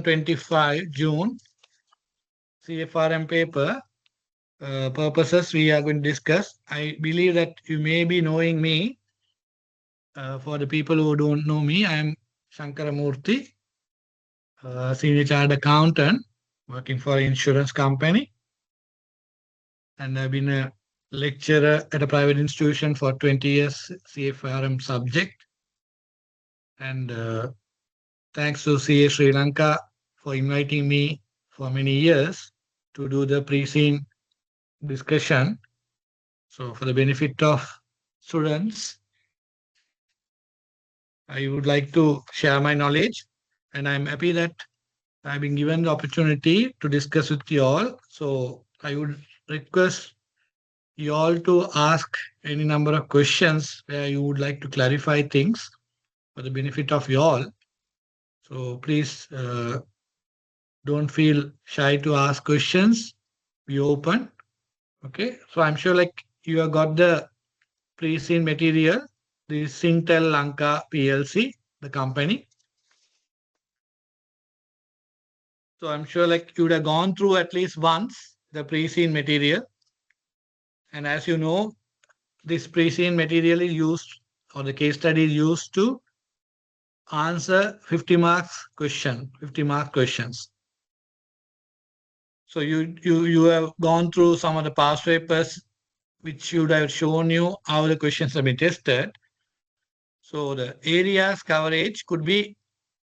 2025 June CFRM paper purposes we are going to discuss. I believe that you may be knowing me. For the people who don't know me, I am Shankaramurthy, senior chartered accountant working for an insurance company. And I've been a lecturer at a private institution for 20 years, CFRM subject. And thanks to CA Sri Lanka for inviting me for many years to do the pre-scene discussion. So for the benefit of students, I would like to share my knowledge, and I'm happy that I've been given the opportunity to discuss with you all. So I would request you all to ask any number of questions where you would like to clarify things for the benefit of you all. So please don't feel shy to ask questions. Be open. Okay. So I'm sure like you have got the pre-scene material. This is Singtel Lanka PLC, the company. So I'm sure like you would have gone through at least once the pre-scene material. And as you know, this pre-scene material is used, or the case study is used to answer 50 marks question, 50 mark questions. So you have gone through some of the past papers which should have shown you how the questions have been tested. So the areas coverage could be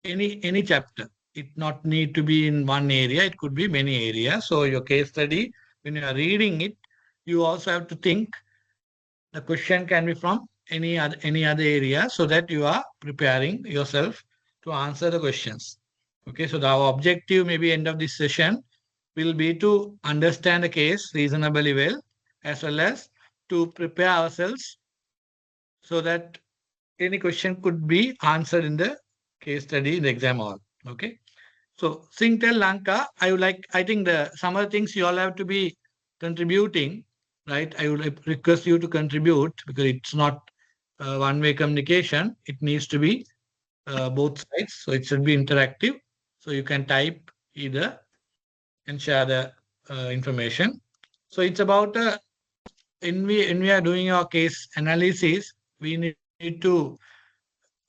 any chapter. It not need to be in one area. It could be many areas. So your case study, when you are reading it, you also have to think the question can be from any other area, so that you are preparing yourself to answer the questions. Okay, so our objective maybe end of this session will be to understand the case reasonably well, as well as to prepare ourselves so that any question could be answered in the case study in the exam hall. Okay. So Singtel Lanka, I think some of the things you all have to be contributing, right? I would request you to contribute because it's not one-way communication. It needs to be both sides. So it should be interactive. So you can type either and share the information. So it's about when we are doing our case analysis, we need to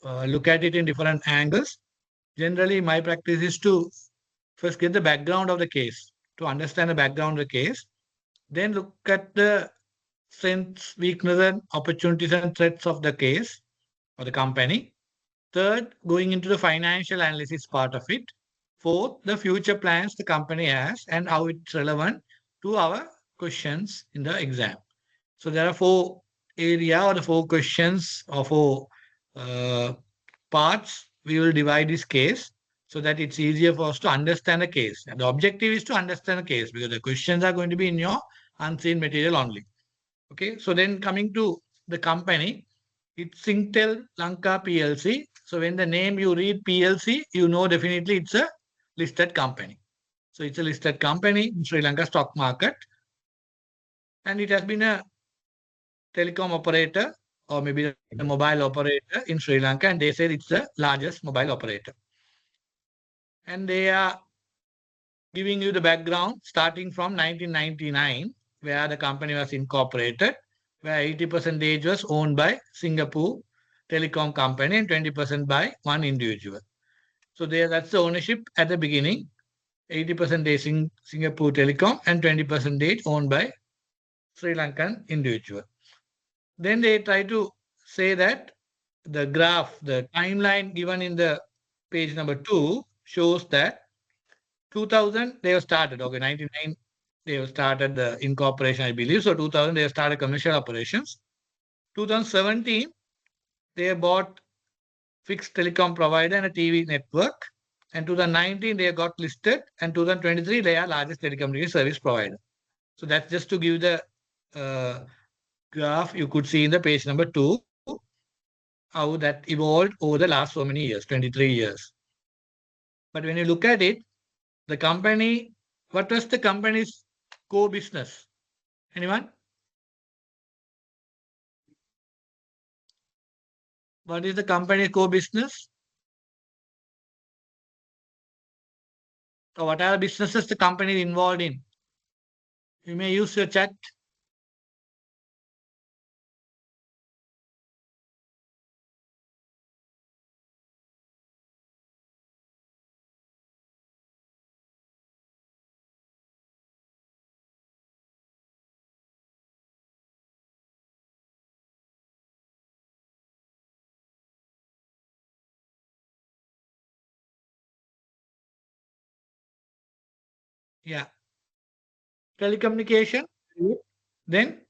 look at it in different angles. Generally, my practice is to first get the background of the case, to understand the background of the case, then look at the strengths, weaknesses, and opportunities and threats of the case or the company. Third, going into the financial analysis part of it. Fourth, the future plans the company has and how it's relevant to our questions in the exam. So there are four area or the four questions or four uh, parts. We will divide this case so that it's easier for us to understand the case. And the objective is to understand the case because the questions are going to be in your unseen material only. Okay, so then coming to the company, it's Singtel Lanka PLC. So when the name you read PLC, you know definitely it's a listed company. So it's a listed company in Sri Lanka stock market. And it has been a telecom operator or maybe a mobile operator in Sri Lanka. And they said it's the largest mobile operator. And they are giving you the background starting from 1999, where the company was incorporated, where 80% was owned by Singapore Telecom Company and 20% by one individual. So that's the ownership at the beginning. 80% in Singapore Telecom and 20% owned by Sri Lankan individual. Then they try to say that the graph, the timeline given in the page number 2 shows that 2000 they have started. Okay, 99 they have started the incorporation, I believe. So 2000 they have started commercial operations. 2017 they have bought fixed telecom provider and a TV network. And 2019 they have got listed, and 2023 they are largest telecommunication service provider. So that's just to give the graph you could see in the page number 2, how that evolved over the last so many years, 23 years. But when you look at it, the company, what was the company's core business? Anyone? What is the company's core business? or what are the businesses the company is involved in. You may use your chat. Yeah. Telecommunication. Then,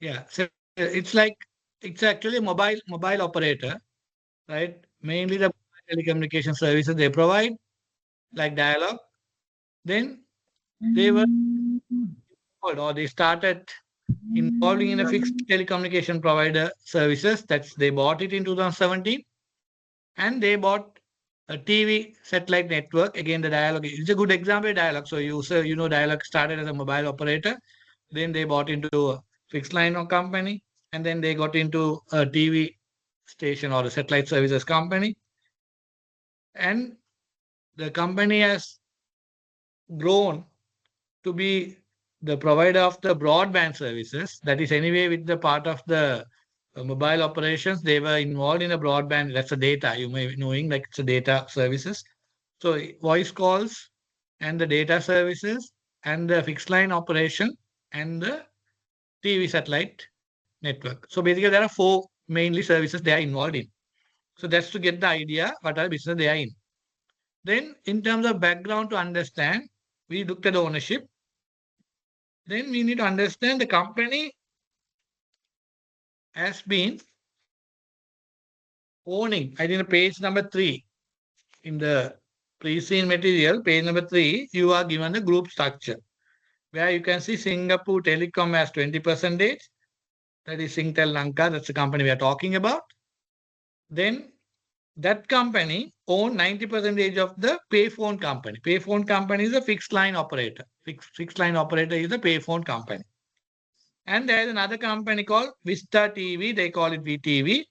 yeah. So it's like it's actually a mobile operator, right? Mainly the telecommunication services they provide, like dialogue. Then they were involved, or they started involving in a fixed telecommunication provider services. That's they bought it in 2017, and they bought a TV satellite network. Again, the dialogue is a good example of dialogue. So you know dialogue started as a mobile operator, then they bought into a fixed line of company, and then they got into a TV station or a satellite services company, and the company has grown to be the provider of the broadband services. That is anyway with the part of the mobile operations, they were involved in the broadband. That's the data you may be knowing, like it's a data services. So voice calls and the data services and the fixed line operation and the TV satellite network. So basically, there are four mainly services they are involved in. So that's to get the idea what are the business they are in. Then, in terms of background to understand, we looked at the ownership. Then we need to understand the company has been owning. I think page number 3 in the pre-seen material, page number 3, you are given the group structure where you can see Singapore Telecom has 20%. That is Singtel Lanka. That's the company we are talking about. Then that company own 90% of the payphone company. Payphone company is a fixed line operator. Fixed line operator is the payphone company. And there is another company called Vista TV. They call it VTV,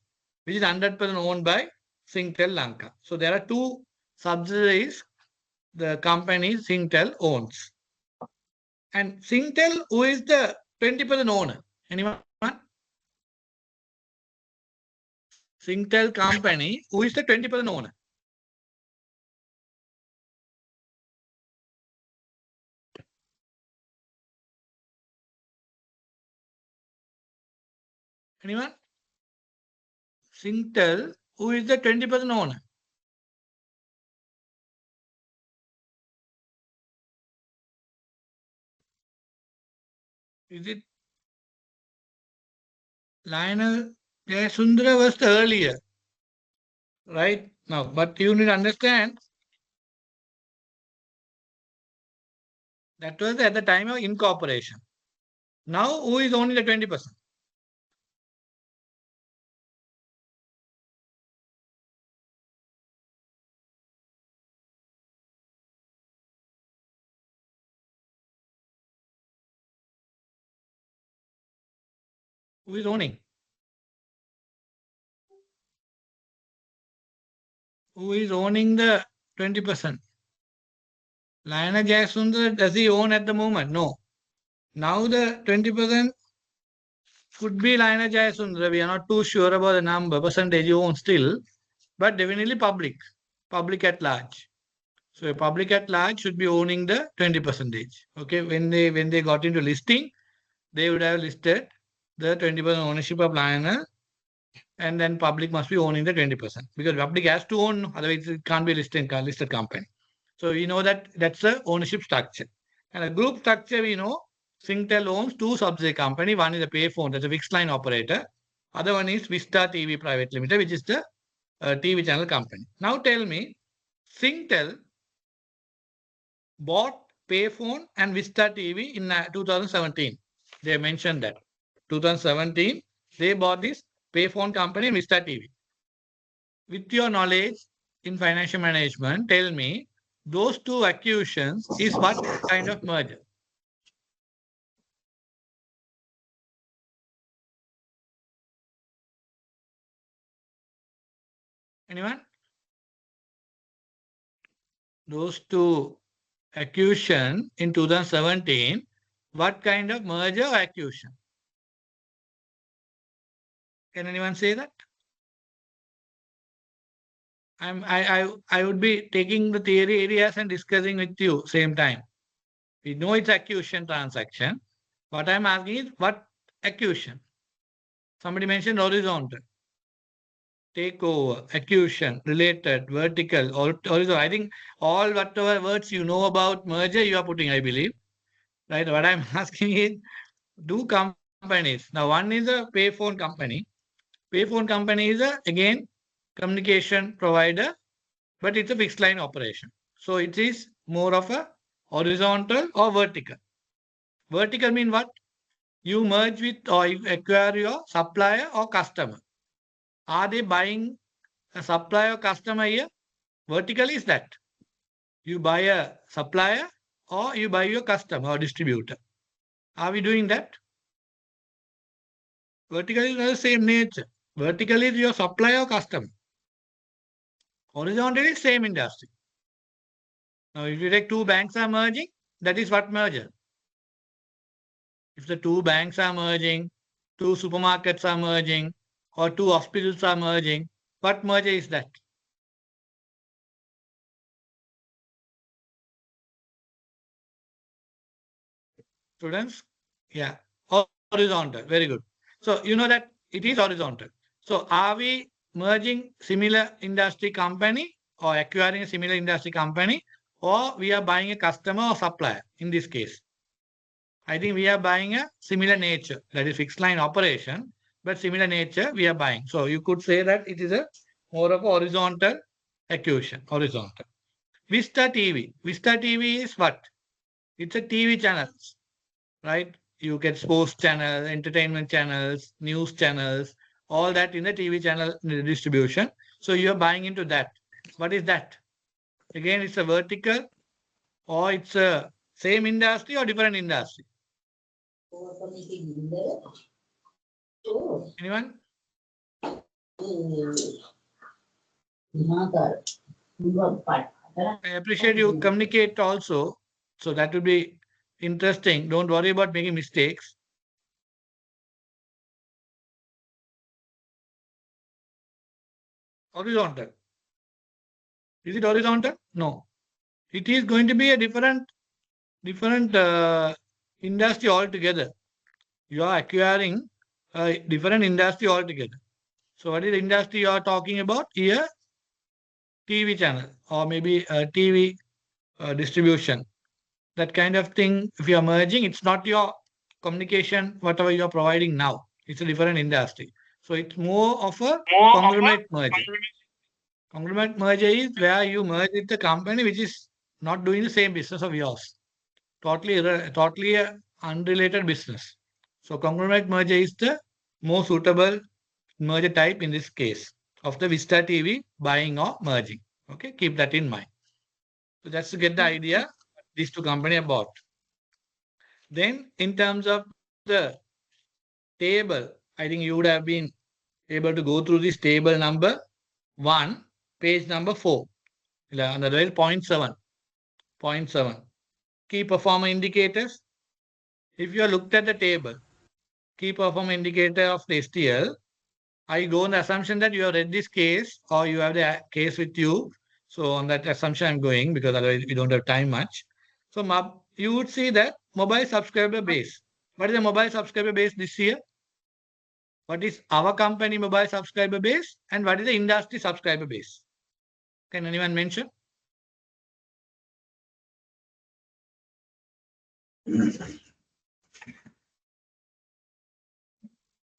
which is 100% owned by Singtel Lanka. So there are two subsidiaries the company Singtel owns. And Singtel, who is the 20% owner? Anyone? Singtel company, who is the 20% owner? Anyone? Singtel, who is the 20% owner? Is it Lionel Jayasundara was the earlier, right? Now, but you need to understand that was at the time of incorporation. Now, who is only the 20%? Who is owning? Who is owning the 20%? Lionel Jayasundara, does he own at the moment? No. Now the 20% could be Lionel Jayasundara. We are not too sure about the number, percentage he owns still, but definitely public at large. So a public at large should be owning the 20%. Okay, when they got into listing, they would have listed the 20% ownership of Lionel, and then public must be owning the 20% because public has to own, otherwise it can't be listed company. So we know that that's the ownership structure. And a group structure, we know Singtel owns two subsidiary company. One is a payphone, that's a fixed line operator. Other one is Vista TV Private Limited, which is the TV channel company. Now tell me, Singtel bought payphone and Vista TV in 2017. They mentioned that 2017 they bought this payphone company and Vista TV. With your knowledge in financial management, tell me those two acquisitions is what kind of merger? Anyone? those two acquisition in 2017, what kind of merger or acquisition? Can anyone say that? I would be taking the theory areas and discussing with you same time. We know it's acquisition transaction. What I'm asking is what acquisition? Somebody mentioned horizontal, takeover, acquisition, related, vertical, or horizontal. I think all whatever words you know about merger, you are putting, I believe. Right? What I'm asking is, do companies, now one is a payphone company. Payphone company is a, again, communication provider, but it's a fixed line operation. So it is more of a horizontal or vertical. Vertical mean what? You merge with or you acquire your supplier or customer. Are they buying a supplier or customer here? Vertical is that. You buy a supplier or you buy your customer or distributor. Are we doing that? Vertical is the same nature. Vertical is your supplier or customer. Horizontal is same industry. Now, if you take two banks are merging, that is what merger. If the two banks are merging, two supermarkets are merging, or two hospitals are merging, what merger is that? Students? Yeah. Horizontal. Very good. So, you know that it is horizontal. So, are we merging similar industry company or acquiring a similar industry company, or we are buying a customer or supplier in this case? I think we are buying a similar nature, that is fixed line operation, but similar nature we are buying. So you could say that it is a more of a horizontal acquisition, horizontal. Vista TV. Vista TV is what? It's a TV channels, right? You get sports channels, entertainment channels, news channels, all that in the TV channel distribution. So you are buying into that. What is that? Again, it's a vertical or it's a same industry or different industry. Anyone? I appreciate you communicate also. So that would be interesting. Don't worry about making mistakes. Horizontal. Is it horizontal? No. It is going to be a different industry altogether. You are acquiring a different industry altogether. So what is the industry you are talking about here? TV channel or maybe TV distribution. That kind of thing, if you are merging, it's not your communication, whatever you are providing now. It's a different industry. So it's more of a conglomerate merger. Conglomerate merger is where you merge with the company which is not doing the same business of yours. Totally a unrelated business. So conglomerate merger is the more suitable merger type in this case of the Vista TV buying or merging. Okay, keep that in mind. So that's to get the idea these two companies are bought. Then in terms of the table, I think you would have been able to go through this table number 1, page number 4. Otherwise, 0.7. 0.7. Key performer indicators. If you have looked at the table, key performer indicator of the STL, I go on the assumption that you have read this case or you have the case with you. So on that assumption, I'm going because otherwise we don't have time much. So you would see that mobile subscriber base. What is the mobile subscriber base this year? What is our company mobile subscriber base and what is the industry subscriber base? Can anyone mention? Can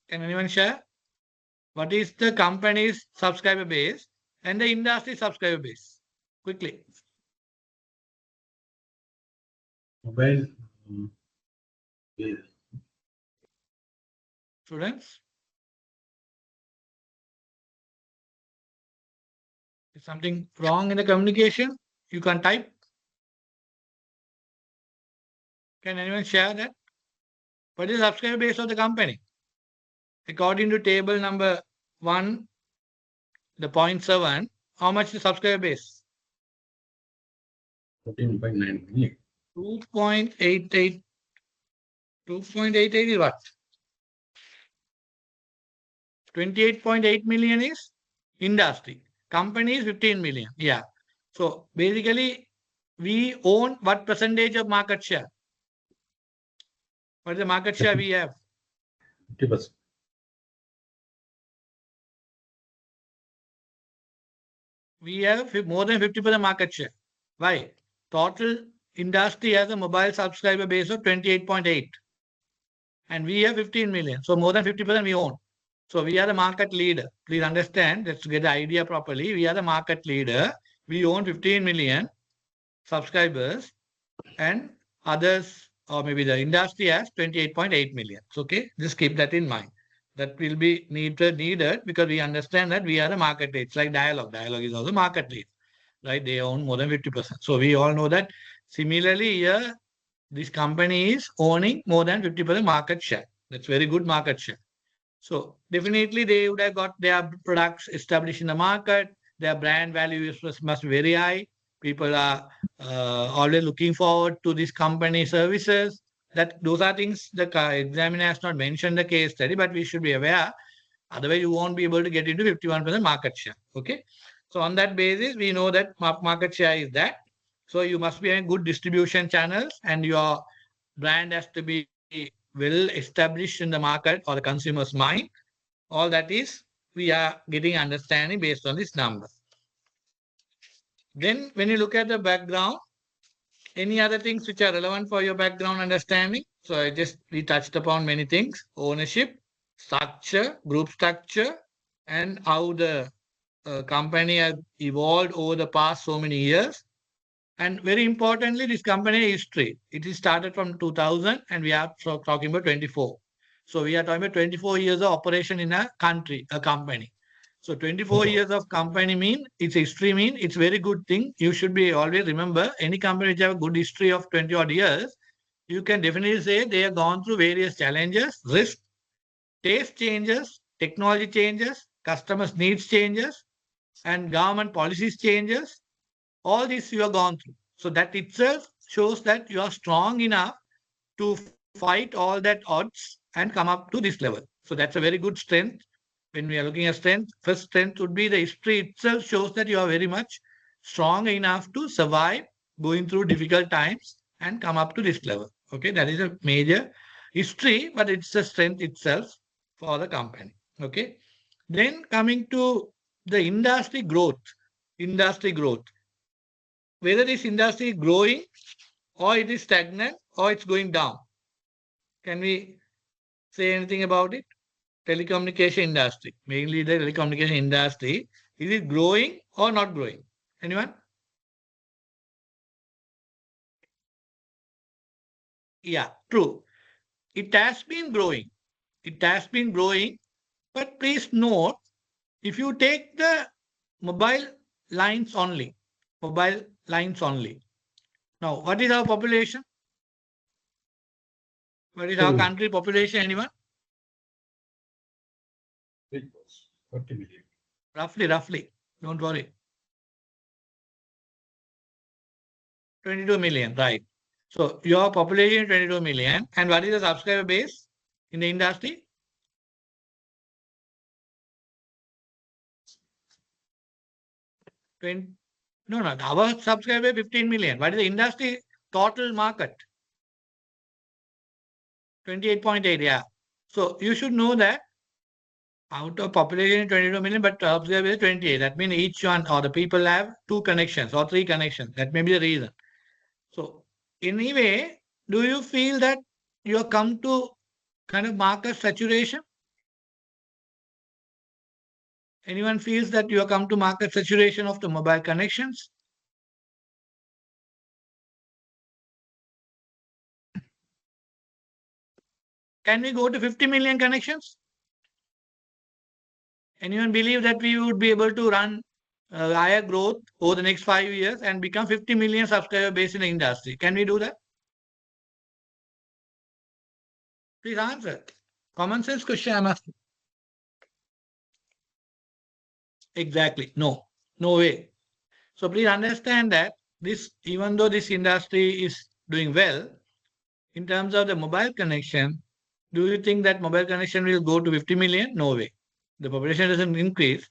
anyone share? What is the company's subscriber base and the industry subscriber base? Quickly. Mobile. Students? Is something wrong in the communication? You can type. Can anyone share that? What is the subscriber base of the company? According to table number 1, the 0.7, how much is the subscriber base? 14.9 million. 2.88. 2.88 is what? 28.8 million is industry. Company is 15 million. Yeah. So basically, we own what percentage of market share? What is the market share we have? 50%. We have more than 50% market share. Why? Total industry has a mobile subscriber base of 28.8 and we have 15 million. So more than 50% we own. So we are the market leader. Please understand, let's get the idea properly. We are the market leader. We own 15 million subscribers and others, or maybe the industry has 28.8 million. So, okay, just keep that in mind. That will be needed because we understand that we are the market leader. It's like Dialog. Dialog is also market leader, right? They own more than 50%. So we all know that. Similarly, here, this company is owning more than 50% market share. That's very good market share. So definitely they would have got their products established in the market. Their brand value must be very high. People are always looking forward to this company services. That those are things the examiner has not mentioned the case study, but we should be aware. Otherwise, you won't be able to get into 51% market share. Okay. So on that basis, we know that market share is that. So you must be having good distribution channels and your brand has to be well established in the market or the consumer's mind. All that is, we are getting understanding based on this number. Then when you look at the background, any other things which are relevant for your background understanding? So we touched upon many things: ownership, structure, group structure, and how the company has evolved over the past so many years. And very importantly, this company history. It is started from 2000 and we are talking about 24. So we are talking about 24 years of operation in a country, a company. So 24 years of company mean, its history mean, it's very good thing. You should be always remember, any company which have a good history of 20 odd years, you can definitely say they have gone through various challenges, risk, taste changes, technology changes, customers needs changes, and government policies changes. All this you have gone through. So that itself shows that you are strong enough to fight all that odds and come up to this level. So that's a very good strength. When we are looking at strength, first strength would be the history itself shows that you are very much strong enough to survive going through difficult times and come up to this level. Okay, that is a major history, but it's the strength itself for the company. Okay, then coming to the industry growth. Industry growth. Whether this industry is growing or it is stagnant or it's going down. Can we say anything about it? Telecommunication industry, mainly the telecommunication industry, is it growing or not growing? Anyone? Yeah, true. It has been growing. It has been growing, but please note, if you take the mobile lines only, mobile lines only. Now, what is our population? What is our country population? Anyone? 40 million. Roughly. Don't worry. 22 million, right. So your population is 22 million. And what is the subscriber base in the industry? 20, no, our subscriber is 15 million. What is the industry total market? 28.8, yeah. So you should know that out of population 22 million, but subscriber is 28. That means each one or the people have 2 connections or 3 connections. That may be the reason. So anyway, do you feel that you have come to kind of market saturation? Anyone feels that you have come to market saturation of the mobile connections? Can we go to 50 million connections? Anyone believe that we would be able to run higher growth over the next 5 years and become 50 million subscriber base in the industry? Can we do that? Please answer. Common sense question I'm asking. Exactly. No. No way. So please understand that even though this industry is doing well, in terms of the mobile connection, do you think that mobile connection will go to 50 million? No way. The population doesn't increase,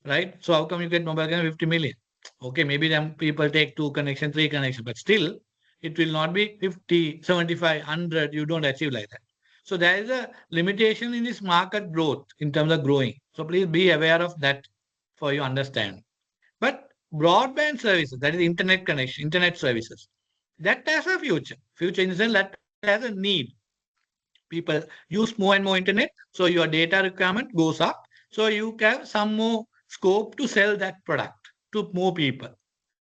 right? So how come you get mobile connection 50 million? Okay, maybe then people take two connection, three connection, but still it will not be 50, 75, 100. You don't achieve like that. So there is a limitation in this market growth in terms of growing. So please be aware of that for you understand. But broadband services, that is internet connection, internet services, that has a future. Future in the sense that has a need. People use more and more internet, so your data requirement goes up. So you have some more scope to sell that product to more people,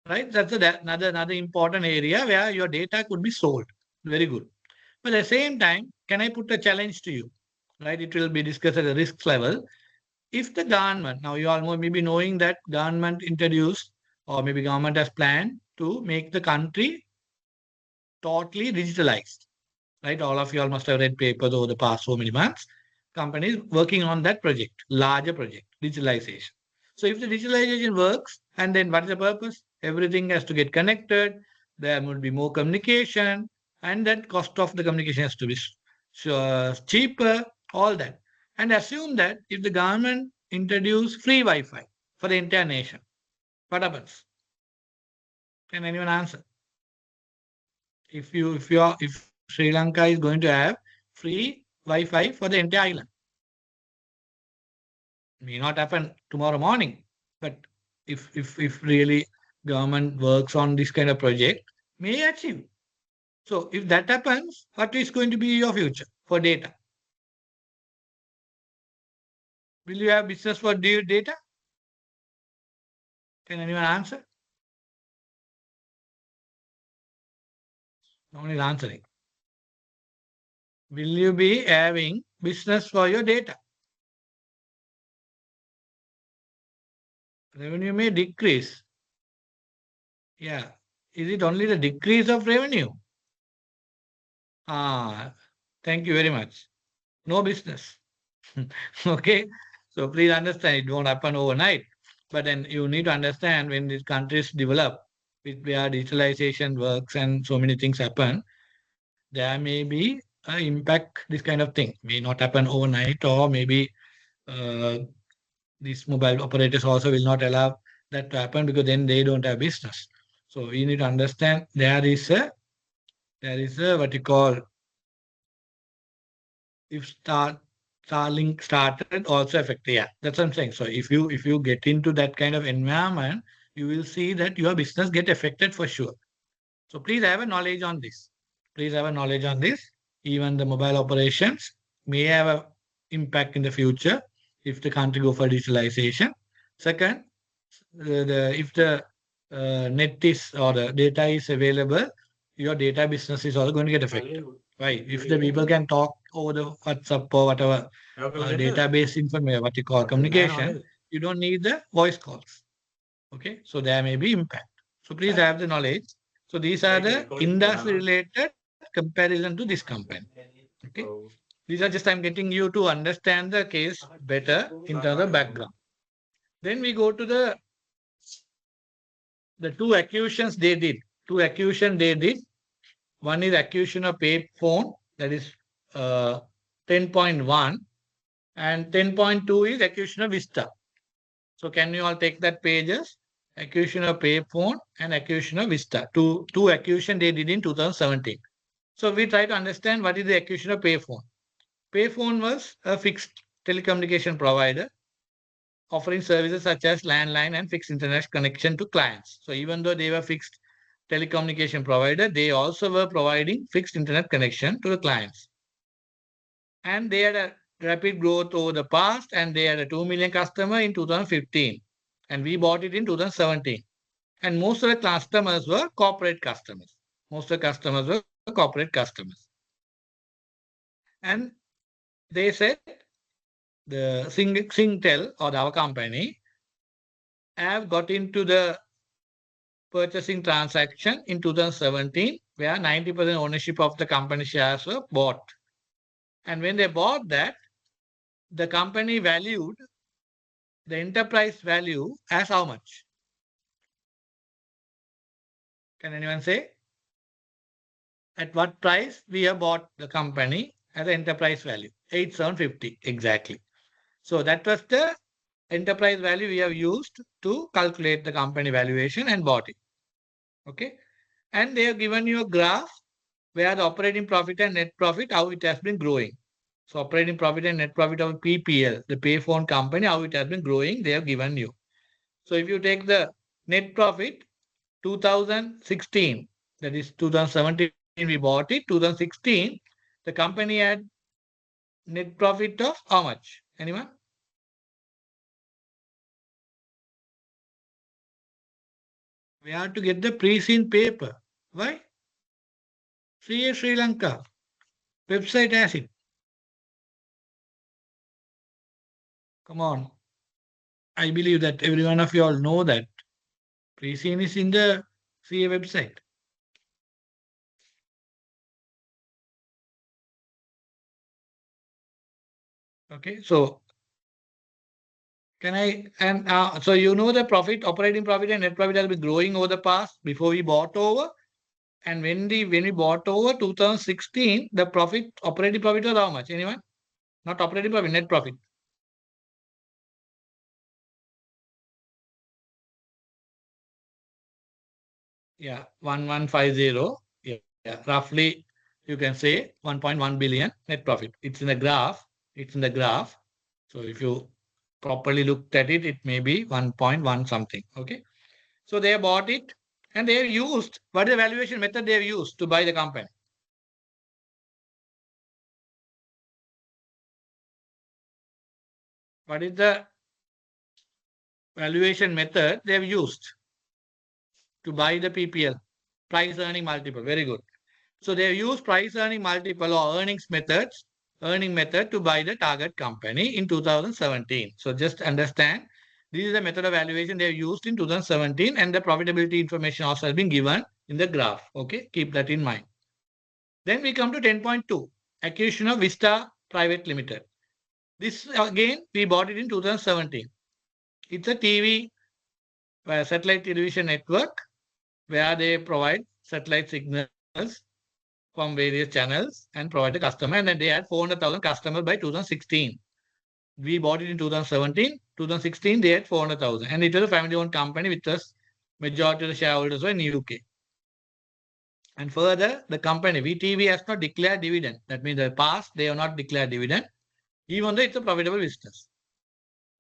right? Another important area where your data could be sold. Very good. But at the same time, can I put a challenge to you? Right? It will be discussed at a risk level. If the government, now you all may be knowing that government introduced or maybe government has planned to make the country totally digitalized, right? All of you all must have read papers over the past so many months. Companies working on that project, larger project, digitalization. So if the digitalization works, and then what is the purpose? Everything has to get connected. There will be more communication, and then cost of the communication has to be cheaper. All that, and assume that if the government introduce free Wi-Fi for the entire nation, what happens? Can anyone answer? If Sri Lanka is going to have free Wi-Fi for the entire island, may not happen tomorrow morning, but if really government works on this kind of project, may achieve. So if that happens, what is going to be your future for data? Will you have business for data? Can anyone answer? No one is answering. Will you be having business for your data? Revenue may decrease. Yeah. Is it only the decrease of revenue? Ah, thank you very much. No business. Okay. So please understand it won't happen overnight. But then you need to understand when these countries develop, where digitalization works and so many things happen, there may be impact this kind of thing. May not happen overnight, or maybe uh, these mobile operators also will not allow that to happen because then they don't have business. So we need to understand there is a what you call, if Starlink started also affect. Yeah, that's what I'm saying. So if you get into that kind of environment, you will see that your business get affected for sure. So please have a knowledge on this. Please have a knowledge on this. Even the mobile operations may have a impact in the future if the country go for digitalization. Second, if the net is or the data is available, your data business is also going to get affected. Right? If the people can talk over the WhatsApp or whatever database information, what you call communication, you don't need the voice calls. Okay, so there may be impact. So please have the knowledge. So these are the industry related comparison to this company. Okay, these are just I'm getting you to understand the case better in terms of background. Then we go to the two acquisitions they did. Two acquisition they did. One is acquisition of payphone, that is 10.1, and 10.2 is acquisition of Vista. So can you all take that pages? Acquisition of payphone and acquisition of Vista. Two acquisition they did in 2017. So we try to understand what is the acquisition of payphone. Payphone was a fixed telecommunication provider offering services such as landline and fixed internet connection to clients. So even though they were fixed telecommunication provider, they also were providing fixed internet connection to the clients. And they had a rapid growth over the past, and they had a 2 million customer in 2015. And we bought it in 2017. And most of the customers were corporate customers. Most of the customers were corporate customers. And they said the Singtel or our company have got into the purchasing transaction in 2017, where 90% ownership of the company shares were bought. And when they bought that, the company valued the enterprise value as how much? Can anyone say? At what price we have bought the company as an enterprise value? 8,750 exactly. So that was the enterprise value we have used to calculate the company valuation and bought it. Okay. And they have given you a graph where the operating profit and net profit, how it has been growing. So operating profit and net profit of PPL, the payphone company, how it has been growing, they have given you. So if you take the net profit, 2016, that is 2017, we bought it. 2016, the company had net profit of how much? Anyone? We have to get the pre-seen paper. Why? CA Sri Lanka website has it. Come on. I believe that every one of you all know that pre-seen is in the CA website. Okay, so can I, and so you know the profit, operating profit and net profit has been growing over the past before we bought over. And when we bought over 2016, the profit, operating profit was how much? Anyone? Not operating profit, net profit. Yeah, 1150. Yeah, roughly you can say 1.1 billion net profit. It's in the graph. It's in the graph. So if you properly looked at it, it may be 1.1 something. Okay. So they bought it and they have used, what is the valuation method they have used to buy the company? What is the valuation method they have used to buy the PPL? Price earning multiple. Very good. So they have used price earning multiple or earning method to buy the target company in 2017. So just understand, this is the method of valuation they have used in 2017 and the profitability information also has been given in the graph. Okay, keep that in mind. Then we come to 10.2, acquisition of Vista Private Limited. This again, we bought it in 2017. It's a TV, satellite television network where they provide satellite signals from various channels and provide the customer. And then they had 400,000 customers by 2016. We bought it in 2017. 2016, they had 400,000. And it was a family-owned company with us. Majority of the shareholders were in UK. And further, the company, VTV, has not declared dividend. That means in the past, they have not declared dividend, even though it's a profitable business.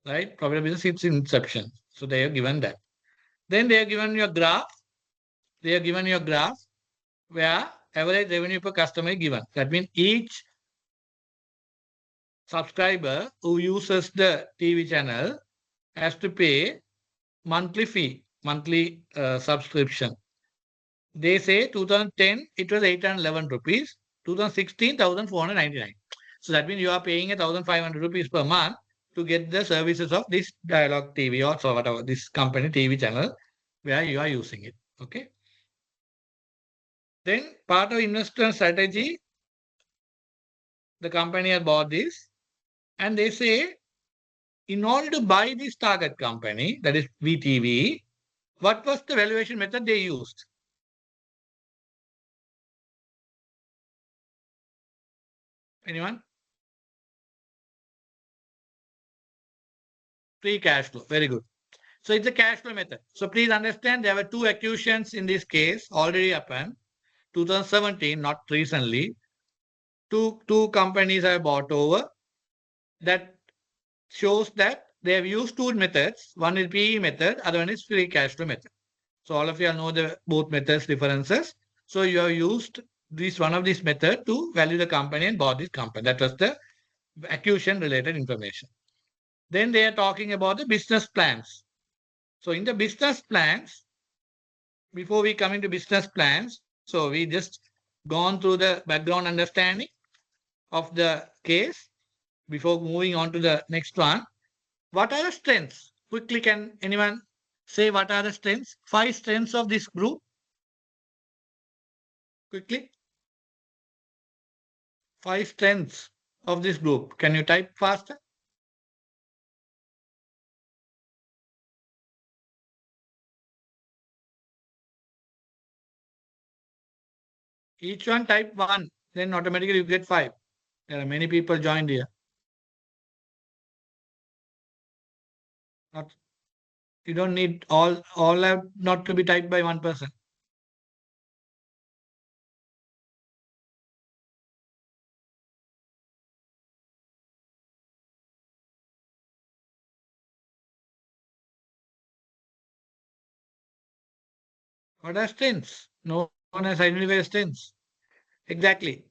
Right? Profitable business, it's inception. So they have given that. Then they have given you a graph. They have given you a graph where average revenue per customer is given. That means each subscriber who uses the TV channel has to pay monthly fee, monthly subscription. They say 2010, it was 811 rupees, 2016, 1499. So that means you are paying 1,500 rupees per month to get the services of this Dialog TV or so whatever, this company TV channel where you are using it. Okay. Then part of investment strategy, the company has bought this and they say, in order to buy this target company, that is VTV, what was the valuation method they used? Anyone? Free cash flow. Very good. So it's a cash flow method. So please understand there were two acquisitions in this case already happened. 2017, not recently. Two companies have bought over. That shows that they have used two methods. One is PE method, other one is free cash flow method. So all of you know the both methods differences. So you have used this one of these method to value the company and bought this company. That was the acquisition related information. Then they are talking about the business plans. So in the business plans, before we come into business plans, so we just gone through the background understanding of the case before moving on to the next one. What are the strengths? Quickly, can anyone say what are the strengths? 5 strengths of this group. Quickly. 5 strengths of this group. Can you type faster? Each one type 1, then automatically you get 5. There are many people joined here. Not, you don't need all have not to be typed by one person. What are strengths? No one has identified strengths. Exactly.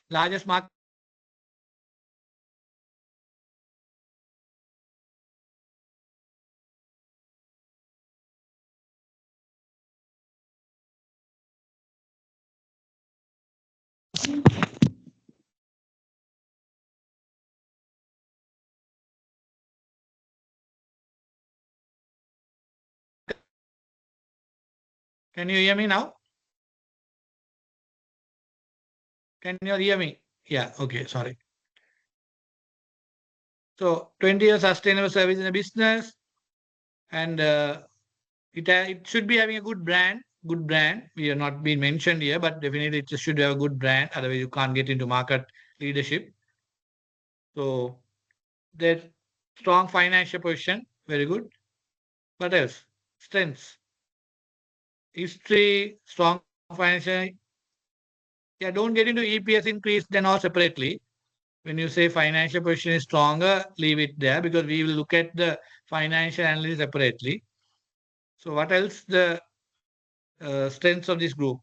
Largest market. Can you hear me now? Can you hear me? Yeah, okay, sorry. So 20 years sustainable service in a business, and it should be having a good brand. Good brand. We are not being mentioned here, but definitely it should have a good brand. Otherwise, you can't get into market leadership. So their strong financial position, very good. What else? Strengths, history, strong financial. Yeah, don't get into EPS increase then all separately. When you say financial position is stronger, leave it there because we will look at the financial analysis separately. So what else the strengths of this group?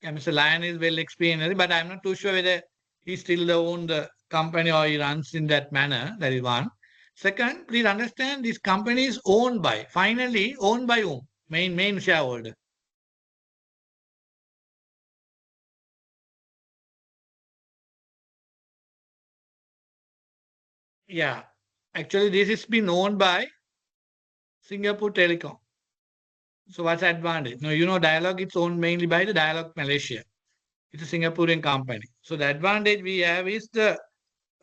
Yeah, Mr. Lion is well experienced, but I'm not too sure whether he still owns the company or he runs in that manner. That is one. Second, please understand this company is owned by, finally owned by whom? Main shareholder. Yeah, actually this is been owned by Singapore Telecom. So what's the advantage? No, Dialog it's owned mainly by the Dialog Malaysia. It's a Singaporean company. So the advantage we have is the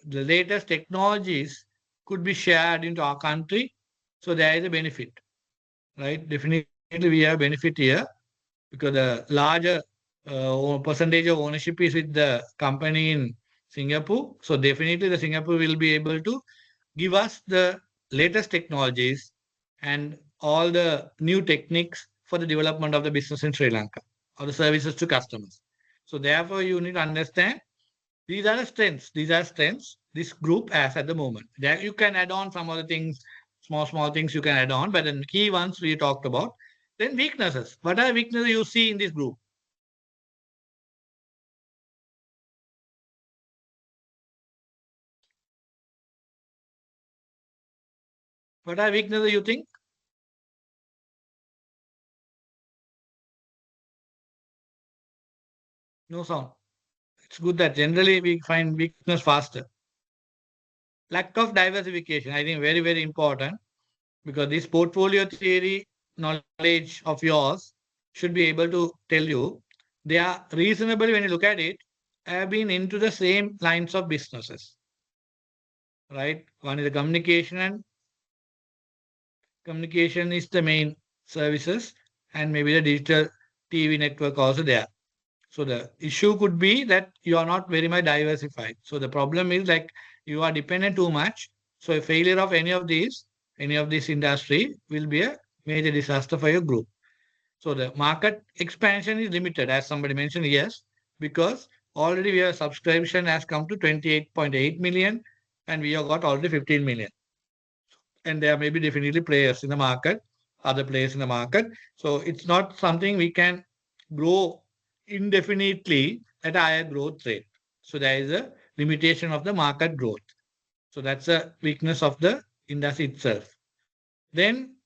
latest technologies could be shared into our country. So there is a benefit, right? Definitely we have benefit here because the larger percentage of ownership is with the company in Singapore. So definitely the Singapore will be able to give us the latest technologies and all the new techniques for the development of the business in Sri Lanka or the services to customers. So therefore, you need to understand these are the strengths. These are strengths this group has at the moment. There you can add on some other things, small things you can add on, but the key ones we talked about. Then weaknesses. What are weaknesses you see in this group? What are weaknesses you think? No sound. It's good that generally we find weakness faster. Lack of diversification, I think very important because this portfolio theory knowledge of yours should be able to tell you they are reasonably when you look at it have been into the same lines of businesses, right? One is the communication, and communication is the main services, and maybe the digital TV network also there. So the issue could be that you are not very much diversified. So the problem is like you are dependent too much. So a failure of any of this industry will be a major disaster for your group. So the market expansion is limited, as somebody mentioned, yes, because already we have subscription has come to 28.8 million and we have got already 15 million. And there may be definitely players in the market, other players in the market. So it's not something we can grow indefinitely at a higher growth rate. So there is a limitation of the market growth. So that's a weakness of the industry itself. Then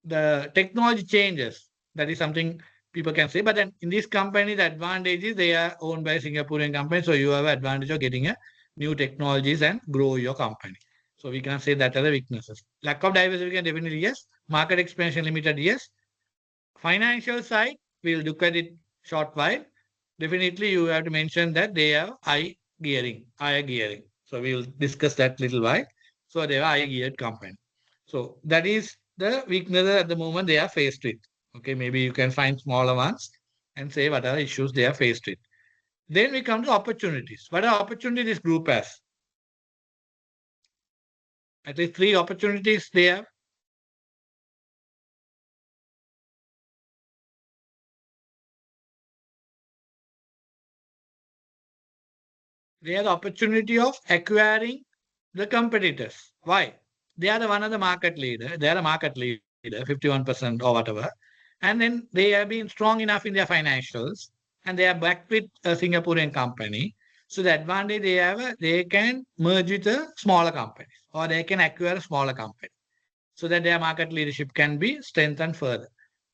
the technology changes. That is something people can say. But then in this company, the advantage is they are owned by a Singaporean company. So you have advantage of getting a new technologies and grow your company. So we can say that are the weaknesses. Lack of diversification, definitely yes. Market expansion limited, yes. Financial side, we'll look at it short while. Definitely you have to mention that they have higher gearing. So we will discuss that little while. So they are high geared company. So that is the weakness at the moment they are faced with. Okay, maybe you can find smaller ones and say what are issues they are faced with. Then we come to opportunities. What are opportunities this group has? At least three opportunities they have. They have the opportunity of acquiring the competitors. Why? They are the one of the market leader. They are a market leader, 51% or whatever. And then they have been strong enough in their financials and they are backed with a Singaporean company. So the advantage they have, they can merge with a smaller company or they can acquire a smaller company so that their market leadership can be strengthened further.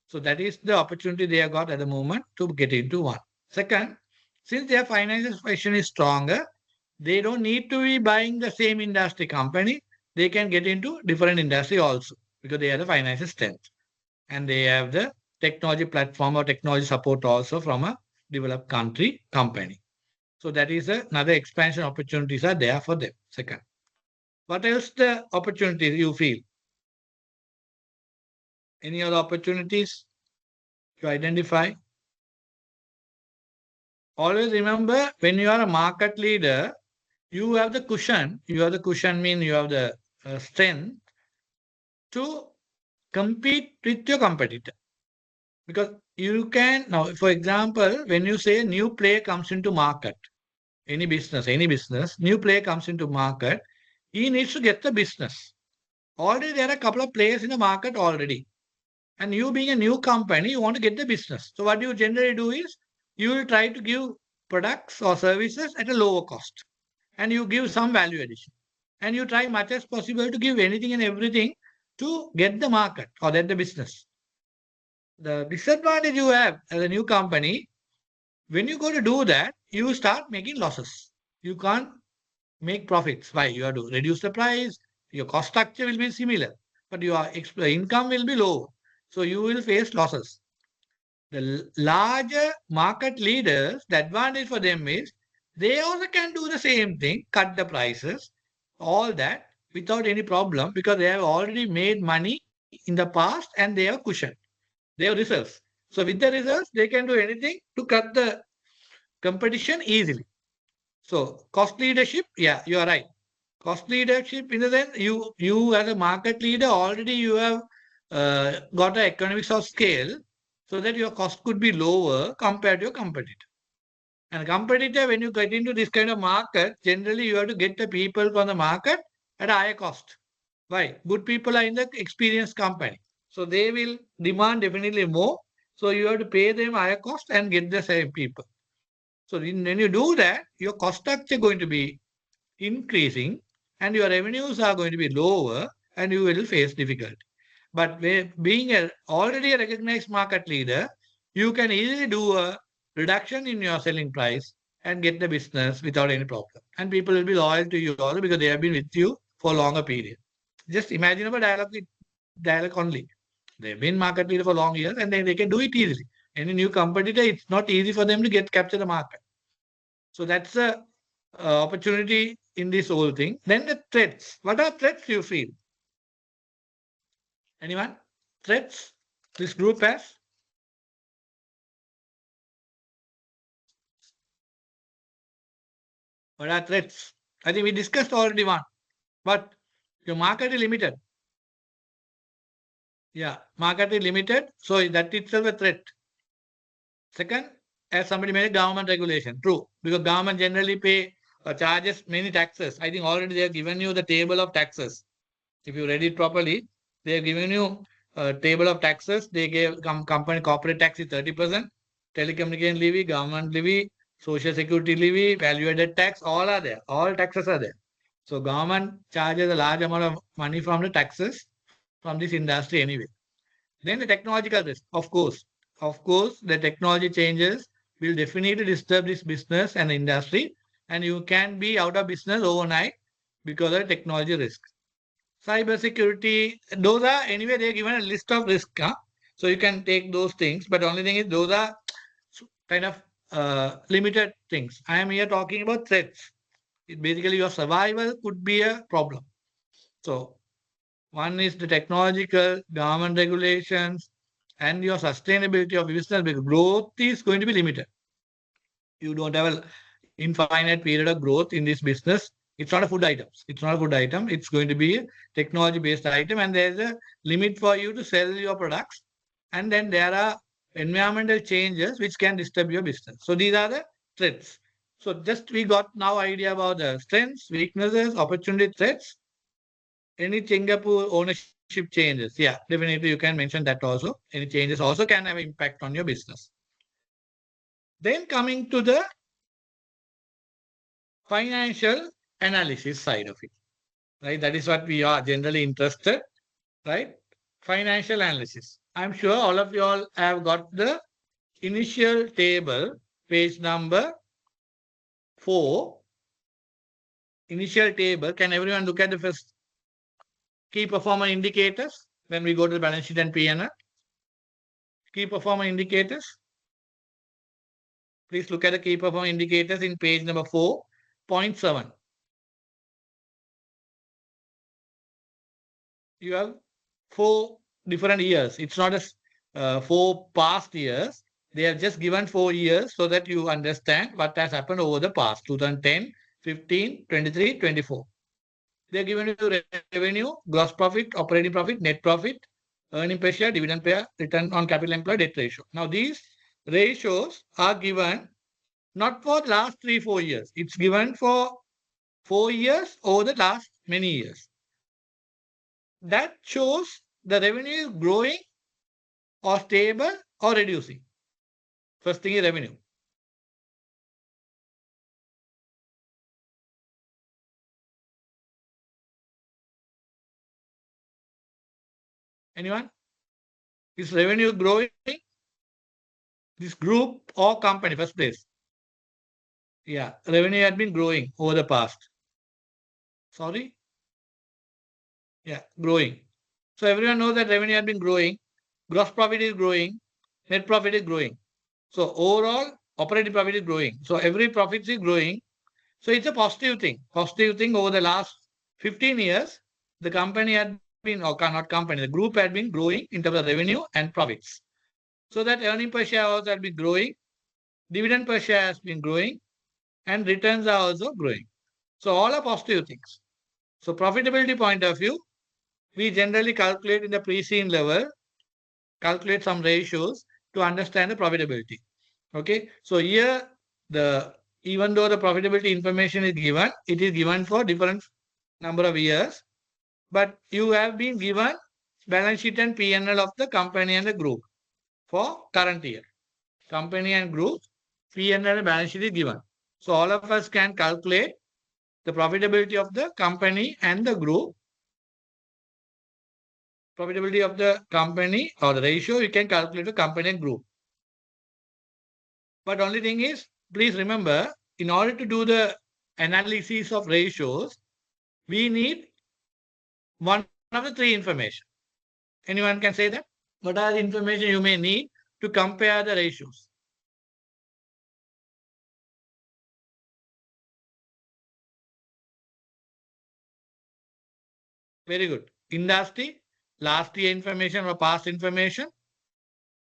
So that is the opportunity they have got at the moment to get into one. Second, since their financial position is stronger, they don't need to be buying the same industry company. They can get into different industry also because they have the financial strength and they have the technology platform or technology support also from a developed country company. So that is another expansion opportunities are there for them. Second, what else the opportunities you feel? Any other opportunities to identify? Always remember when you are a market leader, you have the cushion. You have the cushion mean you have the strength to compete with your competitor. Because you can now, for example, when you say new player comes into market, any business, new player comes into market, he needs to get the business. Already there are a couple of players in the market already. And you being a new company, you want to get the business. So what you generally do is you will try to give products or services at a lower cost. And you give some value addition. And you try much as possible to give anything and everything to get the market or get the business. The disadvantage you have as a new company, when you go to do that, you start making losses. You can't make profits. Why? You have to reduce the price, your cost structure will be similar, but your income will be low. So you will face losses. The larger market leaders, the advantage for them is they also can do the same thing, cut the prices, all that without any problem because they have already made money in the past and they have cushion. They have reserves. So with the reserves, they can do anything to cut the competition easily. So cost leadership, yeah, you are right. Cost leadership in the sense you as a market leader already you have got the economics of scale so that your cost could be lower compared to your competitor. And competitor, when you get into this kind of market, generally you have to get the people from the market at a higher cost. Why? Good people are in the experienced company. So they will demand definitely more. So you have to pay them higher cost and get the same people. So when you do that, your cost structure going to be increasing and your revenues are going to be lower and you will face difficulty. But being already a recognized market leader, you can easily do a reduction in your selling price and get the business without any problem. And people will be loyal to you also because they have been with you for a longer period. Just imagine about dialogue only. They've been market leader for long years and then they can do it easily. Any new competitor, it's not easy for them to capture the market. So that's a opportunity in this whole thing. Then the threats. What are threats you feel? Anyone? Threats this group has? What are threats? I think we discussed already one. But your market is limited. Yeah, market is limited. So that itself a threat. Second, as somebody made a government regulation. True. Because government generally pay charges many taxes. I think already they have given you the table of taxes. If you read it properly, they have given you a table of taxes. They gave company corporate tax is 30%, telecommunication levy, government levy, social security levy, value added tax, all are there. All taxes are there. So government charges a large amount of money from the taxes from this industry anyway. Then the technological risk, of course. Of course, the technology changes will definitely disturb this business and industry, and you can be out of business overnight because of technology risk. Cyber security, those are anyway they're given a list of risk. Huh? So you can take those things, but only thing is those are kind of limited things. I am here talking about threats. Basically, your survival could be a problem. So one is the technological, government regulations, and your sustainability of business, because growth is going to be limited. You don't have an infinite period of growth in this business. It's not a food item. It's not a food item. It's going to be a technology-based item, and there's a limit for you to sell your products. And then there are environmental changes which can disturb your business. So these are the threats. So just we got now idea about the strengths, weaknesses, opportunity, threats. Any Singapore ownership changes? Yeah, definitely you can mention that also. Any changes also can have impact on your business. Then coming to the financial analysis side of it, right? That is what we are generally interested, right? Financial analysis. I'm sure all of you all have got the initial table, page number 4. Initial table. Can everyone look at the first key performance indicators when we go to the balance sheet and P&L? Key performance indicators. Please look at the key performance indicators in page number 4.7. You have 4 different years. It's not a 4 past years. They have just given 4 years so that you understand what has happened over the past 2010, 15, 23, 24. They're given you revenue, gross profit, operating profit, net profit, earning per share, dividend per share, return on capital employed, debt ratio. Now these ratios are given not for the last 3-4 years. It's given for 4 years over the last many years. That shows the revenue is growing or stable or reducing. First thing is revenue. Anyone? Is revenue growing? This group or company, first place. Yeah, revenue had been growing over the past. Sorry? Yeah, growing. So everyone knows that revenue had been growing. Gross profit is growing. Net profit is growing. So overall, operating profit is growing. So every profit is growing. So it's a positive thing. Positive thing over the last 15 years, the company had been, or not company, the group had been growing in terms of revenue and profits. So that earning per share also had been growing. Dividend per share has been growing. And returns are also growing. So all are positive things. So profitability point of view, we generally calculate in the pre-scene level, calculate some ratios to understand the profitability. Okay. So here, even though the profitability information is given, it is given for different number of years, but you have been given balance sheet and P&L of the company and the group for current year. Company and group, P&L and balance sheet is given. So all of us can calculate the profitability of the company and the group. Profitability of the company or the ratio, you can calculate the company and group. But only thing is, please remember, in order to do the analysis of ratios, we need one of the 3 information. Anyone can say that? What are the information you may need to compare the ratios? Very good. Industry, last year information or past information.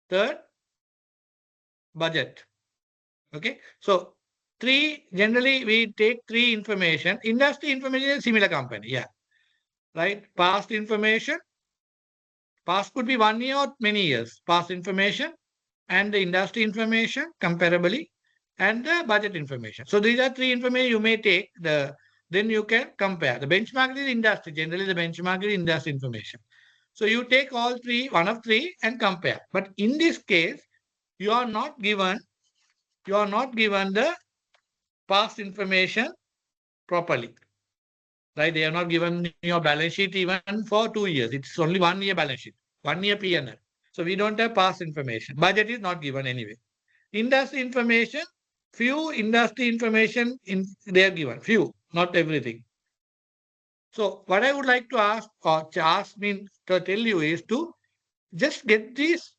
Third, budget. Okay. So generally we take 3 information. Industry information is a similar company. Yeah. Right. Past information. Past could be 1 year or many years. Past information and the industry information comparably and the budget information. So these are 3 information you may take. Then you can compare. The benchmark is industry. Generally the benchmark is industry information. So you take all 3, one of 3 and compare. But in this case, you are not given the past information properly. Right? They are not given your balance sheet even for 2 years. It's only 1 year balance sheet, 1 year P&L. So we don't have past information. Budget is not given anyway. Industry information, few industry information they are given, few, not everything. So what I would like to ask to tell you is to just get this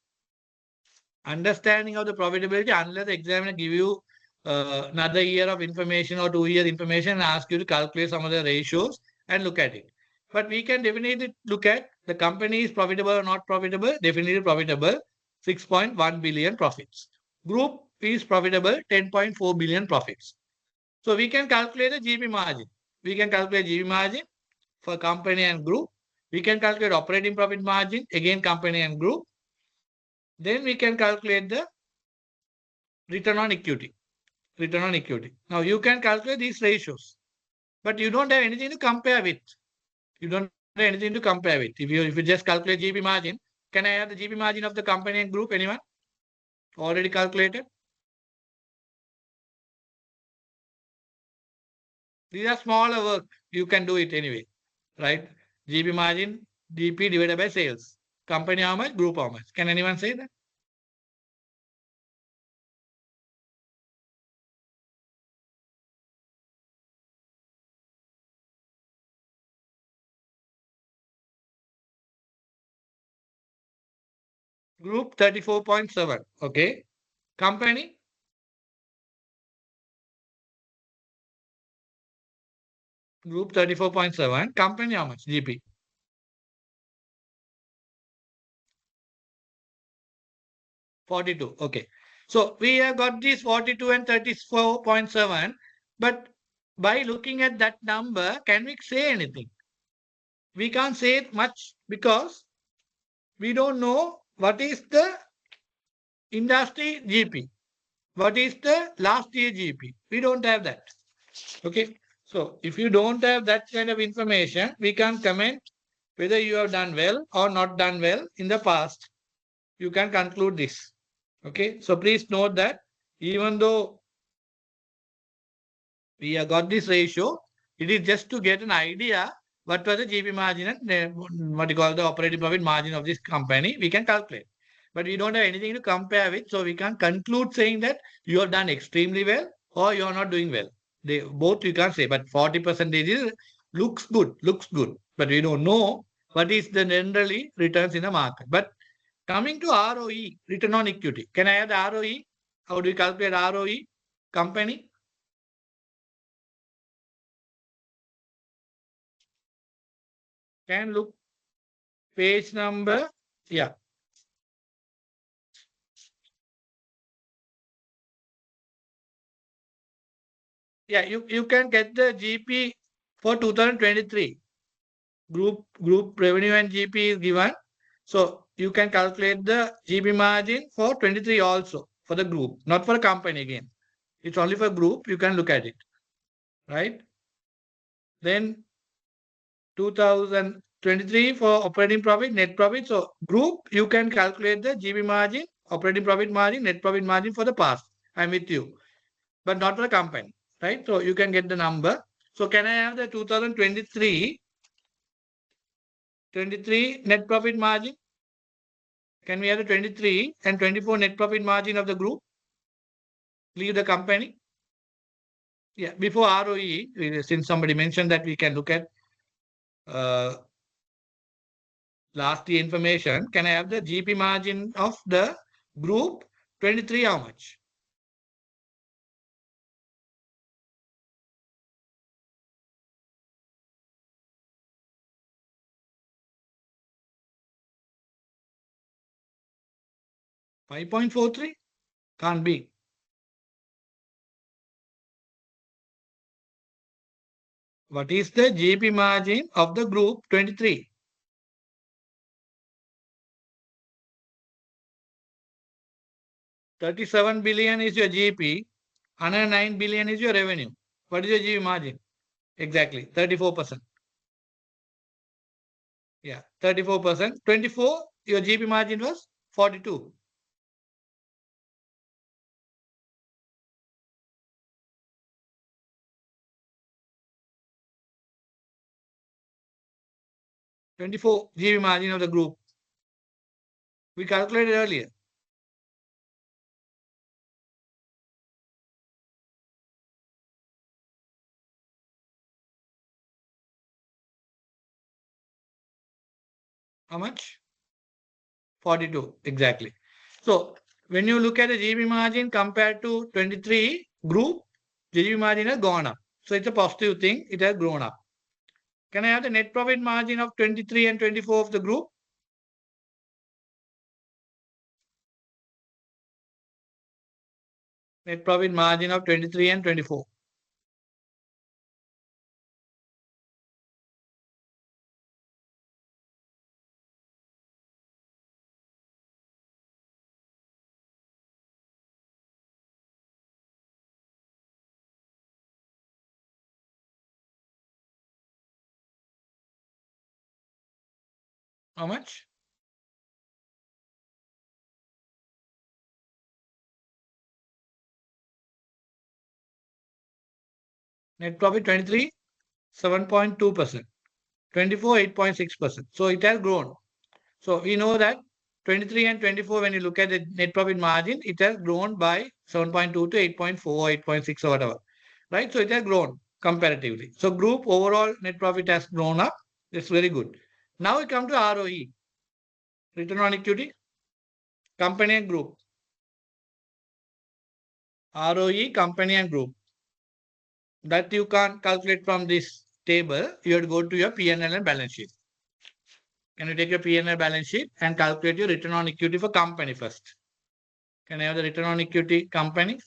understanding of the profitability unless the examiner give you another year of information or 2 years information and ask you to calculate some of the ratios and look at it. But we can definitely look at the company is profitable or not profitable, definitely profitable. 6.1 billion profits. Group is profitable, 10.4 billion profits. So we can calculate the GP margin. We can calculate GP margin for company and group. We can calculate operating profit margin, again company and group. Then we can calculate the return on equity. Return on equity. Now you can calculate these ratios, but you don't have anything to compare with. You don't have anything to compare with. If you just calculate GP margin, can I have the GP margin of the company and group? Anyone? Already calculated? These are smaller work. You can do it anyway, right? GP margin, GP divided by sales. Company how much? Group how much? Can anyone say that? Group 34.7. Okay. Company group 34.7. Company how much? GP. 42. Okay. So we have got these 42 and 34.7. But by looking at that number, can we say anything? We can't say much because we don't know what is the industry GP. What is the last year GP? We don't have that. Okay. So if you don't have that kind of information, we can comment whether you have done well or not done well in the past. You can conclude this. Okay. So please note that even though we have got this ratio, it is just to get an idea what was the GP margin and what you call the operating profit margin of this company. We can calculate. But we don't have anything to compare with. So we can conclude saying that you have done extremely well or you are not doing well. Both you can't say, but 40% is looks good, But we don't know what is the generally returns in the market. But coming to ROE, return on equity. Can I have the ROE? How do you calculate ROE? Company? Can look page number, yeah. Yeah, you can get the GP for 2023. Group revenue and GP is given. So you can calculate the GP margin for 23 also for the group, not for a company again. It's only for group. You can look at it, right? Then 2023 for operating profit, net profit. So group, you can calculate the GP margin, operating profit margin, net profit margin for the past. I'm with you, but not for the company, right? So you can get the number. So can I have the 2023 net profit margin? Can we have the 23 and 24 net profit margin of the group? Leave the company. Yeah, before ROE, since somebody mentioned that we can look at last year information, can I have the GP margin of the group 23 how much? $5.43? Can't be. What is the GP margin of the group 23? $37 billion is your GP, 109 billion is your revenue. What is your GP margin? Exactly, 34%. Yeah, 34%. 24, your GP margin was 42. GP margin of the group. We calculated earlier. How much? 42, exactly. So when you look at the GP margin compared to 23 group, GP margin has gone up. So it's a positive thing. It has grown up. Can I have the net profit margin of 23 and 24 of the group? Net profit margin of 23 and 24. How much? Net profit 23, 7.2%. 24, 8.6%. So it has grown. So we know that 23 and 24, when you look at the net profit margin, it has grown by 7.2 to 8.4, 8.6 or whatever. Right? So it has grown comparatively. So group overall net profit has grown up. It's very good. Now we come to ROE, return on equity, company and group. ROE, company and group. That you can't calculate from this table. You have to go to your P&L and balance sheet. Can you take your P&L balance sheet and calculate your return on equity for company first? Can I have the return on equity company?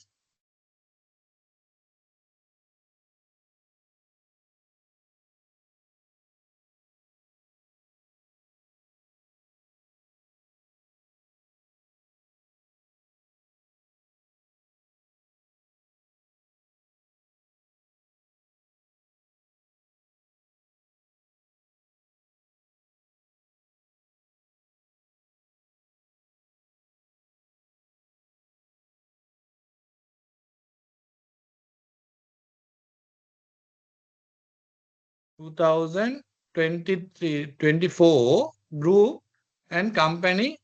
Two thousand 24 group and company.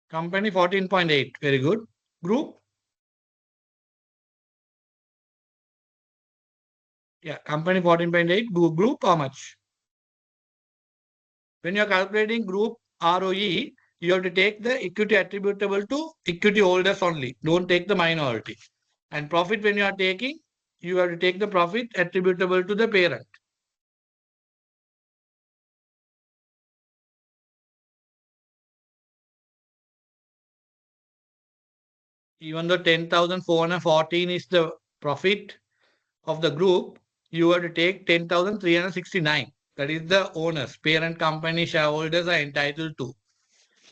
Company 14.8. Very good. Group. Yeah, company 14.8. Group how much? When you are calculating group ROE, you have to take the equity attributable to equity holders only. Don't take the minority. And profit, when you are taking, you have to take the profit attributable to the parent. Even though 10,414 is the profit of the group, you have to take 10,369. That is the owners, parent company shareholders are entitled to.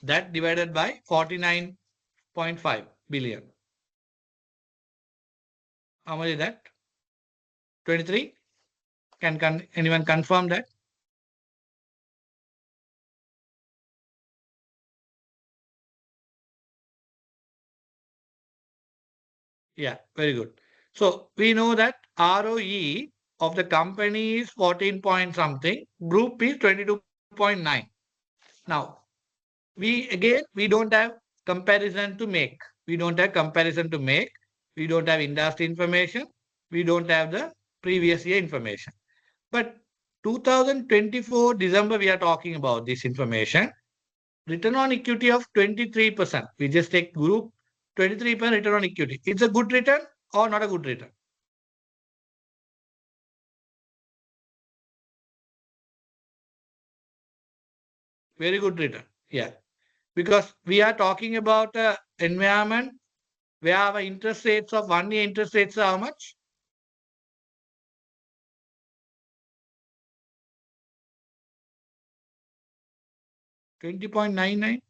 That divided by 49.5 billion. How much is that? 23? Can anyone confirm that? Yeah, very good. So we know that ROE of the company is 14 point something, group is 22.9. Now, we don't have comparison to make. We don't have comparison to make. We don't have industry information. We don't have the previous year information. But 2024 December, we are talking about this information. Return on equity of 23%. We just take group 23% return on equity. It's a good return or not a good return? Very good return. Yeah. Because we are talking about an environment where our interest rates of 1 year interest rates are how much? 20.99.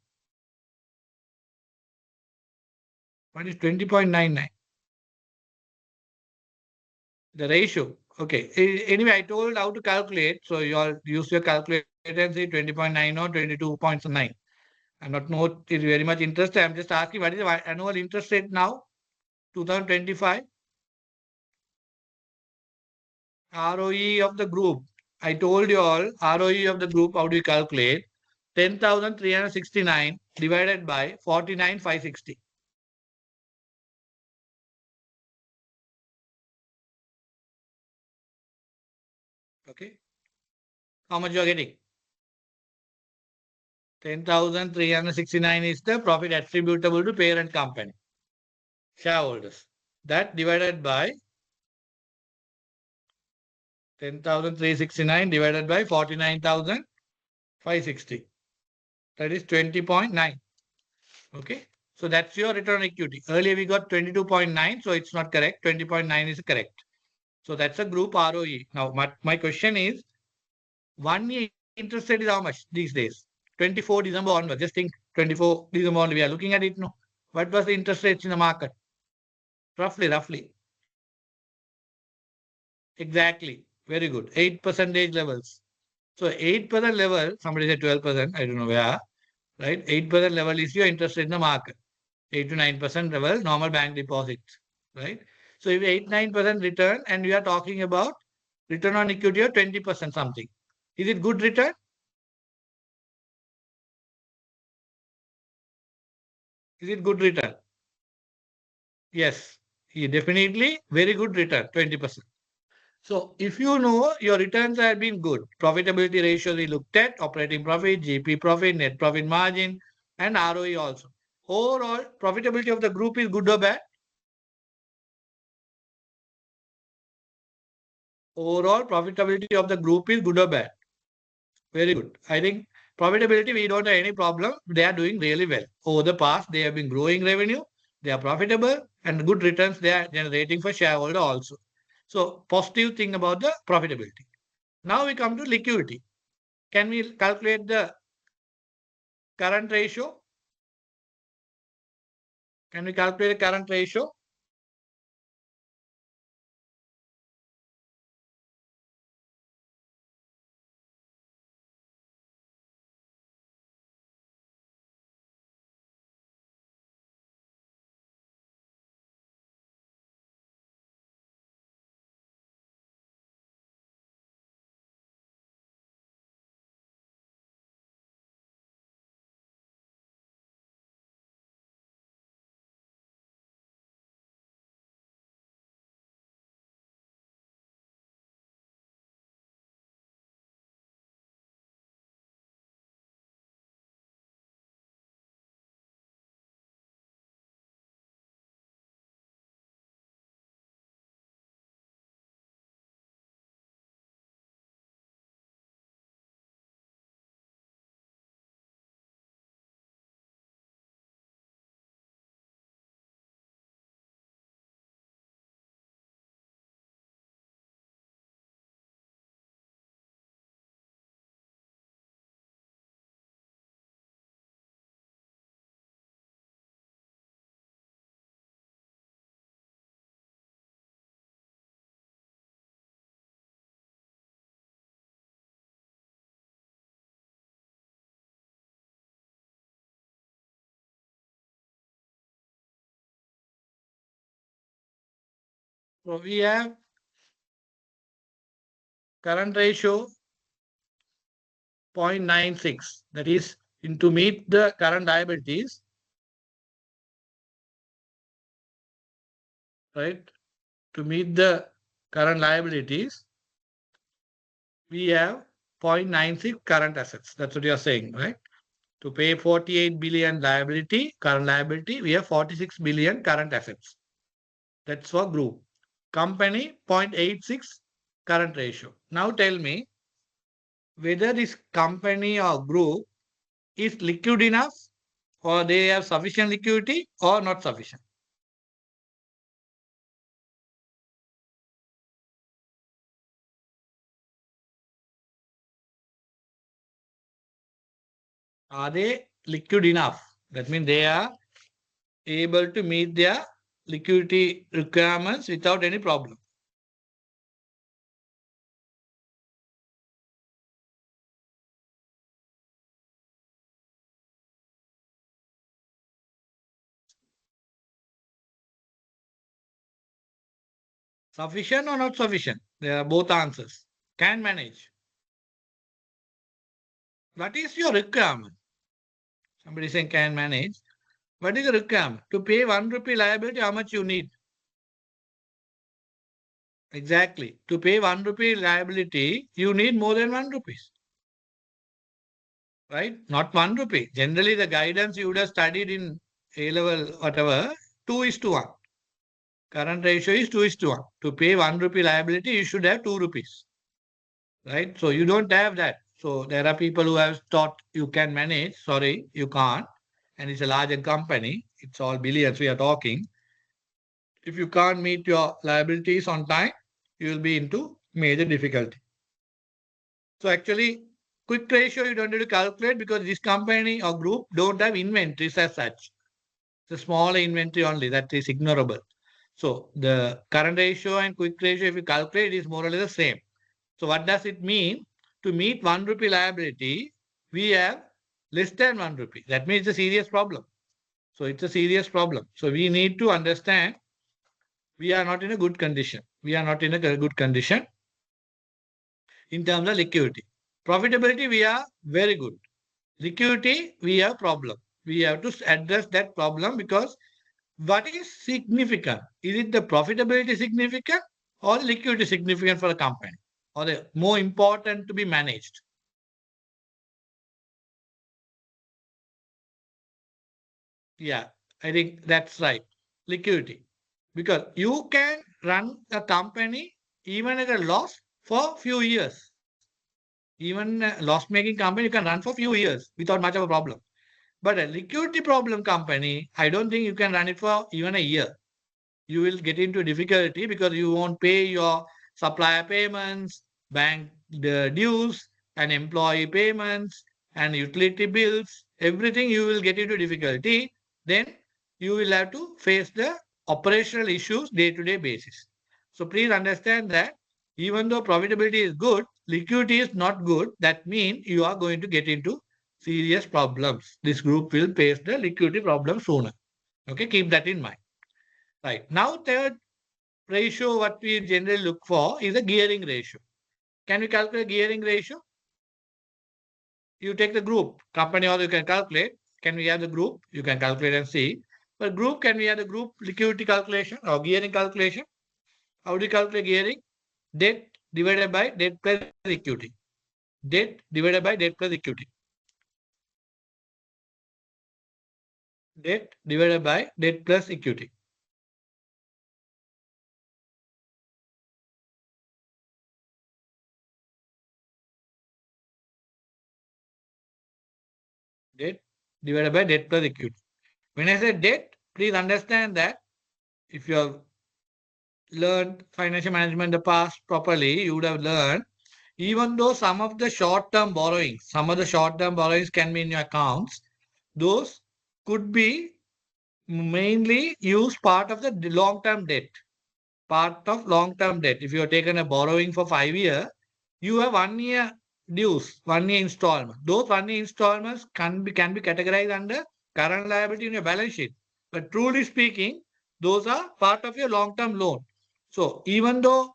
What is 20.99? The ratio. Okay. Anyway, I told how to calculate. So you all use your calculator and say 20.9 or 22.9. I'm not very much interested. I'm just asking what is the annual interest rate now? 2025. ROE of the group. I told you all ROE of the group, how do you calculate? 10,369 divided by 49,560. Okay. How much you are getting? 10,369 is the profit attributable to parent company, shareholders. That divided by 10,369 divided by 49,560. That is 20.9. Okay. So that's your return on equity. Earlier we got 22.9, so it's not correct. 20.9 is correct. So that's a group ROE. Now, my question is, 1 year interest rate is how much these days? 24 December onward. Just think 24 December only. We are looking at it now. What was the interest rates in the market? Roughly. Exactly. Very good. 8% levels. So 8% level, somebody said 12%, I don't know where, right? 8% level is your interest rate in the market. 8 to 9% level, normal bank deposits, right? So if 8, 9% return and we are talking about return on equity of 20% something. Is it good return? Is it good return? Yes, definitely very good return, 20%. So if you know your returns have been good, profitability ratio we looked at, operating profit, GP profit, net profit margin, and ROE also. Overall, profitability of the group is good or bad? Overall, profitability of the group is good or bad? Very good. I think profitability, we don't have any problem. They are doing really well. Over the past, they have been growing revenue, they are profitable, and good returns they are generating for shareholder also. So positive thing about the profitability. Now we come to liquidity. Can we calculate the current ratio? Can we calculate the current ratio? So we have current ratio 0.96. That is, to meet the current liabilities, right? To meet the current liabilities, we have 0.96 current assets. That's what you are saying, right? To pay 48 billion liability, current liability, we have 46 billion current assets. That's for group. Company 0.86 current ratio. Now tell me whether this company or group is liquid enough or they have sufficient liquidity or not sufficient. Are they liquid enough? That means they are able to meet their liquidity requirements without any problem. Sufficient or not sufficient? There are both answers. Can manage. What is your requirement? Somebody saying can manage. What is the requirement? To pay 1 rupee liability, how much you need? Exactly. To pay 1 rupee liability, you need more than 1 rupees. Right? Not 1 rupee. Generally, the guidance you would have studied in A level, whatever, 2:1. Current ratio is 2:1. To pay 1 rupee liability, you should have 2 rupees. right? So you don't have that. So there are people who have thought you can manage. Sorry, you can't. And it's a larger company. It's all billions we are talking. If you can't meet your liabilities on time, you will be into major difficulty. So actually, quick ratio you don't need to calculate because this company or group don't have inventories as such. It's a small inventory only that is ignorable. So the current ratio and quick ratio, if you calculate, is more or less the same. So what does it mean? To meet 1 rupee liability, we have less than 1 rupee. That means it's a serious problem. So it's a serious problem. So we need to understand we are not in a good condition. We are not in a good condition in terms of liquidity. Profitability, we are very good. Liquidity, we have problem. We have to address that problem because what is significant? Is it the profitability significant or liquidity significant for a company? Or the more important to be managed? Yeah, I think that's right. Liquidity. Because you can run a company even at a loss for few years. Even a loss-making company you can run for few years without much of a problem. But a liquidity problem company, I don't think you can run it for even a year. You will get into difficulty because you won't pay your supplier payments, bank the dues, and employee payments, and utility bills. Everything you will get into difficulty. Then you will have to face the operational issues day-to-day basis. So please understand that even though profitability is good, liquidity is not good. That means you are going to get into serious problems. This group will face the liquidity problem sooner. Okay, keep that in mind. Right. Now, third ratio, what we generally look for is a gearing ratio. Can we calculate gearing ratio? You take the group, company also you can calculate. Can we have the group? You can calculate and see. But group, can we have the group liquidity calculation or gearing calculation? How do you calculate gearing? Debt divided by debt plus equity. Debt divided by debt plus equity. Debt divided by debt plus equity. Debt divided by debt plus equity. When I say debt, please understand that if you have learned financial management in the past properly, you would have learned even though some of the short-term borrowings, some of the short-term borrowings can be in your accounts, those could be mainly used part of the long-term debt. Part of long-term debt. If you have taken a borrowing for 5 years, you have 1 year dues, 1 year installment. Those 1 year installments can be categorized under current liability in your balance sheet. But truly speaking, those are part of your long-term loan. So even though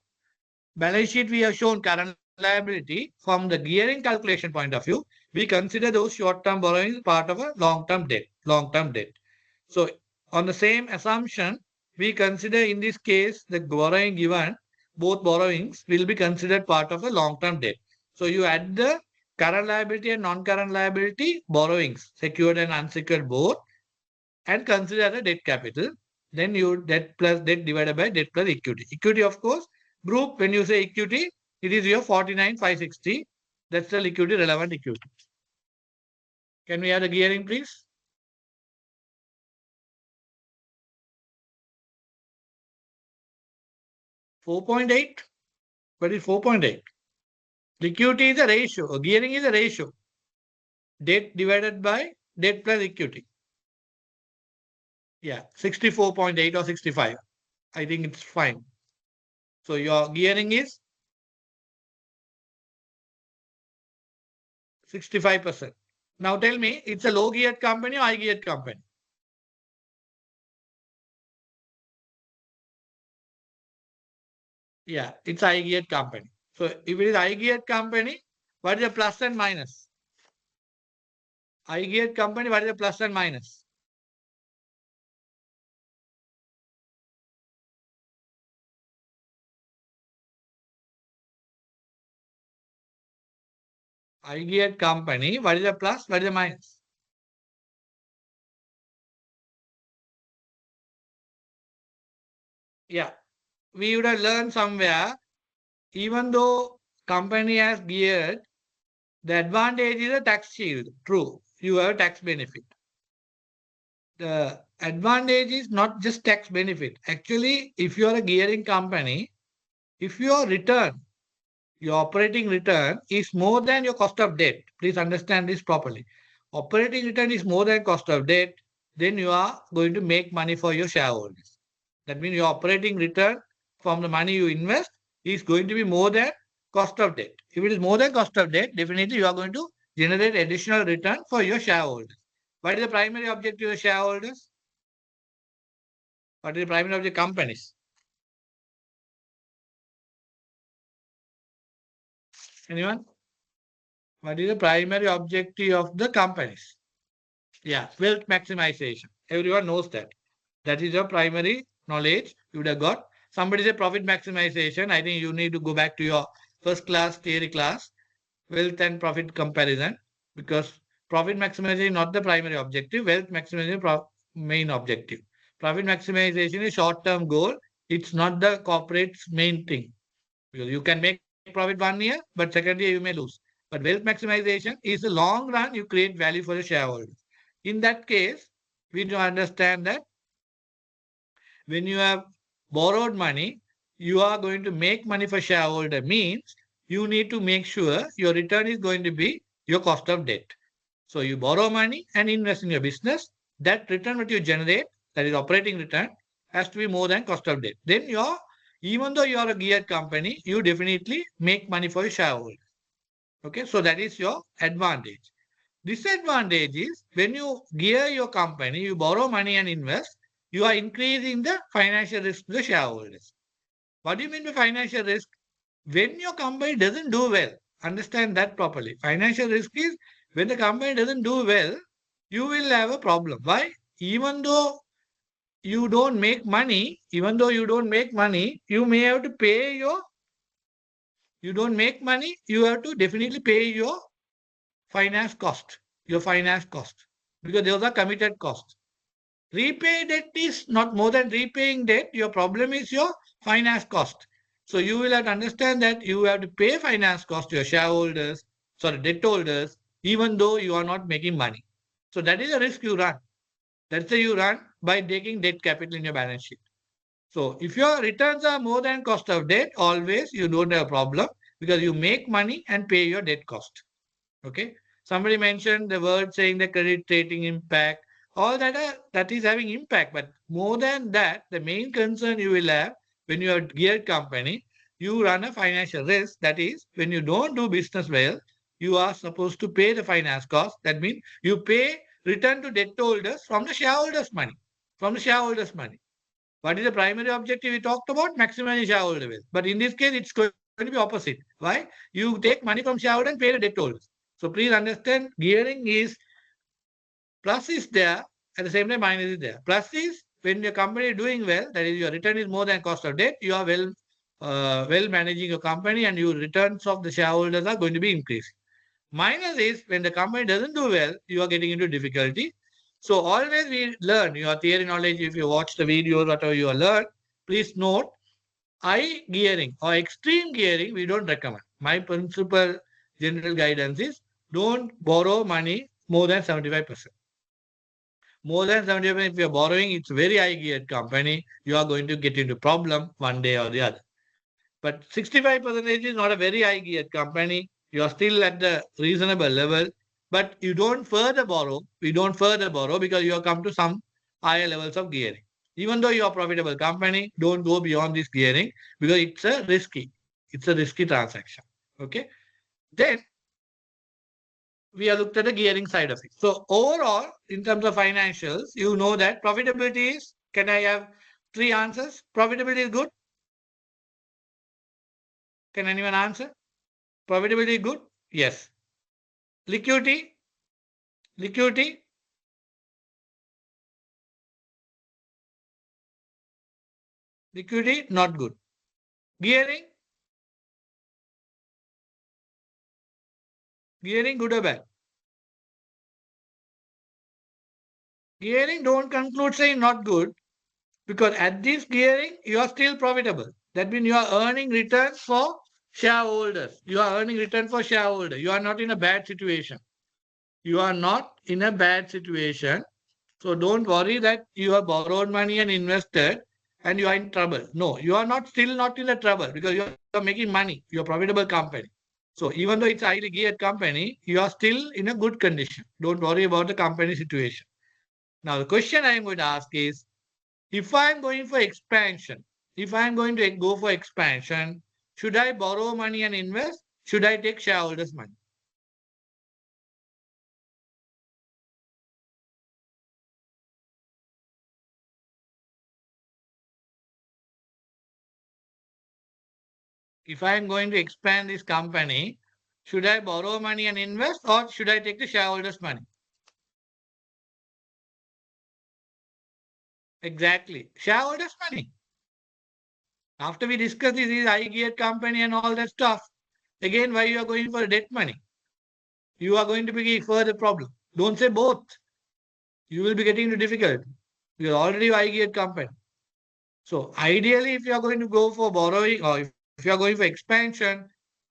balance sheet we have shown current liability, from the gearing calculation point of view, we consider those short-term borrowings part of a long-term debt. Long-term debt. So on the same assumption, we consider in this case the borrowing given, both borrowings will be considered part of a long-term debt. So you add the current liability and non-current liability borrowings, secured and unsecured both, and consider the debt capital. Then you debt plus debt divided by debt plus equity. Equity, of course, group, when you say equity, it is your 49,560. That's the liquidity relevant equity. Can we have the gearing, please? 4.8. What is 4.8? Liquidity is a ratio. Gearing is a ratio. Debt divided by debt plus equity. Yeah, 64.8 or 65. I think it's fine. So your gearing is 65%. Now tell me, it's a low geared company or high geared company? Yeah, it's high geared company. So if it is high geared company, what is the plus and minus? High geared company, what is the plus and minus? High geared company, what is the plus, what is the minus? Yeah, we would have learned somewhere, even though company has geared, the advantage is a tax shield. True, you have a tax benefit. The advantage is not just tax benefit. Actually, if you are a gearing company, if your return, your operating return is more than your cost of debt, please understand this properly. Operating return is more than cost of debt, then you are going to make money for your shareholders. That means your operating return from the money you invest is going to be more than cost of debt. If it is more than cost of debt, definitely you are going to generate additional return for your shareholders. What is the primary objective of shareholders? What is the primary objective of companies? Anyone? What is the primary objective of the companies? Yeah, wealth maximization. Everyone knows that. That is your primary knowledge you would have got. Somebody say profit maximization. I think you need to go back to your first class theory class, wealth and profit comparison, because profit maximization is not the primary objective. Wealth maximization is main objective. Profit maximization is short-term goal. It's not the corporate's main thing. Because you can make profit 1 year, but second year you may lose. But wealth maximization is a long run, you create value for the shareholders. In that case, we need to understand that when you have borrowed money, you are going to make money for shareholder means you need to make sure your return is going to be your cost of debt. So you borrow money and invest in your business. That return that you generate, that is operating return, has to be more than cost of debt. Then even though you are a geared company, you definitely make money for your shareholders. Okay, so that is your advantage. Disadvantage is when you gear your company, you borrow money and invest, you are increasing the financial risk to the shareholders. What do you mean by financial risk? When your company doesn't do well, understand that properly. Financial risk is when the company doesn't do well, you will have a problem. Why? Even though you don't make money, you may have to pay you don't make money, you have to definitely pay finance cost, your finance cost, because those are committed costs. Repay debt is not more than repaying debt. Your problem is your finance cost. So you will have to understand that you have to pay finance cost to your shareholders, sorry, debt holders, even though you are not making money. So that is a risk you run. That's why you run by taking debt capital in your balance sheet. So if your returns are more than cost of debt, always you don't have a problem because you make money and pay your debt cost. Okay. Somebody mentioned the word saying the credit rating impact. All that is having impact. But more than that, the main concern you will have when you are a geared company, you run a financial risk. That is, when you don't do business well, you are supposed to pay the finance cost. That means you pay return to debt holders from the shareholders' money. From the shareholders' money. What is the primary objective we talked about? Maximizing shareholder wealth. But in this case, it's going to be opposite. Why? You take money from shareholder and pay the debt holders. So please understand, gearing is plus is there, at the same time minus is there. Plus is when your company is doing well, that is your return is more than cost of debt, you are well managing your company and your returns of the shareholders are going to be increasing. Minus is when the company doesn't do well, you are getting into difficulty. So always we learn your theory knowledge. If you watch the videos, whatever you learn, please note high gearing or extreme gearing, we don't recommend. My principal general guidance is don't borrow money more than 75%. More than 75%, if you're borrowing, it's very high geared company, you are going to get into problem one day or the other. But 65% is not a very high geared company. You are still at the reasonable level, but you don't further borrow. We don't further borrow because you have come to some higher levels of gearing. Even though you are a profitable company, don't go beyond this gearing because it's a risky transaction. Okay. Then we have looked at the gearing side of it. So overall, in terms of financials, you know that profitability is, can I have three answers? Profitability is good. Can anyone answer? Profitability is good? Yes. Liquidity? Liquidity? Liquidity? Not good. Gearing? Gearing good or bad? Gearing don't conclude saying not good because at this gearing, you are still profitable. That means you are earning returns for Shareholders. You are earning return for shareholder. You are not in a bad situation. You are not in a bad situation. So don't worry that you have borrowed money and invested and you are in trouble. No, you are not still not in the trouble because you are making money. You are a profitable company. So even though it's a highly geared company, you are still in a good condition. Don't worry about the company situation. Now the question I am going to ask is, if I am going for expansion, if I am going to go for expansion, should I borrow money and invest? Should I take shareholders' money? If I am going to expand this company, should I borrow money and invest or should I take the shareholders' money? Exactly. Shareholders' money. After we discuss this is high geared company and all that stuff, again, why you are going for debt money? You are going to be further problem. Don't say both. You will be getting into difficulty. You are already a high geared company. So ideally, if you are going to go for borrowing or if you are going for expansion,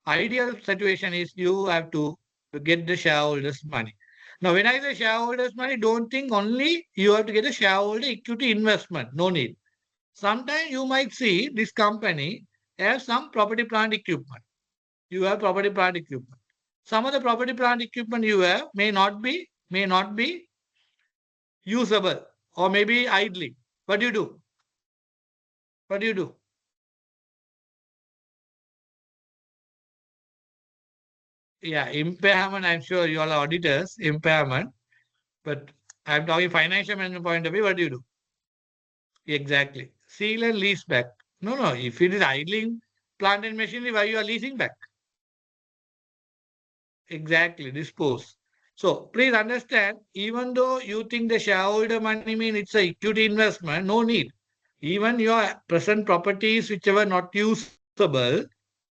ideal situation is you have to get the shareholders' money. Now, when I say shareholders' money, don't think only you have to get a shareholder equity investment. No need. Sometimes you might see this company has some property plant equipment. You have property plant equipment. Some of the property plant equipment you have may not be usable or maybe idling. What do you do? What do you do? Yeah, impairment. I'm sure you all are auditors. Impairment, but I'm talking financial management point of view. What do you do? Exactly. Seal and lease back. No, no. If it is idling plant and machinery, why you are leasing back? Exactly. Dispose. So please understand. Even though you think the shareholder money mean it's a equity investment, no need. Even your present properties, whichever not usable,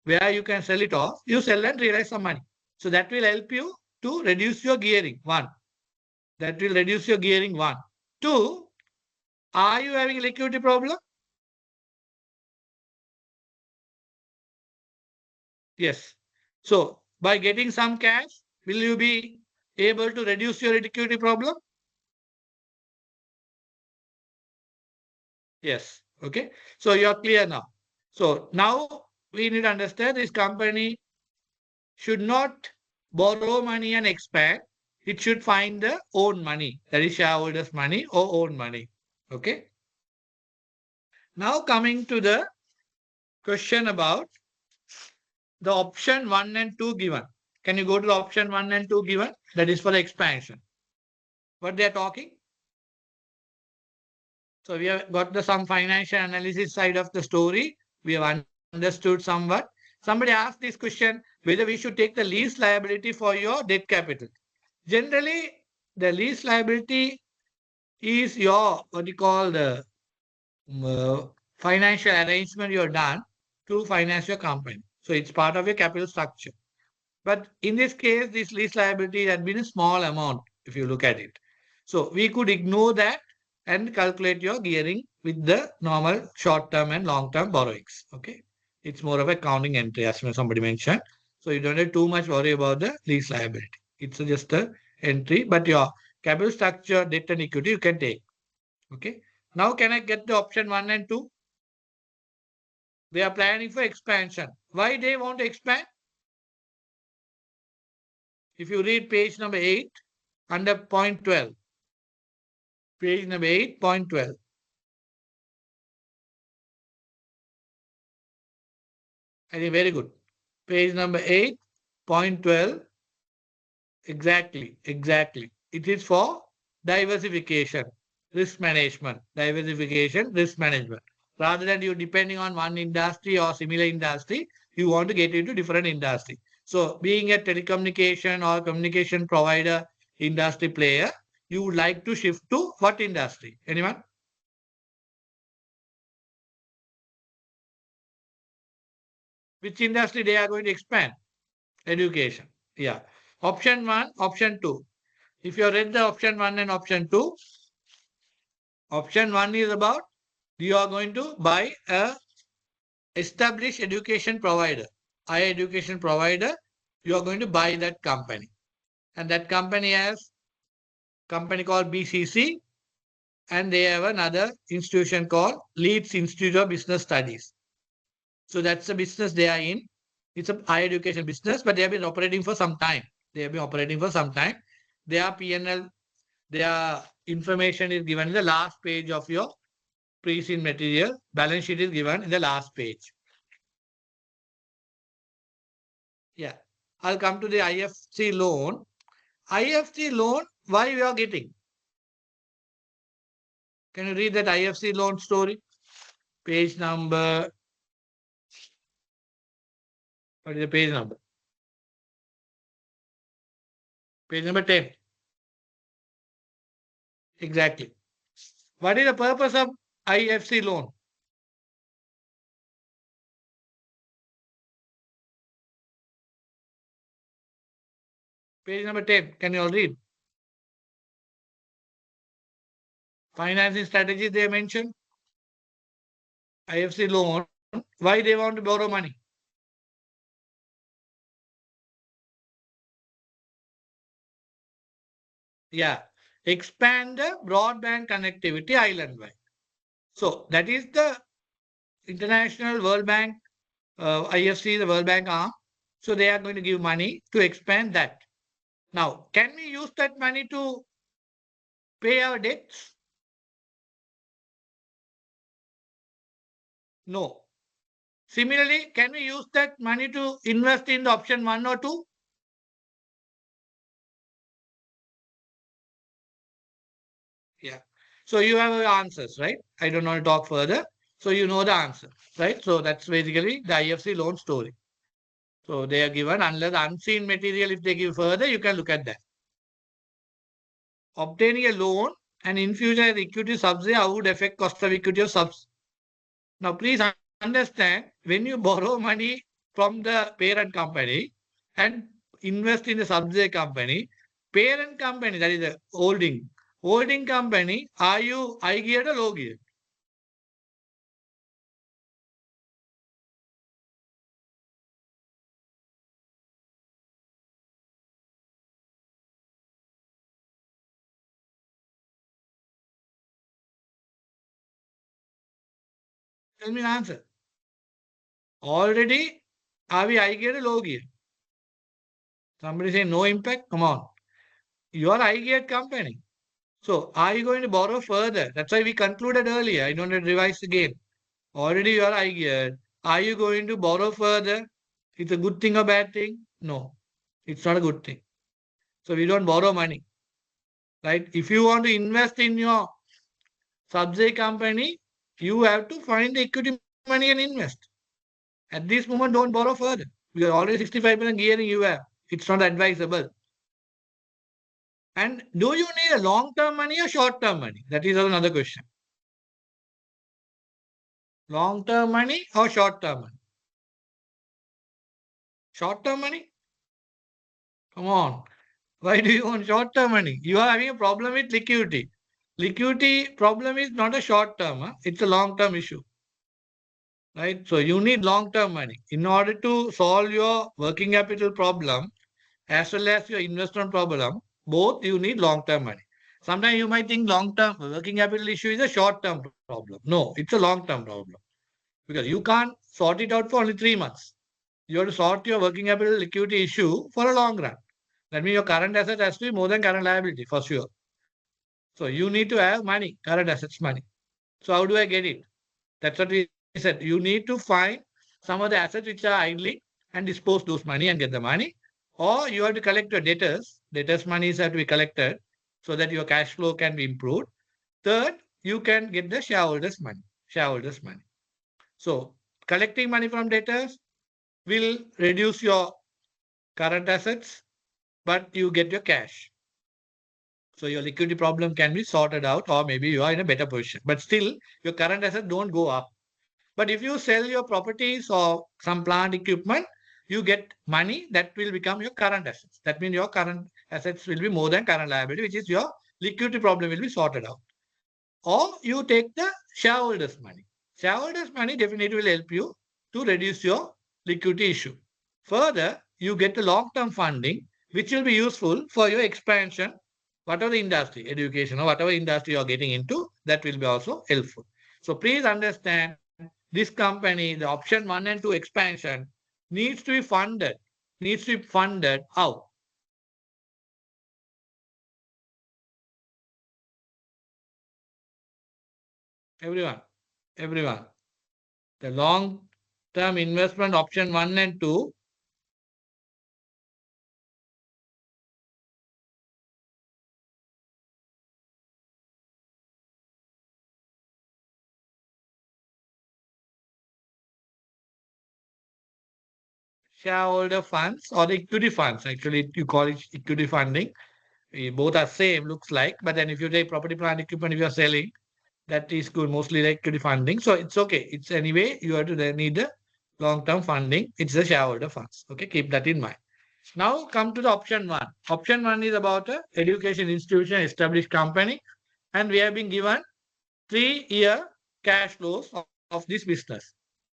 where you can sell it off, you sell and realize some money. So that will help you to reduce your gearing. One, that will reduce your gearing. One. Two, are you having a liquidity problem? Yes. So by getting some cash, will you be able to reduce your liquidity problem? Yes. Okay. So you are clear now. So now we need to understand this company should not borrow money and expand. It should find the own money, that is shareholders' money or own money. Okay. Now coming to the question about the option 1 and 2 given. Can you go to the option 1 and 2 given? That is for the expansion. What they are talking? So we have got the some financial analysis side of the story. We have understood somewhat. Somebody asked this question whether we should take the lease liability for your debt capital. Generally, the lease liability is your what you call the financial arrangement you're done to finance your company. So it's part of your capital structure. But in this case, this lease liability had been a small amount if you look at it. So we could ignore that and calculate your gearing with the normal short-term and long-term borrowings. Okay. It's more of a accounting entry, as somebody mentioned. So you don't have too much worry about the lease liability. It's just a entry, but your capital structure, debt and equity, you can take. Okay. Now can I get the option 1 and 2? They are planning for expansion. Why they want to expand? If you read page number 8 under point 12, page number 8, point 12. I think very good. Page number 8, point 12. Exactly, exactly. It is for diversification, risk management, diversification, risk management. Rather than you depending on one industry or similar industry, you want to get into different industry. So being a telecommunication or communication provider industry player, you would like to shift to what industry? Anyone? Which industry they are going to expand? Education. Yeah. Option 1, option 2. If you read the option 1 and option 2, option 1 is about you are going to buy a established education provider. higher education provider, you are going to buy that company. And that company has company called BCC, and they have another institution called Leeds Institute of Business Studies. So that's the business they are in. It's a higher education business, but they have been operating for some time. Their P&L, their information is given in the last page of your pre-seen material. Balance sheet is given in the last page. Yeah. I'll come to the IFC loan. IFC loan, why we are getting? Can you read that IFC loan story? Page number. What is the page number? Page number 10. Exactly. What is the purpose of IFC loan? Page number 10. Can you all read? Financing strategy they mentioned. IFC loan. Why they want to borrow money? Yeah. Expand the broadband connectivity island-wide. So that is the International World Bank, IFC, the World Bank arm. So they are going to give money to expand that. Now, can we use that money to pay our debts? No. Similarly, can we use that money to invest in the option 1 or 2? Yeah. So you have your answers, right? I don't want to talk further. So you know the answer, right? So that's basically the IFC loan story. So they are given, unless unseen material, if they give further, you can look at that. Obtaining a loan and infusion as equity subsidy, how would affect cost of equity of subs? Now, please understand, when you borrow money from the parent company and invest in the subsidiary company, parent company, that is the holding company, are you high geared or low geared? Tell me the answer. Already, are we high geared or low geared? Somebody say no impact? Come on. You are high geared company. So, are you going to borrow further? That's why we concluded earlier. I don't want to revise again. Already you are high geared. Are you going to borrow further? It's a good thing or bad thing? No, it's not a good thing. So we don't borrow money, right? If you want to invest in your subsidiary company, you have to find the equity money and invest. At this moment, don't borrow further. We are already 65% gearing you have. It's not advisable. And do you need a long-term money or short-term money? That is another question. Long-term money or short-term money? Short-term money? Come on. Why do you want short-term money? You are having a problem with liquidity. Liquidity problem is not a short-term, it's a long-term issue, right? So you need long-term money. In order to solve your working capital problem as well as your investment problem, both you need long-term money. Sometimes you might think long-term working capital issue is a short-term problem. No, it's a long-term problem because you can't sort it out for only 3 months. You have to sort your working capital liquidity issue for a long run. That means your current asset has to be more than current liability for sure. So you need to have money, current assets money. So how do I get it? That's what we said. You need to find some of the assets which are idling and dispose those money and get the money. Or you have to collect your debtors. Debtors monies have to be collected so that your cash flow can be improved. Third, you can get the shareholders money. Shareholders money. So collecting money from debtors will reduce your current assets, but you get your cash. So your liquidity problem can be sorted out, or maybe you are in a better position. But still, your current assets don't go up. But if you sell your properties or some plant equipment, you get money that will become your current assets. That means your current assets will be more than current liability, which is your liquidity problem will be sorted out. Or you take the shareholders' money. Shareholders' money definitely will help you to reduce your liquidity issue. Further, you get the long-term funding, which will be useful for your expansion, whatever the industry, education or whatever industry you're getting into, that will be also helpful. So please understand this company, the option 1 and 2 expansion needs to be funded. Needs to be funded. How? Everyone, everyone. The long-term investment option 1 and 2, shareholder funds or the equity funds. Actually, you call it equity funding. Both are same, looks like. But then if you take property, plant, equipment, if you're selling, that is good, mostly like equity funding. So it's okay. It's anyway, you have to then need the long-term funding. It's the shareholder funds. Okay, keep that in mind. Now come to the option 1. Option 1 is about a education institution, established company, and we have been given 3-year cash flows of this business.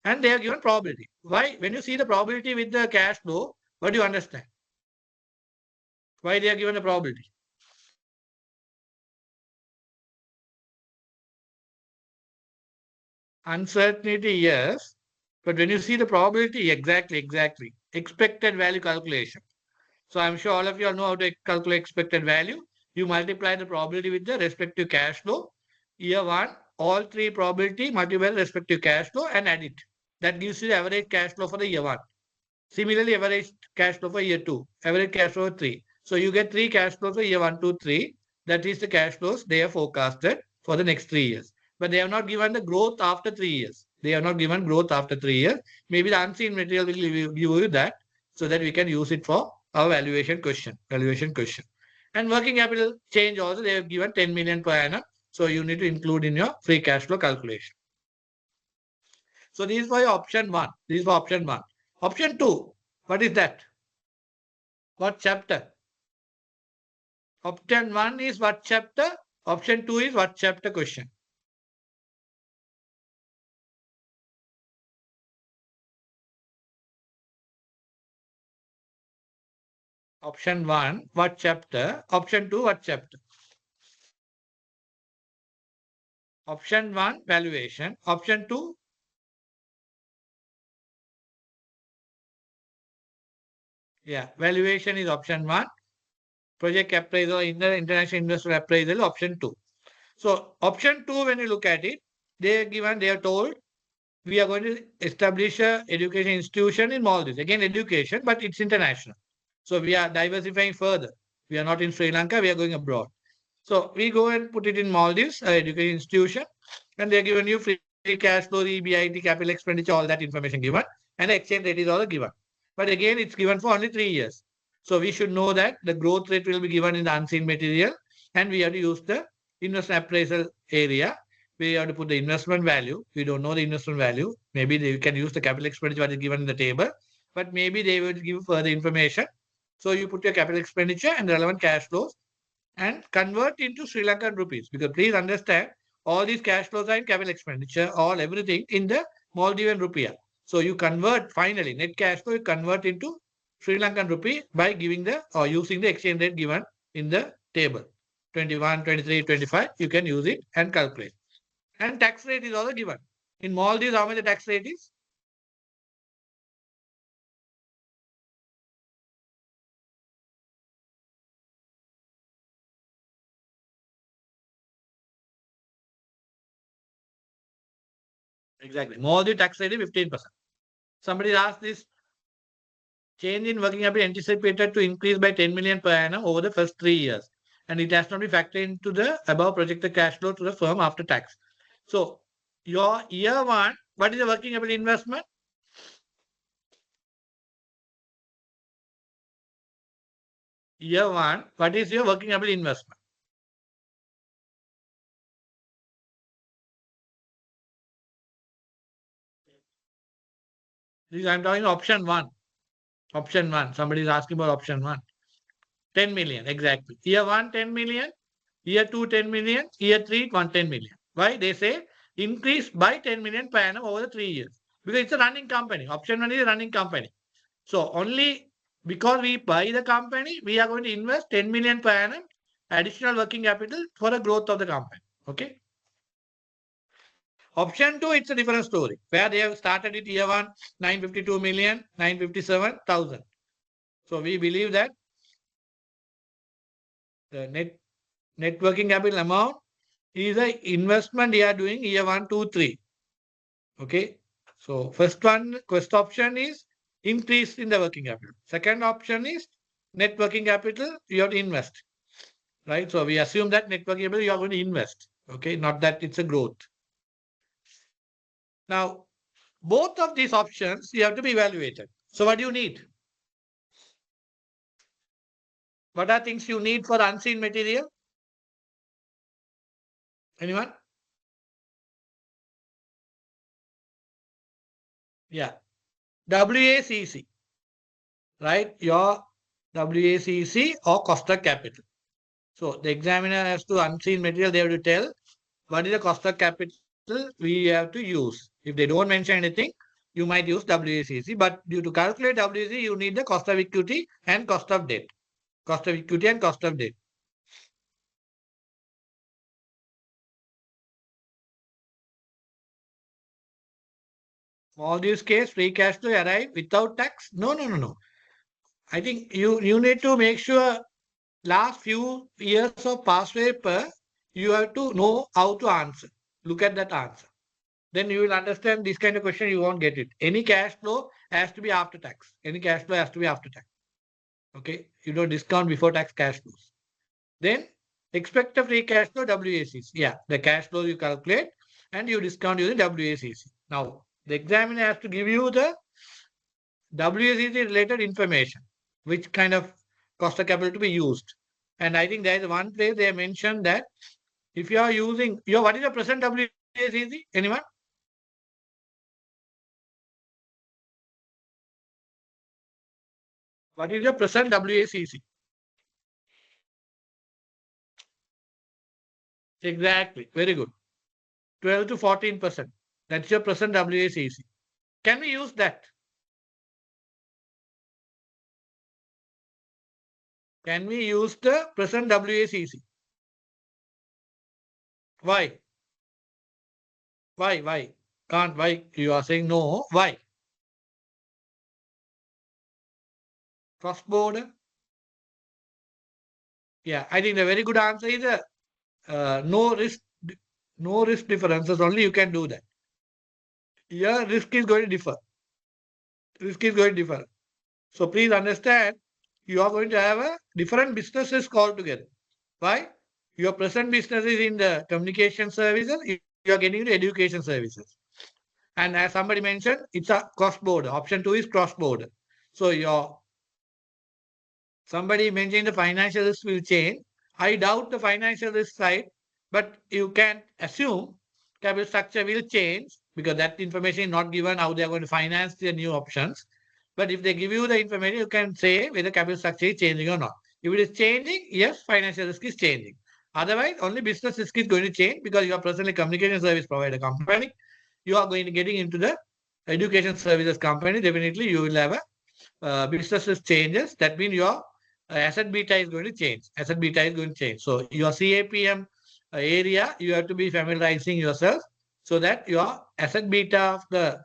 And they are given probability. Why? When you see the probability with the cash flow, what do you understand? Why they are given a probability? Uncertainty, yes. But when you see the probability, exactly. Expected value calculation. So I'm sure all of you all know how to calculate expected value. You multiply the probability with the respective cash flow. Year 1, all 3 probability multiply the respective cash flow and add it. That gives you the average cash flow for the year 1. Similarly, average cash flow for year 2, average cash flow for 3. So you get 3 cash flows for year 1, 2, 3. That is the cash flows they have forecasted for the next 3 years. But they have not given the growth after 3 years. They have not given growth after 3 years. Maybe the unseen material will give you that so that we can use it for our valuation question. And working capital change also, they have given 10 million per annum. So you need to include in your free cash flow calculation. So this is for your option 1. This is for option 1. Option 2, what is that? What chapter? Option 1 is what chapter? Option 2 is what chapter question? Option 1, what chapter? Option 2, what chapter? Option 1, valuation. Option 2, yeah, valuation is option 1. Project appraisal, international investor appraisal, option 2. So option 2, when you look at it, they are told we are going to establish a education institution in Maldives. Again, education, but it's international. So we are diversifying further. We are not in Sri Lanka, we are going abroad. So we go and put it in Maldives, education institution, and they're given you free cash flow, EBIT, capital expenditure, all that information given, and the exchange rate is also given. But again, it's given for only 3 years. So we should know that the growth rate will be given in the unseen material, and we have to use the investment appraisal area. We have to put the investment value. We don't know the investment value. Maybe they can use the capital expenditure that is given in the table, but maybe they will give further information. So you put your capital expenditure and relevant cash flows and convert into Sri Lankan rupees. Because please understand, all these cash flows are in capital expenditure, all everything in the Maldivian rupiah. So you convert finally net cash flow, you convert into Sri Lankan rupee by giving the or using the exchange rate given in the table. 21, 23, 25, you can use it and calculate. And tax rate is also given. In Maldives, how much the tax rate is? Exactly. Maldives tax rate is 15%. Somebody asked this change in working capital anticipated to increase by 10 million per annum over the first 3 years. And it has not been factored into the above projected cash flow to the firm after tax. So your year 1, what is the working capital investment? Year 1, what is your working capital investment? This I'm talking option 1. Option 1. Somebody is asking about option 1. 10 million, exactly. Year 1, 10 million. Year 2, 10 million. Year 3, 10 million. Why? They say increase by 10 million per annum over the 3 years. Because it's a running company. Option 1 is a running company. So only because we buy the company, we are going to invest 10 million per annum additional working capital for the growth of the company. Okay. Option 2, it's a different story where they have started it year 1, 952 million, 957,000. So we believe that the net working capital amount is the investment you are doing year 1, 2, 3. Okay. So first option is increase in the working capital. Second option is net working capital you have to invest. Right. So we assume that net working capital you are going to invest. Okay. Not that it's a growth. Now, both of these options you have to be evaluated. So what do you need? What are things you need for unseen material? Anyone? Yeah. WACC, right? Your WACC or cost of capital. So the examiner has to unseen material, they have to tell what is the cost of capital we have to use. If they don't mention anything, you might use WACC, but due to calculate WACC, you need the cost of equity and cost of debt. Cost of equity and cost of debt. All these case, free cash flow arrive without tax? No, no, no, no. I think you need to make sure last few years of past paper, you have to know how to answer. Look at that answer. Then you will understand this kind of question, you won't get it. Any cash flow has to be after tax. Any cash flow has to be after tax. Okay. You don't discount before tax cash flows. Then expect a free cash flow WACC. Yeah, the cash flow you calculate and you discount using WACC. Now, the examiner has to give you the WACC related information, which kind of cost of capital to be used. And I think there is one place they mentioned that if you are using your what is the present WACC? Anyone? What is your present WACC? Exactly. Very good. 12 to 14%. That's your present WACC. Can we use that? Can we use the present WACC? Why? Why? Why? Can't. Why? You are saying no. Why? Cross border? Yeah, I think the very good answer is no risk. No risk differences. Only you can do that. Your risk is going to differ. Risk is going to differ. So please understand, you are going to have a different business risk altogether. Why? Your present business is in the communication services. You are getting the education services. And as somebody mentioned, it's a cross border. Option 2 is cross border. So your somebody mentioned the financial risk will change. I doubt the financial risk side, but you can assume capital structure will change because that information is not given how they are going to finance the new options. But if they give you the information, you can say whether capital structure is changing or not. If it is changing, yes, financial risk is changing. Otherwise, only business risk is going to change because you are presently communication service provider company. You are going to getting into the education services company. Definitely, you will have a business risk changes. That means your asset beta is going to change. Asset beta is going to change. So your CAPM area, you have to be familiarizing yourself so that your asset beta of the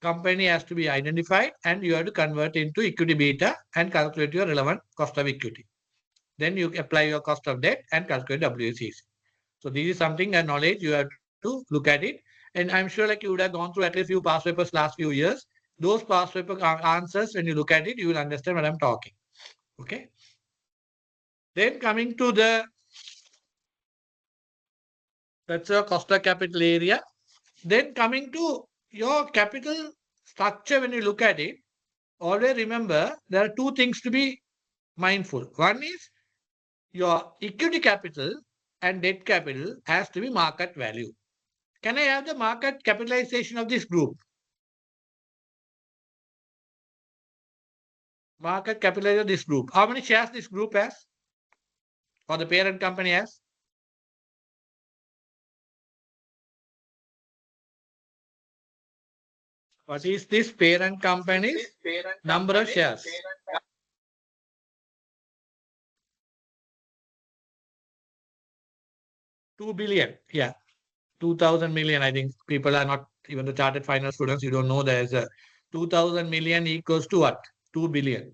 company has to be identified and you have to convert into equity beta and calculate your relevant cost of equity. Then you apply your cost of debt and calculate WACC. So this is something a knowledge you have to look at it. And I'm sure like you would have gone through at least few past papers last few years. Those past paper answers, when you look at it, you will understand what I'm talking. Okay. Then coming to that's your cost of capital area. Then coming to your capital structure, when you look at it, always remember there are two things to be mindful. One is your equity capital and debt capital has to be market value. Can I have the market capitalization of this group? Market capitalization of this group. How many shares this group has? Or the parent company has? What is this parent company's number of shares? 2 billion. Yeah. 2000 million. I think people are not, even the chartered finance students, you don't know there's a 2000 million equals to what? 2 billion.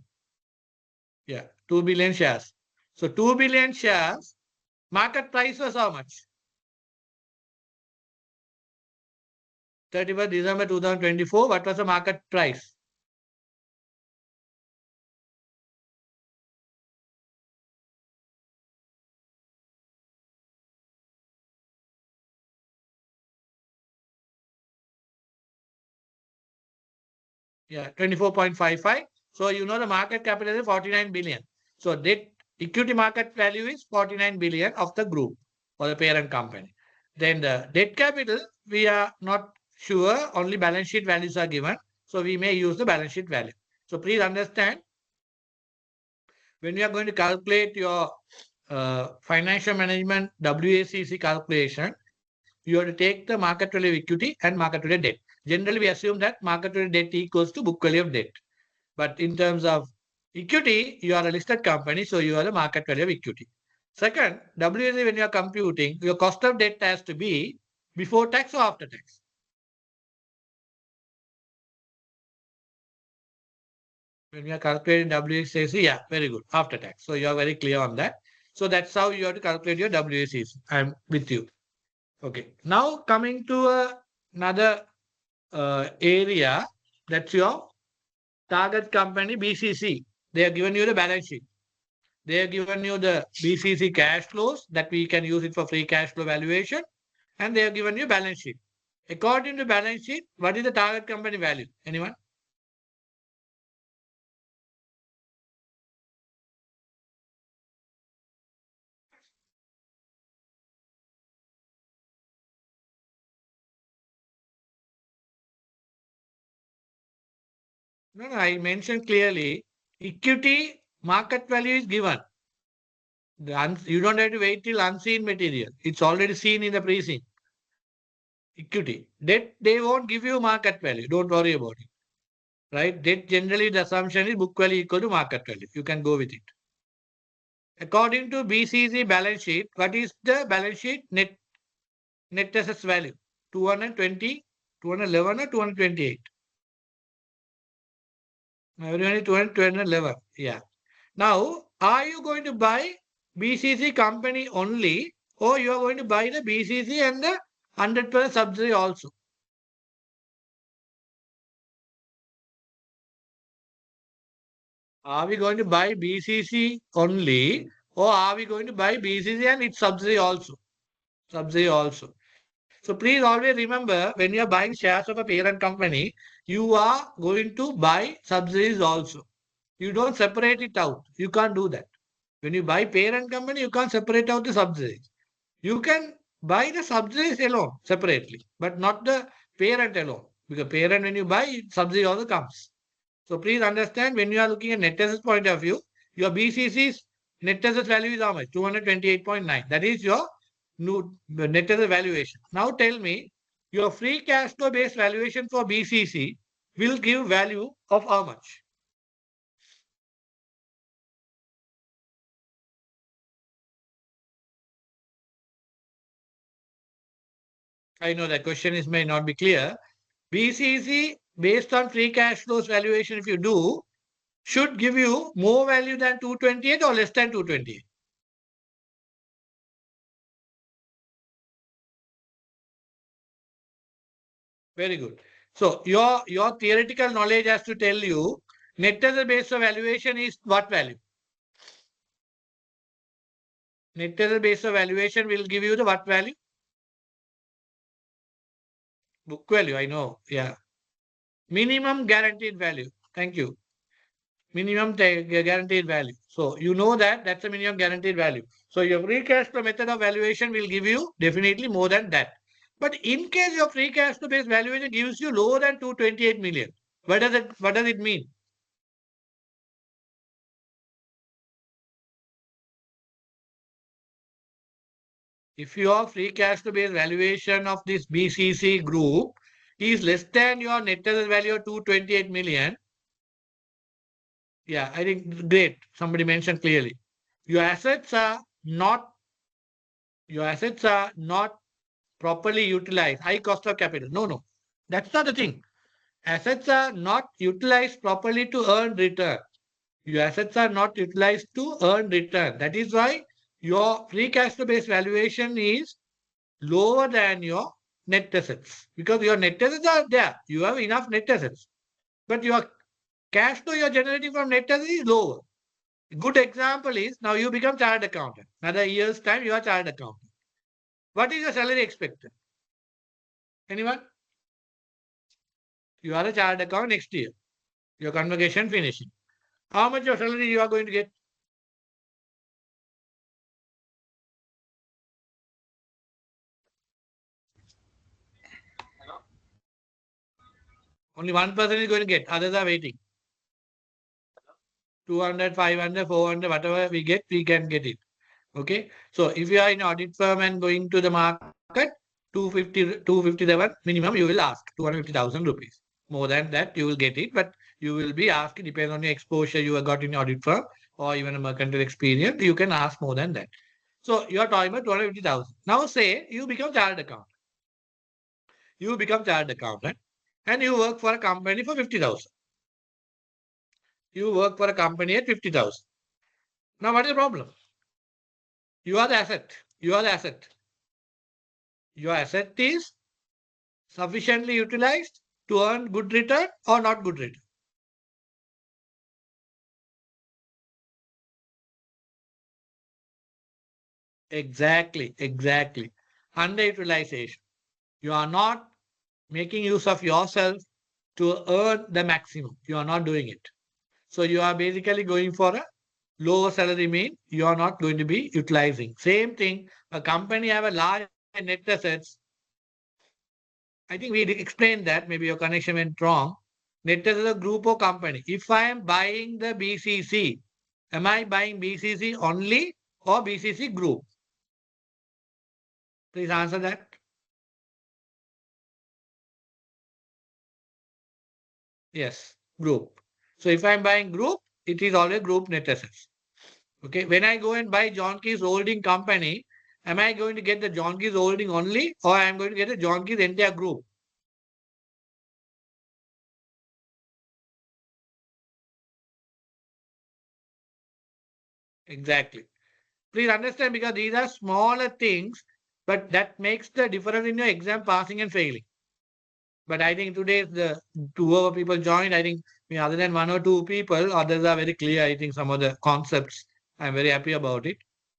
Yeah. 2 billion shares. So 2 billion shares, market price was how much? 31st December 2024. What was the market price? Yeah, 24.55. So you know the market capital is 49 billion. So debt equity market value is 49 billion of the group or the parent company. Then the debt capital, we are not sure, only balance sheet values are given. So we may use the balance sheet value. So please understand, when you are going to calculate your financial management WACC calculation, you have to take the market value of equity and market value of debt. Generally, we assume that market value of debt equals to book value of debt. But in terms of equity, you are a listed company, so you are the market value of equity. Second, WACC, when you are computing, your cost of debt has to be before tax or after tax. When we are calculating WACC, yeah, very good, after tax. So you are very clear on that. So that's how you have to calculate your WACC. I'm with you. Okay. Now coming to another area, that's your target company BCC. They have given you the balance sheet. They have given you the BCC cash flows that we can use it for free cash flow valuation, and they have given you balance sheet. According to balance sheet, what is the target company value? Anyone? No, no, I mentioned clearly equity market value is given. You don't have to wait till unseen material. It's already seen in the pre-seen. Equity. Debt, they won't give you market value. Don't worry about it. Right? Debt, generally the assumption is book value equal to market value. You can go with it. According to BCC balance sheet, what is the balance sheet net assets value? 220, 211 or 228? Everyone is 211. Yeah. Now, are you going to buy BCC company only, or you are going to buy the BCC and the 100% subsidiary also? Are we going to buy BCC only, or are we going to buy BCC and its subsidiary also? Subsidiary also. So please always remember, when you are buying shares of a parent company, you are going to buy subsidiaries also. You don't separate it out. You can't do that. When you buy parent company, you can't separate out the subsidiaries. You can buy the subsidiaries alone separately, but not the parent alone. Because parent, when you buy, subsidiary also comes. So please understand, when you are looking at net assets point of view, your BCC's net assets value is how much? 228.9. That is your new net asset valuation. Now tell me, your free cash flow based valuation for BCC will give value of how much? I know that question is may not be clear. BCC based on free cash flows valuation, if you do, should give you more value than 228 or less than 228. Very good. So your theoretical knowledge has to tell you net asset based valuation is what value? Net asset based valuation will give you the what value? Book value, I know. Yeah. Minimum guaranteed value. Thank you. Minimum guaranteed value. So you know that that's a minimum guaranteed value. So your free cash flow method of valuation will give you definitely more than that. But in case your free cash flow based valuation gives you lower than 228 million, what does it mean? If your free cash flow based valuation of this BCC group is less than your net asset value of 228 million. Yeah, I think great. Somebody mentioned clearly. Your assets are not properly utilized. High cost of capital. No, no. That's not the thing. Assets are not utilized properly to earn return. Your assets are not utilized to earn return. That is why your free cash flow based valuation is lower than your net assets, because your net assets are there. You have enough net assets, but your cash flow you're generating from net assets is lower. Good example is now you become chartered accountant. Another year's time you are chartered accountant. What is your salary expected? Anyone? You are a chartered accountant next year. Your convocation finishing. How much your salary you are going to get? Only one person is going to get. Others are waiting. 200, 500, 400, whatever we get, we can get it. Okay. So if you are in audit firm and going to the market, 257 minimum, you will ask 250,000 rupees. More than that, you will get it, but you will be asked, depending on your exposure you have got in audit firm or even a mercantile experience, you can ask more than that. So you are talking about 250,000. Now say you become chartered accountant. You become chartered accountant and you work for a company for 50,000. You work for a company at 50,000. Now what is the problem? You are the asset. You are the asset. Your asset is sufficiently utilized to earn good return or not good return. Exactly. Underutilization. You are not making use of yourself to earn the maximum. You are not doing it. So you are basically going for a lower salary mean you are not going to be utilizing. Same thing, a company have a large net assets. I think we explained that, maybe your connection went wrong. Net assets is a group or company. If I am buying the BCC, am I buying BCC only or BCC group? Please answer that. Yes, group. So if I'm buying group, it is always group net assets. Okay. When I go and buy John Keys Holding Company, am I going to get the John Keys Holding only or I am going to get the John Keys entire group? Exactly. Please understand, because these are smaller things, but that makes the difference in your exam passing and failing. But I think today's the two other people joined. I think other than one or two people, others are very clear. I think some of the concepts, I'm very happy about it.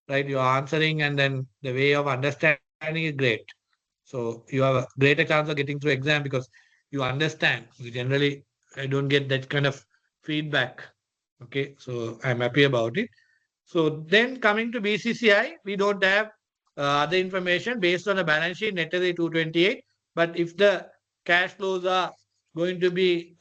Right? You are answering and then the way of understanding is great. So you have a greater chance of getting through exam because you understand. We generally, I don't get that kind of feedback. Okay. So I'm happy about it. So then coming to BCCI, we don't have other information based on the balance sheet, net is 228. But if the cash flows are going to be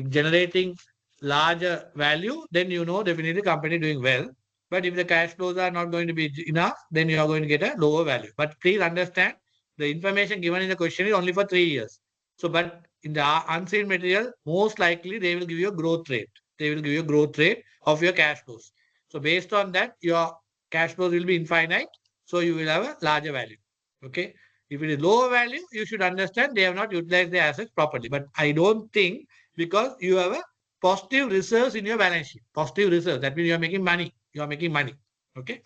generating larger value, then you know definitely company doing well. But if the cash flows are not going to be enough, then you are going to get a lower value. But please understand, the information given in the question is only for 3 years. So, but in the unseen material, most likely they will give you a growth rate. They will give you a growth rate of your cash flows. So based on that, your cash flows will be infinite. So you will have a larger value. Okay. If it is lower value, you should understand they have not utilized their assets properly. But I don't think, because you have a positive reserves in your balance sheet. Positive reserves. That means you are making money. You are making money. Okay.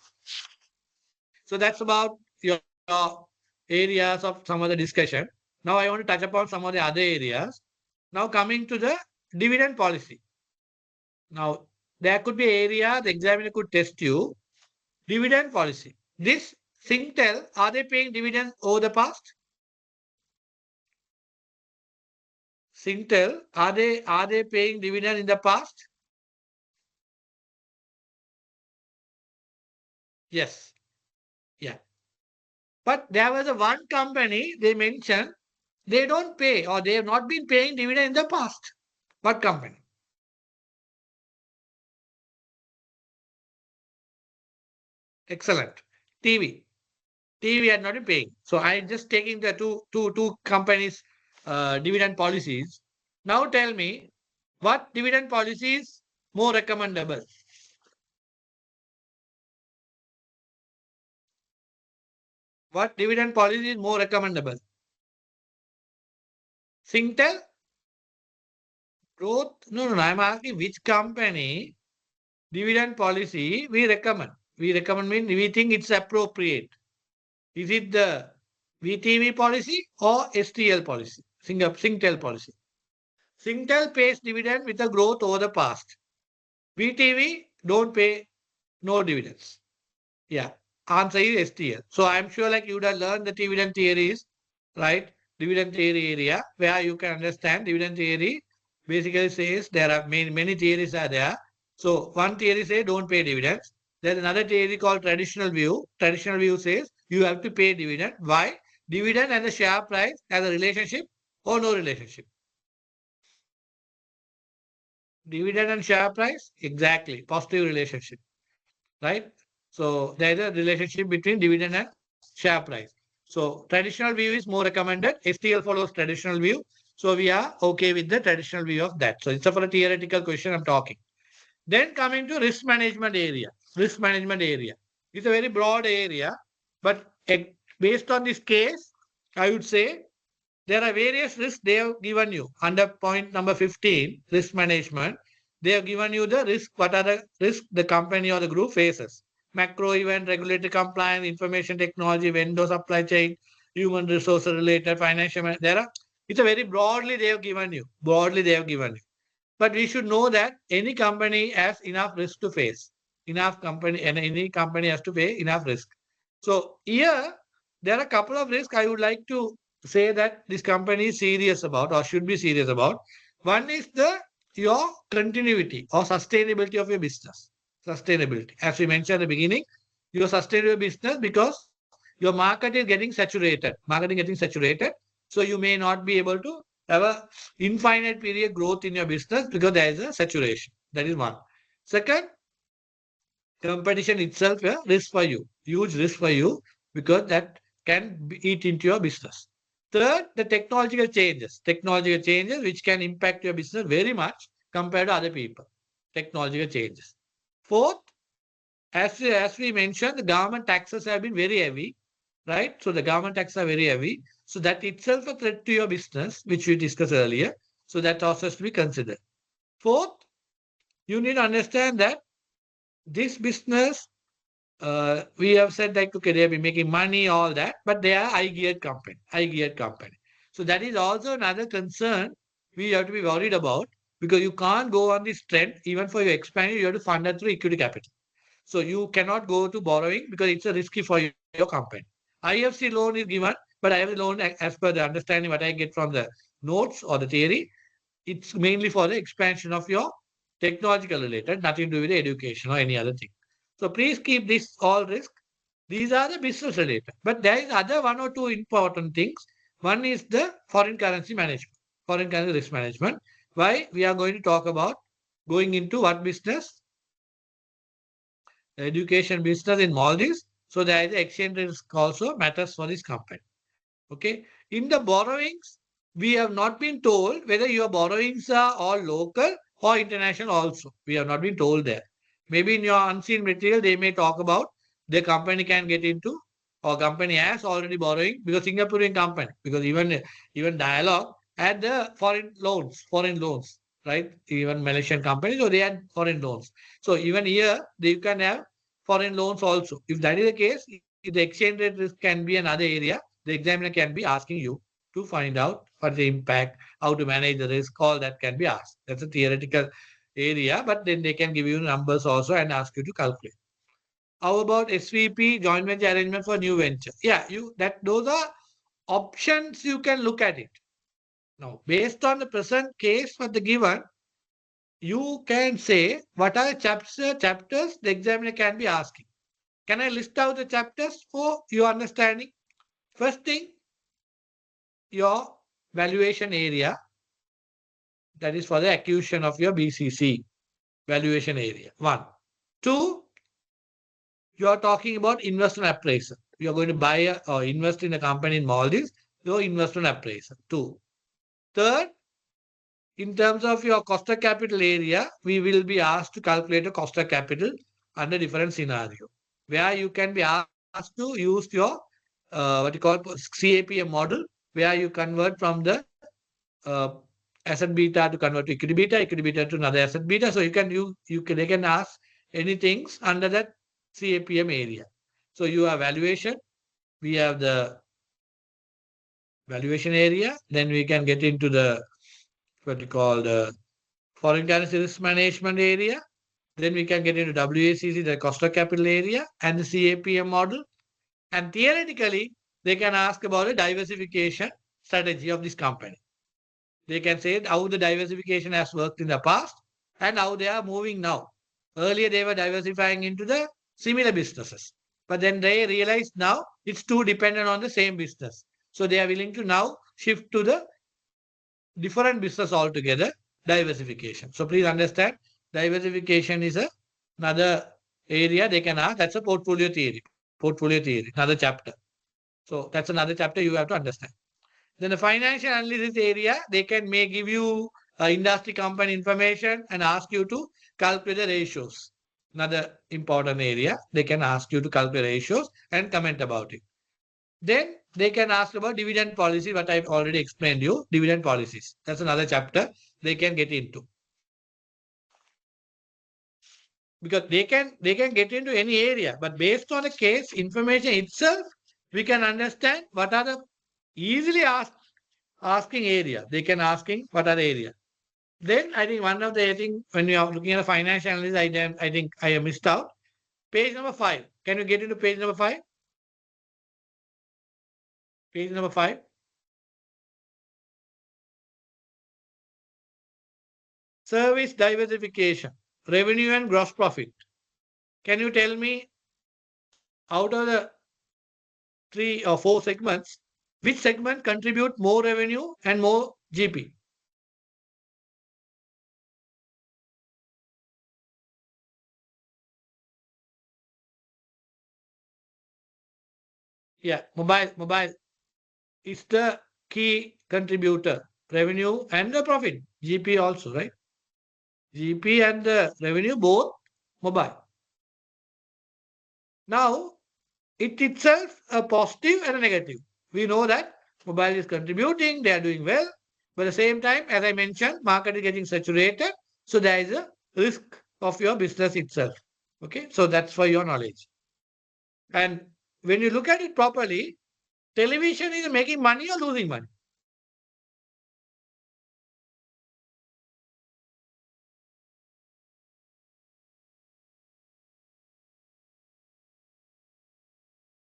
So that's about your areas of some of the discussion. Now I want to touch upon some of the other areas. Now coming to the dividend policy. Now there could be area the examiner could test you. Dividend policy. This Singtel, are they paying dividends over the past? Singtel, are they paying dividend in the past? Yes. Yeah. But there was a one company they mentioned they don't pay or they have not been paying dividend in the past. What company? Excellent. TV. TV had not been paying. So I just taking the two companies dividend policies. Now tell me, what dividend policy is more recommendable? What dividend policy is more recommendable? Singtel? Growth? No. I'm asking which company dividend policy we recommend. We recommend means we think it's appropriate. Is it the VTV policy or STL policy? Singtel policy. Singtel pays dividend with a growth over the past. VTV don't pay no dividends. Yeah. Answer is STL. So I'm sure like you would have learned the dividend theories, right? Dividend theory area where you can understand dividend theory basically says there are many theories are there. So one theory says don't pay dividends. There's another theory called traditional view. Traditional view says you have to pay dividend. Why? Dividend and the share price has a relationship or no relationship. Dividend and share price, exactly, positive relationship, right? So there is a relationship between dividend and share price. So traditional view is more recommended. STL follows traditional view. So we are okay with the traditional view of that. So it's a for a theoretical question I'm talking. Then coming to risk management area. Risk management area. It's a very broad area, but based on this case, I would say there are various risks they have given you. Under point number 15, risk management, they have given you the risk. What are the risks the company or the group faces? Macro event, regulatory compliance, information technology, vendor supply chain, human resource related, financial. There are. It's a very broadly they have given you. Broadly they have given you. But we should know that any company has enough risk to face. Enough company and any company has to pay enough risk. So here there are a couple of risks I would like to say that this company is serious about or should be serious about. One is the your continuity or sustainability of your business. Sustainability. As we mentioned at the beginning, your sustainable business because your market is getting saturated. Marketing getting saturated. So you may not be able to have a infinite period growth in your business because there is a saturation. That is one. Second, competition itself a risk for you, huge risk for you because that can eat into your business. Third, the technological changes which can impact your business very much compared to other people. Technological changes. Fourth, as we mentioned, the government taxes have been very heavy, right? So the government taxes are very heavy. So that itself a threat to your business, which we discussed earlier. So that also has to be considered. Fourth, you need to understand that this business, we have said like, okay, they'll be making money, all that, but they are high geared company. So that is also another concern we have to be worried about because you can't go on this trend. Even for your expansion, you have to fund it through equity capital. So you cannot go to borrowing because it's a risky for your company. IFC loan is given, but IFC loan, as per the understanding what I get from the notes or the theory, it's mainly for the expansion of your technological related, nothing to do with education or any other thing. So please keep this all risk. These are the business related. But there is other one or two important things. One is the foreign currency management, foreign currency risk management. Why we are going to talk about going into what business? Education business in Maldives. So there is exchange risk also matters for this company. Okay. In the borrowings, we have not been told whether your borrowings are all local or international also. We have not been told there. Maybe in your unseen material, they may talk about the company can get into or company has already borrowing because Singaporean company, because even Dialog had the foreign loans, right? Even Malaysian companies, so they had foreign loans. So even here, you can have foreign loans also. If that is the case, if the exchange rate risk can be another area, the examiner can be asking you to find out what the impact, how to manage the risk, all that can be asked. That's a theoretical area, but then they can give you numbers also and ask you to calculate. How about SVP, joint venture arrangement for new venture? Yeah, those are options you can look at it. Now, based on the present case for the given, you can say what are the chapters the examiner can be asking. Can I list out the chapters for your understanding? First thing, your valuation area, that is for the acquisition of your BCC, valuation area. One. Two, you are talking about investment appraisal. You are going to buy or invest in a company in Maldives, your investment appraisal. Two. Third, in terms of your cost of capital area, we will be asked to calculate a cost of capital under different scenario, where you can be asked to use your what you call CAPM model, where you convert from the uh, asset beta to convert to equity beta to another asset beta. So they can ask anything under that CAPM area. So you have valuation, we have the valuation area, then we can get into the what you call the foreign currency risk management area. Then we can get into WACC, the cost of capital area, and the CAPM model. And theoretically, they can ask about the diversification strategy of this company. They can say how the diversification has worked in the past and how they are moving now. Earlier, they were diversifying into the similar businesses, but then they realized now it's too dependent on the same business. So they are willing to now shift to the different business altogether, diversification. So please understand, diversification is another area they can ask. That's a portfolio theory. Portfolio theory, another chapter. So that's another chapter you have to understand. Then the financial analysis area, may give you industry company information and ask you to calculate the ratios. Another important area, they can ask you to calculate ratios and comment about it. Then they can ask about dividend policy, what I've already explained you, dividend policies. That's another chapter they can get into. Because they can get into any area, but based on the case information itself, we can understand what are the easily asking area. They can asking what are the area. Then I think one of the when you are looking at a financial analysis, I think I have missed out. Page number 5. Can you get into page number 5? Page number 5. Service diversification, revenue and gross profit. Can you tell me out of the 3 or 4 segments, which segment contribute more revenue and more GP? Yeah, mobile is the key contributor, revenue and the profit, GP also, right? GP and the revenue both mobile. Now, it itself a positive and a negative. We know that mobile is contributing, they are doing well, but at the same time, as I mentioned, market is getting saturated, so there is a risk of your business itself. Okay, so that's for your knowledge. And when you look at it properly, television is making money or losing money.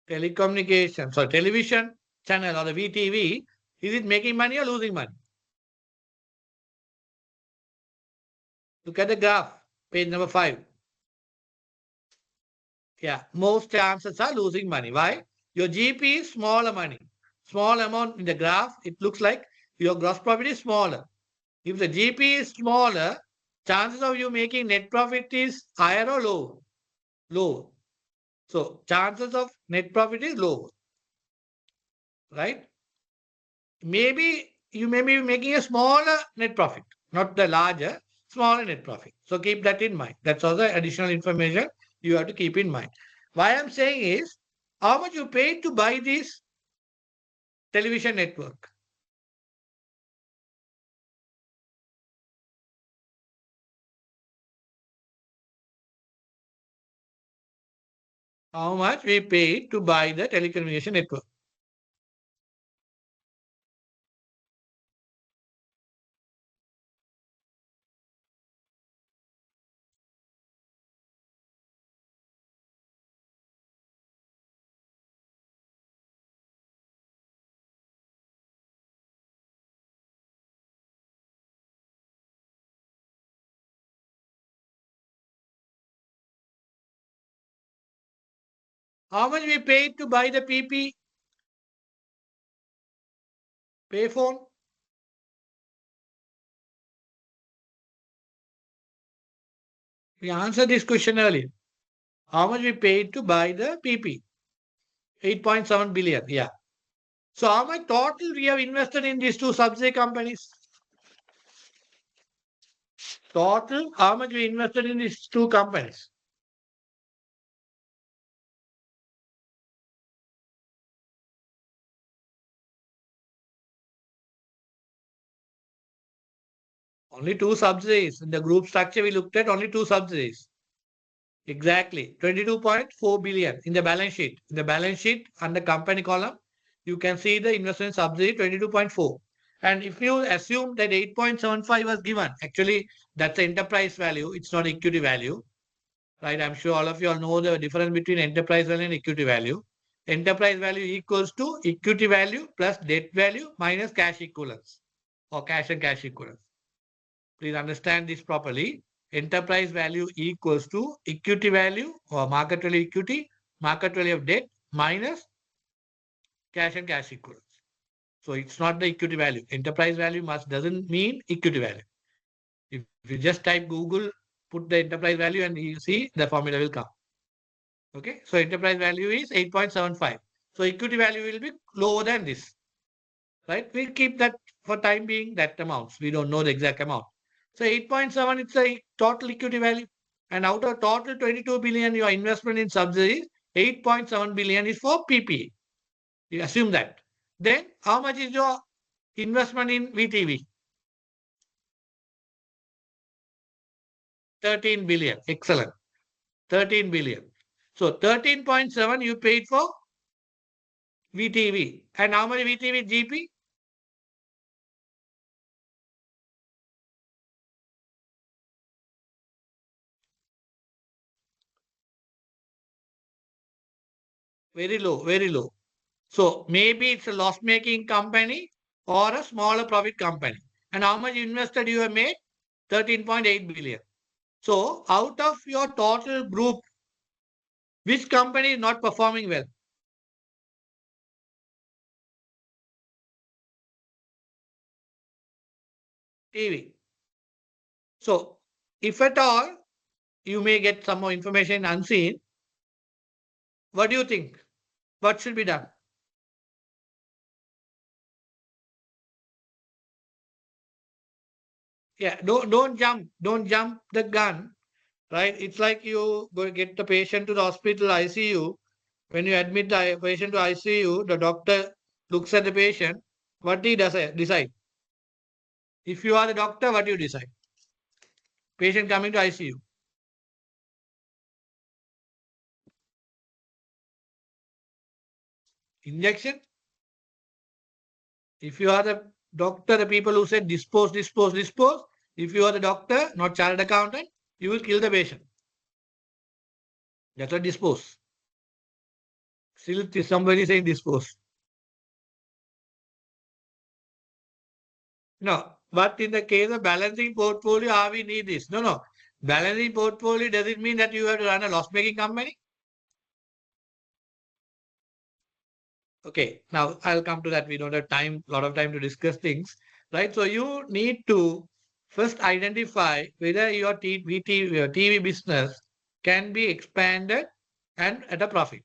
Telecommunication, so television channel or the VTV, is it making money or losing money? Look at the graph, page number 5. Yeah, most chances are losing money. Why? Your GP is smaller money. Small amount in the graph, it looks like your gross profit is smaller. If the GP is smaller, chances of you making net profit is higher or low? Low. So chances of net profit is low, right? Maybe you may be making a smaller net profit, not the larger, smaller net profit. So keep that in mind. That's also additional information you have to keep in mind. Why I'm saying is, how much you paid to buy this television network? How much we paid to buy the telecommunication network? How much we paid to buy the PP payphone? We answered this question earlier. How much we paid to buy the PP? 8.7 billion. Yeah. So how much total we have invested in these two subsidiary companies? Total, how much we invested in these two companies? Only two subsidiaries. In the group structure, we looked at only two subsidiaries. Exactly. 22.4 billion in the balance sheet. In the balance sheet under company column, you can see the investment subsidy 22.4. And if you assume that 8.75 was given, actually that's the enterprise value. It's not equity value, right? I'm sure all of you all know the difference between enterprise value and equity value. Enterprise value equals to equity value plus debt value minus cash equivalents or cash and cash equivalents. Please understand this properly. Enterprise value equals to equity value or market value equity, market value of debt minus cash and cash equivalents. So it's not the equity value. Enterprise value doesn't mean equity value. If you just type Google, put the enterprise value and you see the formula will come. Okay. So enterprise value is 8.75. So equity value will be lower than this. Right? We'll keep that for time being that amounts. We don't know the exact amount. So 8.7 it's a total equity value. And out of total 22 billion your investment in subsidiaries, 8.7 billion is for PPE. You assume that. Then how much is your investment in VTV? 13 billion. Excellent. 13 billion. So 13.7 you paid for VTV. And how much VTV GP? Very low, very low. So maybe it's a loss-making company or a smaller profit company. And how much invested you have made? 13.8 billion. So out of your total group, which company is not performing well? TV. So if at all you may get some more information unseen, what do you think? What should be done? Yeah, don't jump the gun, right? It's like you go get the patient to the hospital ICU. When you admit the patient to ICU, the doctor looks at the patient. What he does decide? If you are the doctor, what do you decide? Patient coming to ICU. Injection. If you are the doctor, the people who said dispose, dispose, dispose. If you are the doctor, not chartered accountant, you will kill the patient. That's what dispose. Still somebody saying dispose. No, but in the case of balancing portfolio, how we need this? No. Balancing portfolio doesn't mean that you have to run a loss-making company. Okay, now I'll come to that. We don't have time, lot of time to discuss things, right? So you need to first identify whether your TV business can be expanded and at a profit.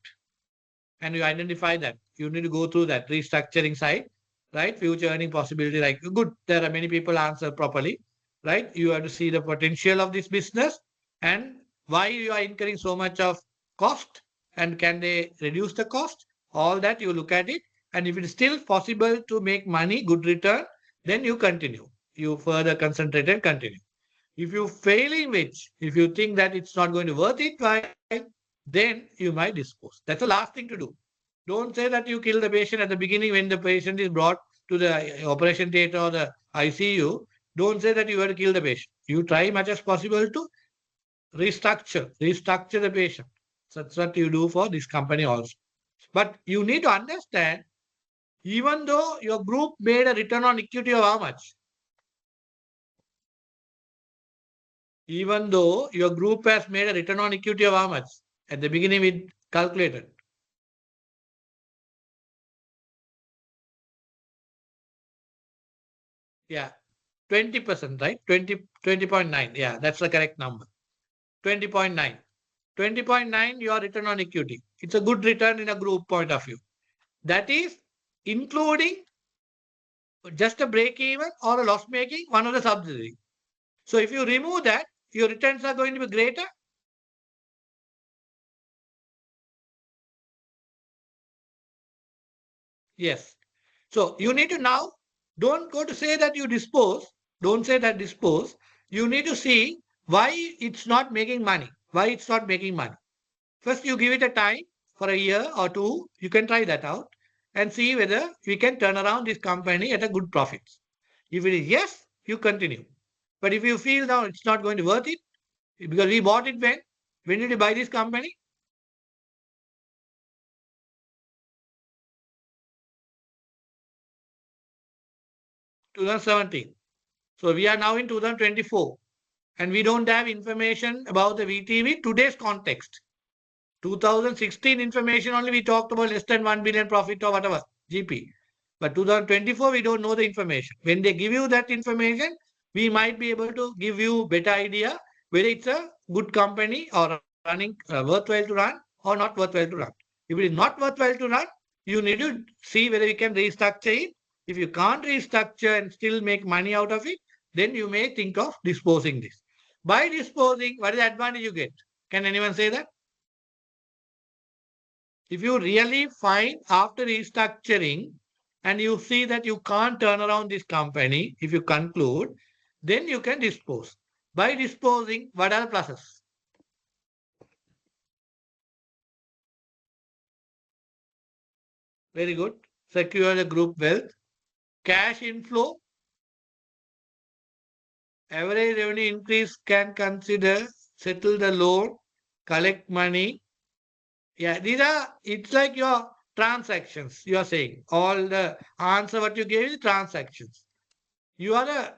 And you identify that. You need to go through that restructuring side, right? Future earning possibility, like good. There are many people answer properly, right? You have to see the potential of this business and why you are incurring so much of cost and can they reduce the cost? All that you look at it. And if it is still possible to make money, good return, then you continue. You further concentrate and continue. If you fail in which, if you think that it's not going to worth it, then you might dispose. That's the last thing to do. Don't say that you kill the patient at the beginning when the patient is brought to the operation theater or the ICU. Don't say that you have to kill the patient. You try much as possible to restructure the patient. So that's what you do for this company also. But you need to understand, even though your group made a return on equity of how much? Even though your group has made a return on equity of how much? At the beginning, we calculated. Yeah, 20%, right? 20.9. Yeah, that's the correct number. 20.9. 20.9, your return on equity. It's a good return in a group point of view. That is including just a break even or a loss making one of the subsidiary. So if you remove that, your returns are going to be greater. Yes. So you need to now, don't go to say that you dispose. Don't say that dispose. You need to see why it's not making money. Why it's not making money. First, you give it a time for a year or two. You can try that out and see whether we can turn around this company at a good profits. If it is yes, you continue. But if you feel now it's not going to worth it, because we bought it when did you buy this company? 2017. So we are now in 2024 and we don't have information about the VTV today's context. 2016 information only we talked about less than 1 billion profit or whatever GP. But 2024 we don't know the information. When they give you that information, we might be able to give you better idea whether it's a good company or running worthwhile to run or not worthwhile to run. If it is not worthwhile to run, you need to see whether you can restructure it. If you can't restructure and still make money out of it, then you may think of disposing this. By disposing, what is the advantage you get? Can anyone say that? If you really find after restructuring and you see that you can't turn around this company, if you conclude, then you can dispose. By disposing, what are the pluses? Very good. Secure the group wealth. Cash inflow. Average revenue increase can consider settle the loan, collect money. Yeah, these are, it's like your transactions, you are saying. All the answer what you gave is transactions. You are a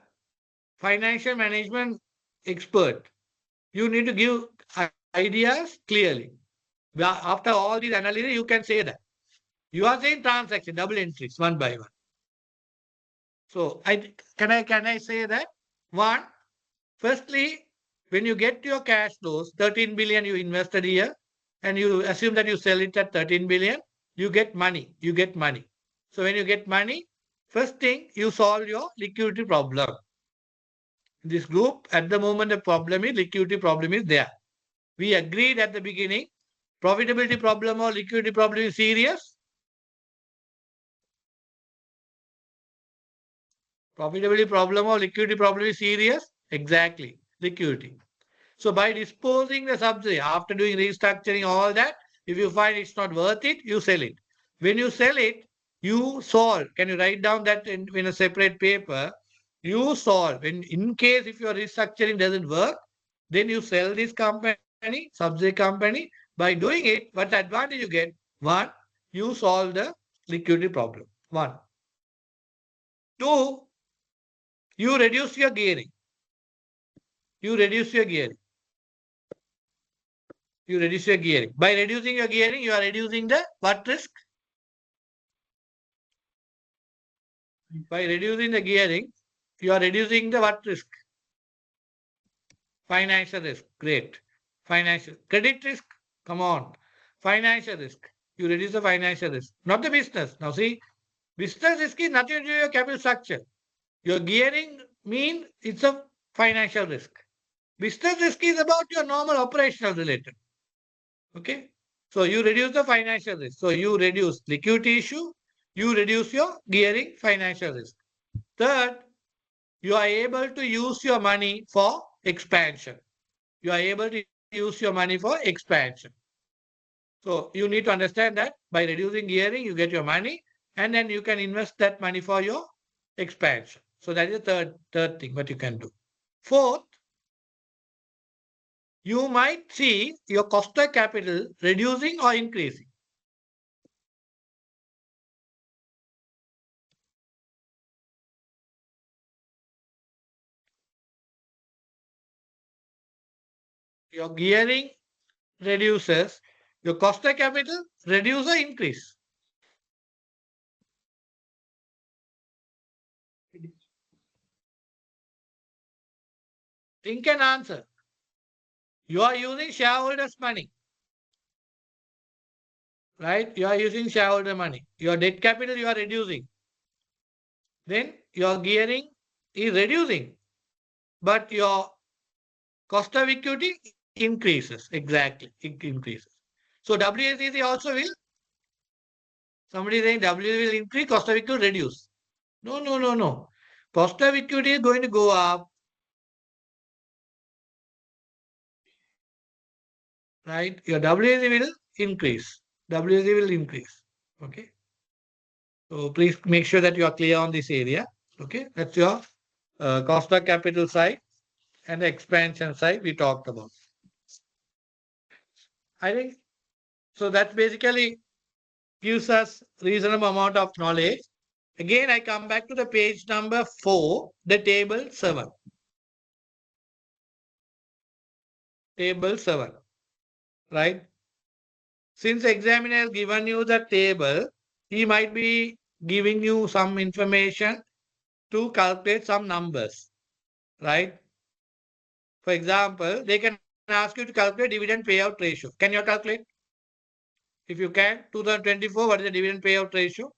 financial management expert. You need to give ideas clearly. After all these analysis, you can say that. You are saying transaction, double entries, one by one. So can I say that? One, firstly, when you get your cash flows, 13 billion you invested here, and you assume that you sell it at 13 billion, you get money. You get money. So when you get money, first thing you solve your liquidity problem. This group, at the moment, the problem is liquidity problem is there. We agreed at the beginning, profitability problem or liquidity problem is serious. Profitability problem or liquidity problem is serious. Exactly, liquidity. So by disposing the subsidy, after doing restructuring, all that, if you find it's not worth it, you sell it. When you sell it, you solve. Can you write down that in a separate paper? You solve. In case if your restructuring doesn't work, then you sell this company, subsidy company. By doing it, what advantage you get? One, you solve the liquidity problem. One. Two, you reduce your gearing. You reduce your gearing. You reduce your gearing. By reducing your gearing, you are reducing the what risk? By reducing the gearing, you are reducing the what risk? Financial risk. Great. Financial. Credit risk. Come on. Financial risk. You reduce the financial risk, not the business. Now see, business risk is nothing to do with your capital structure. Your gearing means it's a financial risk. Business risk is about your normal operational related. Okay. So you reduce the financial risk. So you reduce liquidity issue, you reduce your gearing financial risk. Third, you are able to use your money for expansion. You are able to use your money for expansion. So you need to understand that by reducing gearing, you get your money and then you can invest that money for your expansion. So that is the third thing what you can do. Fourth, you might see your cost of capital reducing or increasing. Your gearing reduces, your cost of capital reduce or increase. Think and answer. You are using shareholders' money. right? You are using shareholder money. Your debt capital you are reducing. Then your gearing is reducing, but your cost of equity increases. Exactly, it increases. So WACC also will, somebody saying W will increase, cost of equity reduce. No, no, no, no. Cost of equity is going to go up, right? Your WACC will increase. WACC will increase. Okay. So please make sure that you are clear on this area. Okay. That's your cost of capital side and the expansion side we talked about. I think so. That basically gives us reasonable amount of knowledge. Again, I come back to the page number 4, the table 7. Table 7, right? Since the examiner has given you the table, he might be giving you some information to calculate some numbers, right? For example, they can ask you to calculate dividend payout ratio. Can you calculate? If you can, 2024, what is the dividend payout ratio?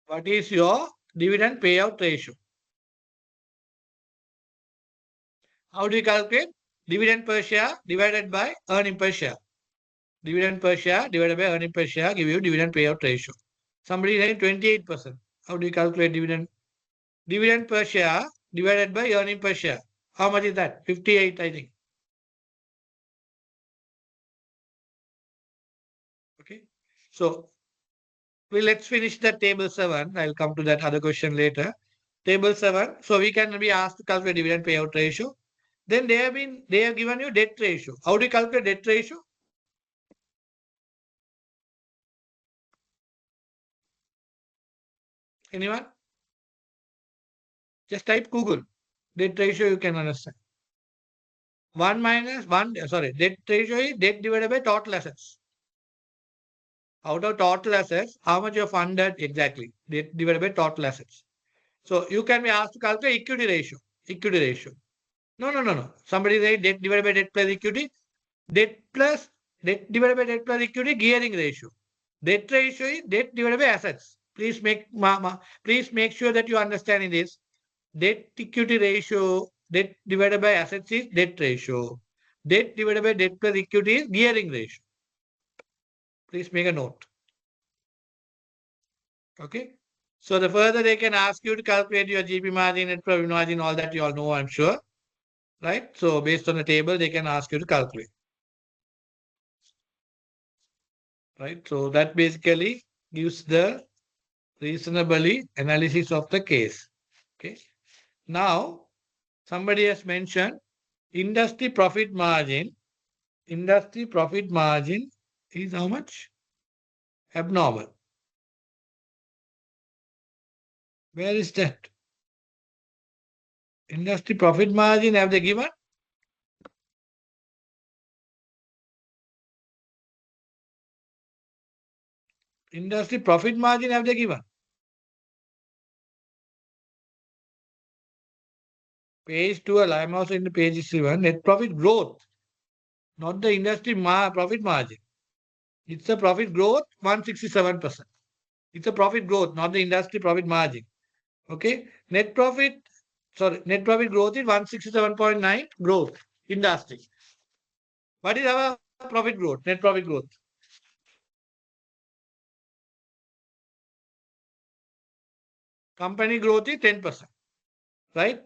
What is your dividend payout ratio? How do you calculate? Dividend per share divided by earning per share. Dividend per share divided by earning per share give you dividend payout ratio. Somebody is saying 28%. How do you calculate dividend? Dividend per share divided by earning per share. How much is that? 58, I think. Okay. So let's finish the table 7. I'll come to that other question later. Table 7. So we can be asked to calculate dividend payout ratio. Then they have given you debt ratio. How do you calculate debt ratio? Anyone? Just type Google. Debt ratio you can understand. 1 minus 1, sorry, debt ratio is debt divided by total assets. Out of total assets, how much you have funded exactly? Debt divided by total assets. So you can be asked to calculate equity ratio. Equity ratio. No, no, no, no. Somebody say debt divided by debt plus equity. Debt plus debt divided by debt plus equity gearing ratio. Debt ratio is debt divided by assets. Please make sure that you understand this. Debt equity ratio, debt divided by assets is debt ratio. Debt divided by debt plus equity is gearing ratio. Please make a note. Okay. So the further they can ask you to calculate your GP margin, net profit margin, all that you all know, I'm sure. Right. So based on the table, they can ask you to calculate. Right. So that basically gives the reasonably analysis of the case. Okay. Now, somebody has mentioned industry profit margin. Industry profit margin is how much? Abnormal. Where is that? Industry profit margin have they given? Industry profit margin have they given? Page 12, I'm also in the page 7. Net profit growth, not the industry profit margin. It's a profit growth 167%. It's a profit growth, not the industry profit margin. Okay. Net profit growth is 167.9 growth industry. What is our profit growth? Net profit growth. Company growth is 10%. Right?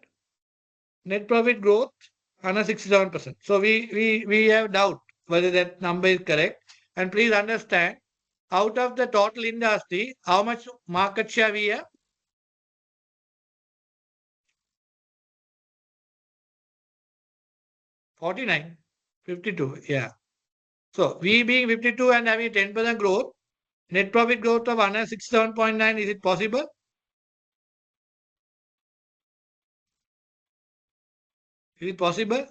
Net profit growth 167%. So we have doubt whether that number is correct. And please understand, out of the total industry, how much market share we have? 49, 52. Yeah. So we being 52 and having 10% growth, net profit growth of 167.9, is it possible? Is it possible?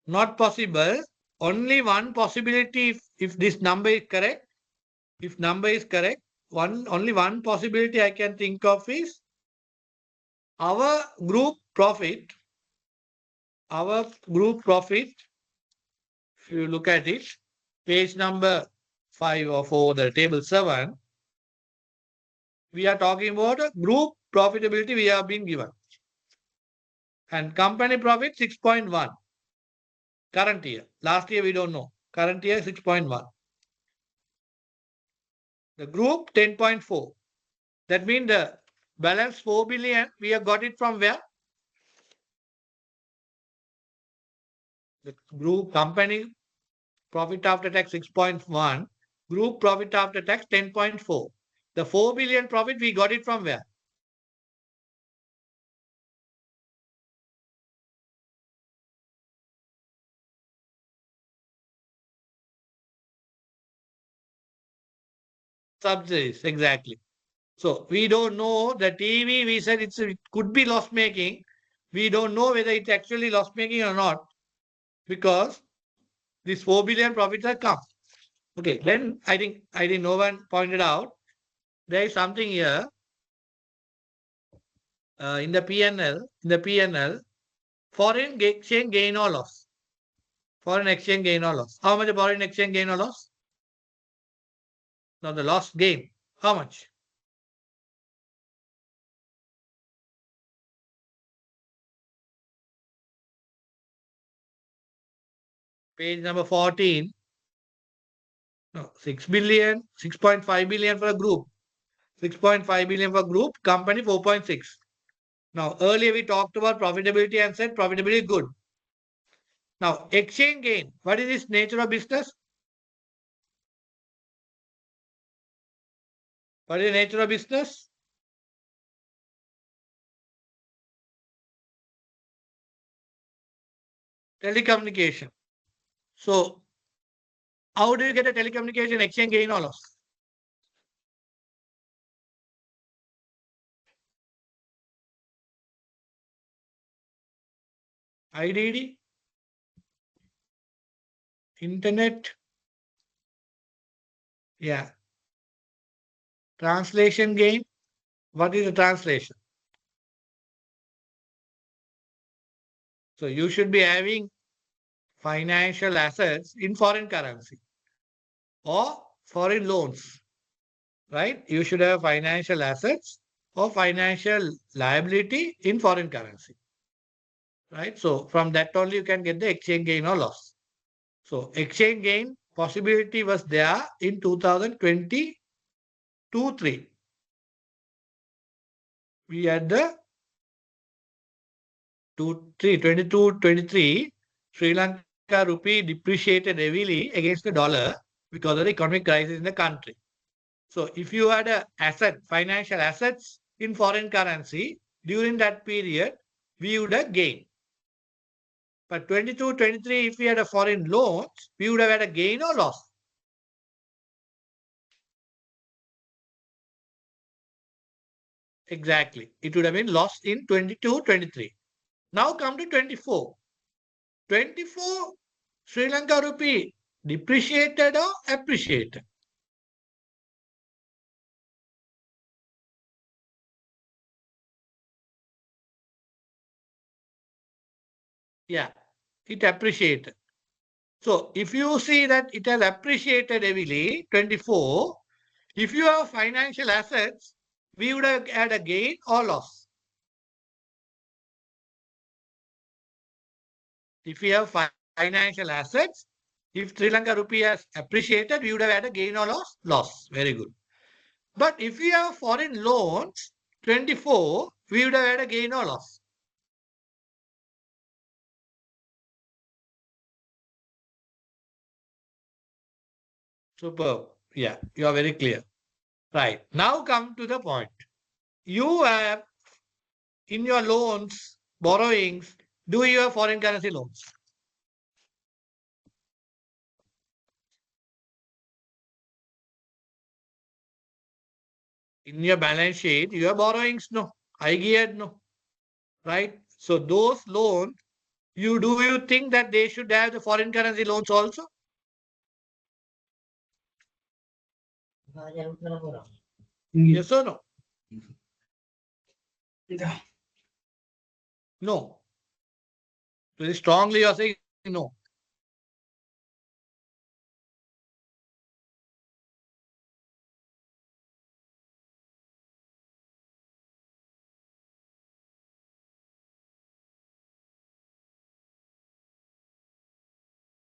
Not possible. Only one possibility if this number is correct. If number is correct, only one possibility I can think of is our group profit. Our group profit, if you look at it, page number 5 or 4, the table 7, we are talking about a group profitability we have been given. And company profit 6.1 current year. Last year we don't know. Current year 6.1. The group 10.4. That means the balance 4 billion, we have got it from where? The group company profit after tax 6.1, group profit after tax 10.4. The 4 billion profit, we got it from where? Subsidies, exactly. So we don't know the TV, we said it could be loss making. We don't know whether it's actually loss making or not because this 4 billion profits have come. Okay, then I think no one pointed out there is something here in the PNL, foreign exchange gain or loss. Foreign exchange gain or loss. How much foreign exchange gain or loss? No, the loss gain. How much? Page number 14. No, 6 billion, 6.5 billion for a group. 6.5 billion for group, company 4.6. Now, earlier we talked about profitability and said profitability is good. Now, exchange gain. What is its nature of business? What is the nature of business? Telecommunication. So, how do you get a telecommunication exchange gain or loss? IDD, internet, yeah. Translation gain. What is the translation? So you should be having financial assets in foreign currency or foreign loans, right? You should have financial assets or financial liability in foreign currency, right? So from that only you can get the exchange gain or loss. So exchange gain possibility was there in 2022-3. We had the 22-23, Sri Lanka rupee depreciated heavily against the dollar because of the economic crisis in the country. So if you had a asset, financial assets in foreign currency during that period, we would have gained. But 22-23, if we had a foreign loans, we would have had a gain or loss. Exactly. It would have been lost in 22-23. Now come to 24. 24, Sri Lanka rupee depreciated or appreciated? Yeah, it appreciated. So if you see that it has appreciated heavily, 24, if you have financial assets, we would have had a gain or loss. If we have financial assets, if Sri Lanka rupee has appreciated, we would have had a gain or loss? Loss. Very good. But if we have foreign loans, 24, we would have had a gain or loss. Superb. Yeah, you are very clear. Right. Now come to the point. You have in your loans, borrowings, do you have foreign currency loans? In your balance sheet, you have borrowings, no. High geared, no. Right? So those loans, you think that they should have the foreign currency loans also? Yes or no? No. Very strongly you are saying no.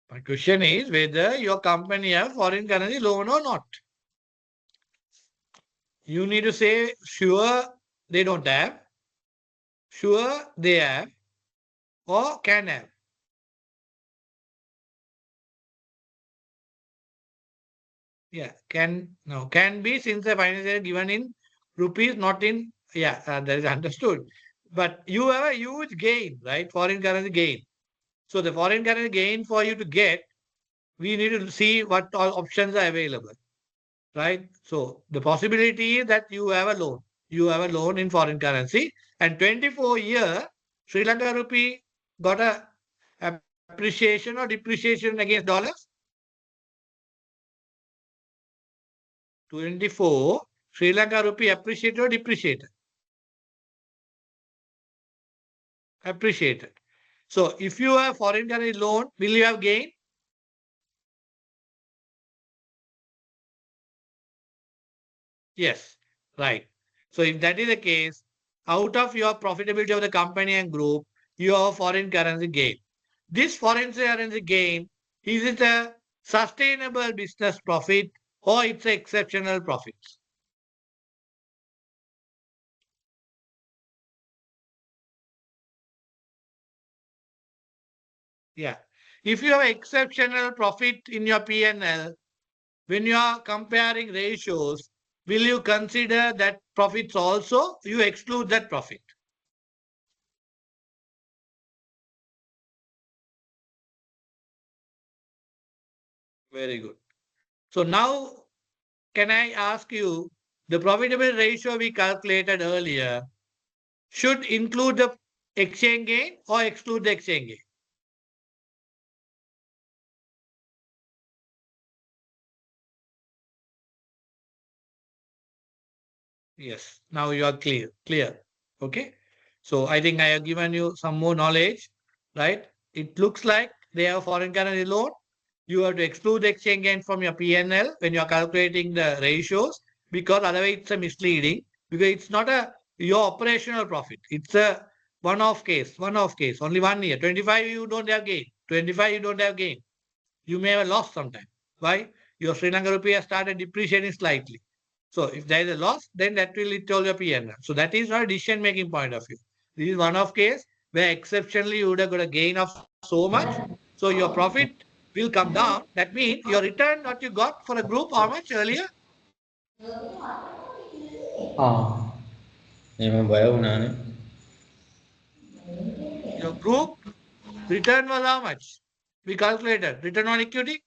My question is whether your company have foreign currency loan or not. You need to say sure they don't have, sure they have, or can have. Yeah, can be since the finance is given in rupees, not in, yeah, that is understood. But you have a huge gain, right? Foreign currency gain. So the foreign currency gain for you to get, we need to see what all options are available, right? So the possibility is that you have a loan. You have a loan in foreign currency, and 24-year Sri Lanka rupee got a appreciation or depreciation against dollars. 24 Sri Lanka rupee appreciated or depreciated? Appreciated. So if you have foreign currency loan, will you have gain? Yes, right. So if that is the case, out of your profitability of the company and group, you have foreign currency gain. This foreign currency gain, is it a sustainable business profit or it's an exceptional profit? Yeah. If you have exceptional profit in your P&L, when you are comparing ratios, will you consider that profits also? You exclude that profit. Very good. So now, can I ask you, the profitability ratio we calculated earlier should include the exchange gain or exclude the exchange gain? Yes, now you are clear. Okay. So I think I have given you some more knowledge, right? It looks like they have foreign currency loan. You have to exclude the exchange gain from your P&L when you are calculating the ratios, because otherwise it's a misleading, because it's not a your operational profit. It's a one-off case, only 1 year. 25 you don't have gain. 25 you don't have gain. You may have a loss sometime. Why? Your Sri Lanka rupee has started depreciating slightly. So if there is a loss, then that will tell your P&L. So that is not a decision making point of view. This is one of case where exceptionally you would have got a gain of so much. So your profit will come down. That means your return what you got for a group, how much earlier? එහෙම බය වුණානේ. Your group return was how much? We calculated return on equity.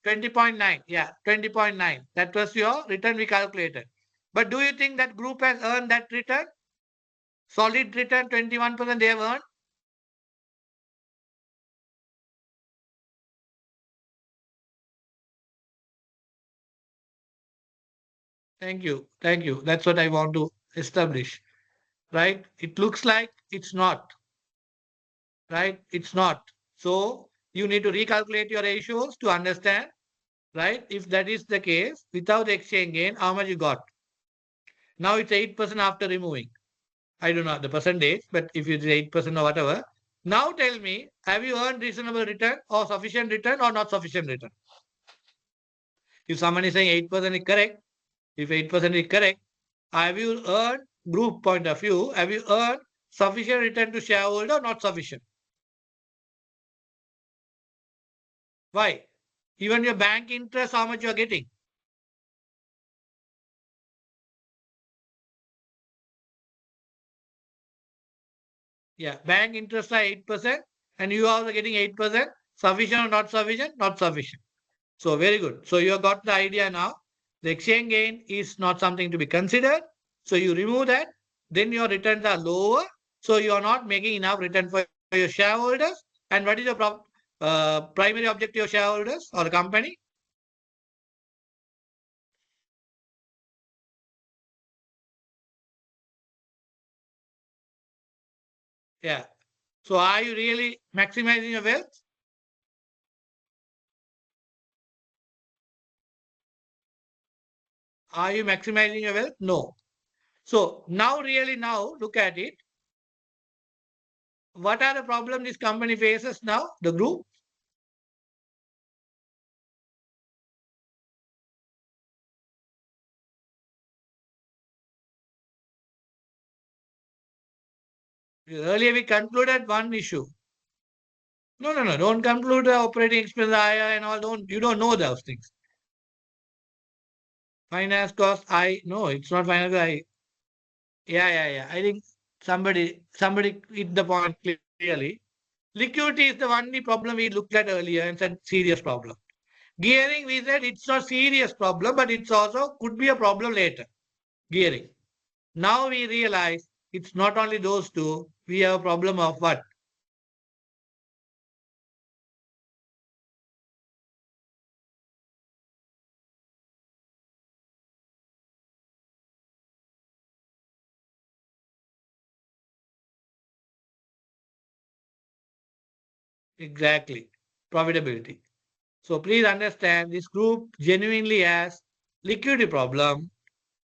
$20.9. Yeah, 20.9. That was your return we calculated. But do you think that group has earned that return? Solid return 21% they have earned. Thank you. Thank you. That's what I want to establish. Right? It looks like it's not. Right? It's not. So you need to recalculate your ratios to understand. Right? If that is the case, without exchange gain, how much you got? Now it's 8% after removing. I don't know the percentage, but if it's 8% or whatever. Now tell me, have you earned reasonable return or sufficient return or not sufficient return? If someone is saying 8% is correct, if 8% is correct, have you earned, group point of view, have you earned sufficient return to shareholder or not sufficient? Why? Even your bank interest, how much you are getting? Yeah, bank interest are 8% and you are also getting 8%. Sufficient or not sufficient? Not sufficient. So very good. So you have got the idea now. The exchange gain is not something to be considered. So you remove that. Then your returns are lower. So you are not making enough return for your shareholders. And what is your primary objective of shareholders or the company? Yeah. So are you really maximizing your wealth? Are you maximizing your wealth? No. So now really now look at it. What are the problems this company faces now? The group. Earlier we concluded one issue. No. Don't conclude the operating expense higher and all. You don't know those things. Finance cost. No, it's not finance cost. Yeah. I think somebody hit the point clearly. Liquidity is the only problem we looked at earlier and said serious problem. Gearing, we said it's not serious problem, but it's also could be a problem later. Gearing. Now we realize it's not only those two. We have a problem of what? Exactly. Profitability. So please understand this group genuinely has liquidity problem,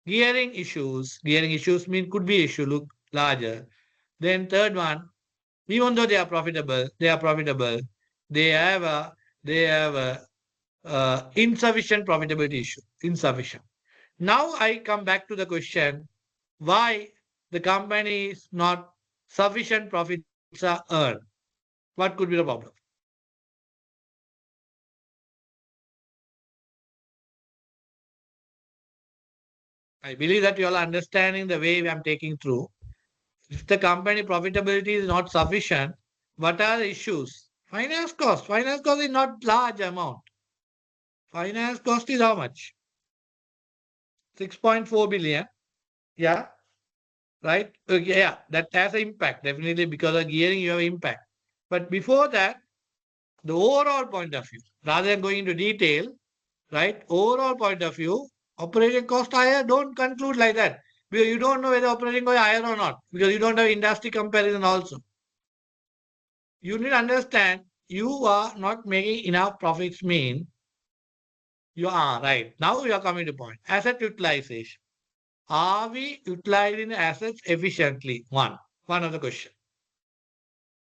gearing issues. Gearing issues mean could be issue look larger. Then third one, even though they are profitable, they have a insufficient profitability issue. Insufficient. Now I come back to the question why the company is not sufficient profits are earned. What could be the problem? I believe that you all are understanding the way I'm taking through. If the company profitability is not sufficient, what are the issues? Finance cost. Finance cost is not large amount. Finance cost is how much? 6.4 billion. Yeah, right? Okay, yeah, that has an impact. Definitely because of gearing, you have impact. But before that, the overall point of view, rather than going into detail, right? Overall point of view, operating cost higher, don't conclude like that. Because you don't know whether operating cost higher or not. Because you don't have industry comparison also. You need to understand you are not making enough profits mean you are right. Now you are coming to point. Asset utilization. Are we utilizing assets efficiently? One of the question.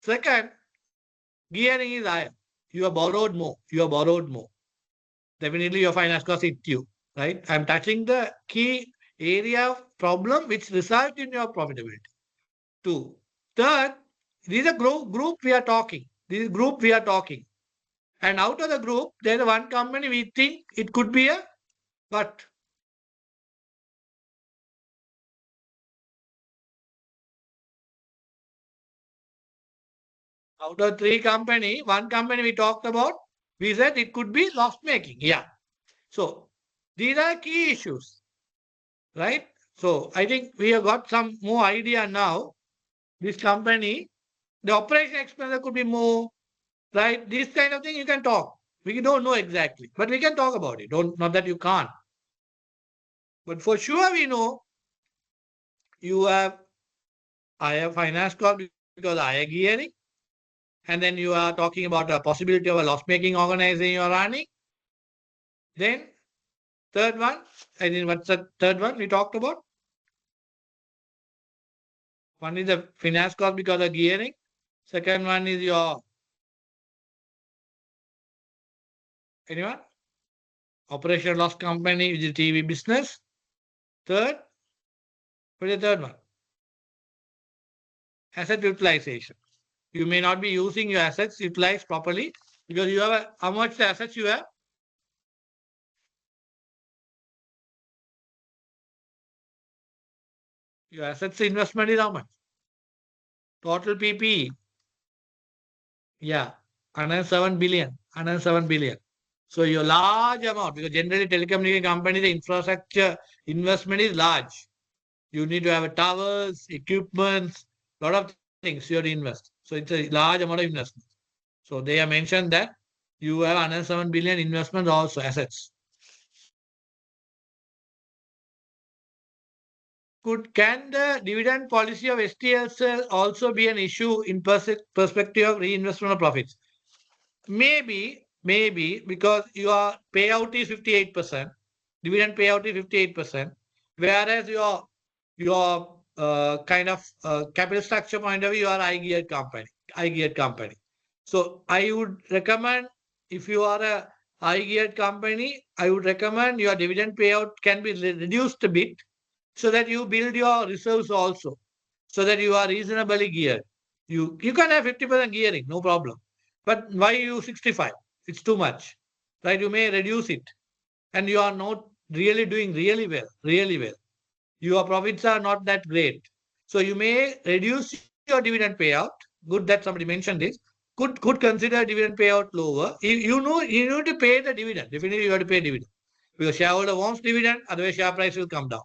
Second, gearing is higher. You have borrowed more. Definitely your finance cost hit you, right? I'm touching the key area of problem which result in your profitability. Two. Third, this is a group we are talking. This is group we are talking. And out of the group, there's one company we think it could be a but out of three company, one company we talked about, we said it could be loss making. Yeah. So these are key issues, right? So I think we have got some more idea now. This company, the operation expense could be more, right? This kind of thing you can talk. We don't know exactly, but we can talk about it. Don't not that you can't. But for sure we know you have higher finance cost because higher gearing. And then you are talking about a possibility of a loss-making organization you are running. Then third one, I think what's the third one we talked about? One is the finance cost because of gearing. Second one is your anyone? Operation loss company, which is TV business. Third, what is the third one? Asset utilization. You may not be using your assets utilized properly because you have how much assets you have? Your assets investment is how much? Total PPE. Yeah, 107 billion. 107 billion. So your large amount, because generally telecommunication company, the infrastructure investment is large. You need to have a towers, equipment, lot of things you have to invest. So it's a large amount of investment. So they have mentioned that you have 107 billion investment also assets. Can the dividend policy of STSL also be an issue in perspective of reinvestment of profits? Maybe because your payout is 58%, dividend payout is 58%, whereas your kind of capital structure point of view, you are high geared company. So I would recommend, if you are a high geared company, I would recommend your dividend payout can be reduced a bit so that you build your reserves also, so that you are reasonably geared. You can have 50% gearing, no problem. But why you 65? It's too much. Right? You may reduce it. And you are not really doing really well. Your profits are not that great. So you may reduce your dividend payout. Good that somebody mentioned this. Could consider dividend payout lower. You know you need to pay the dividend. Definitely you have to pay dividend. Because shareholder wants dividend, otherwise share price will come down.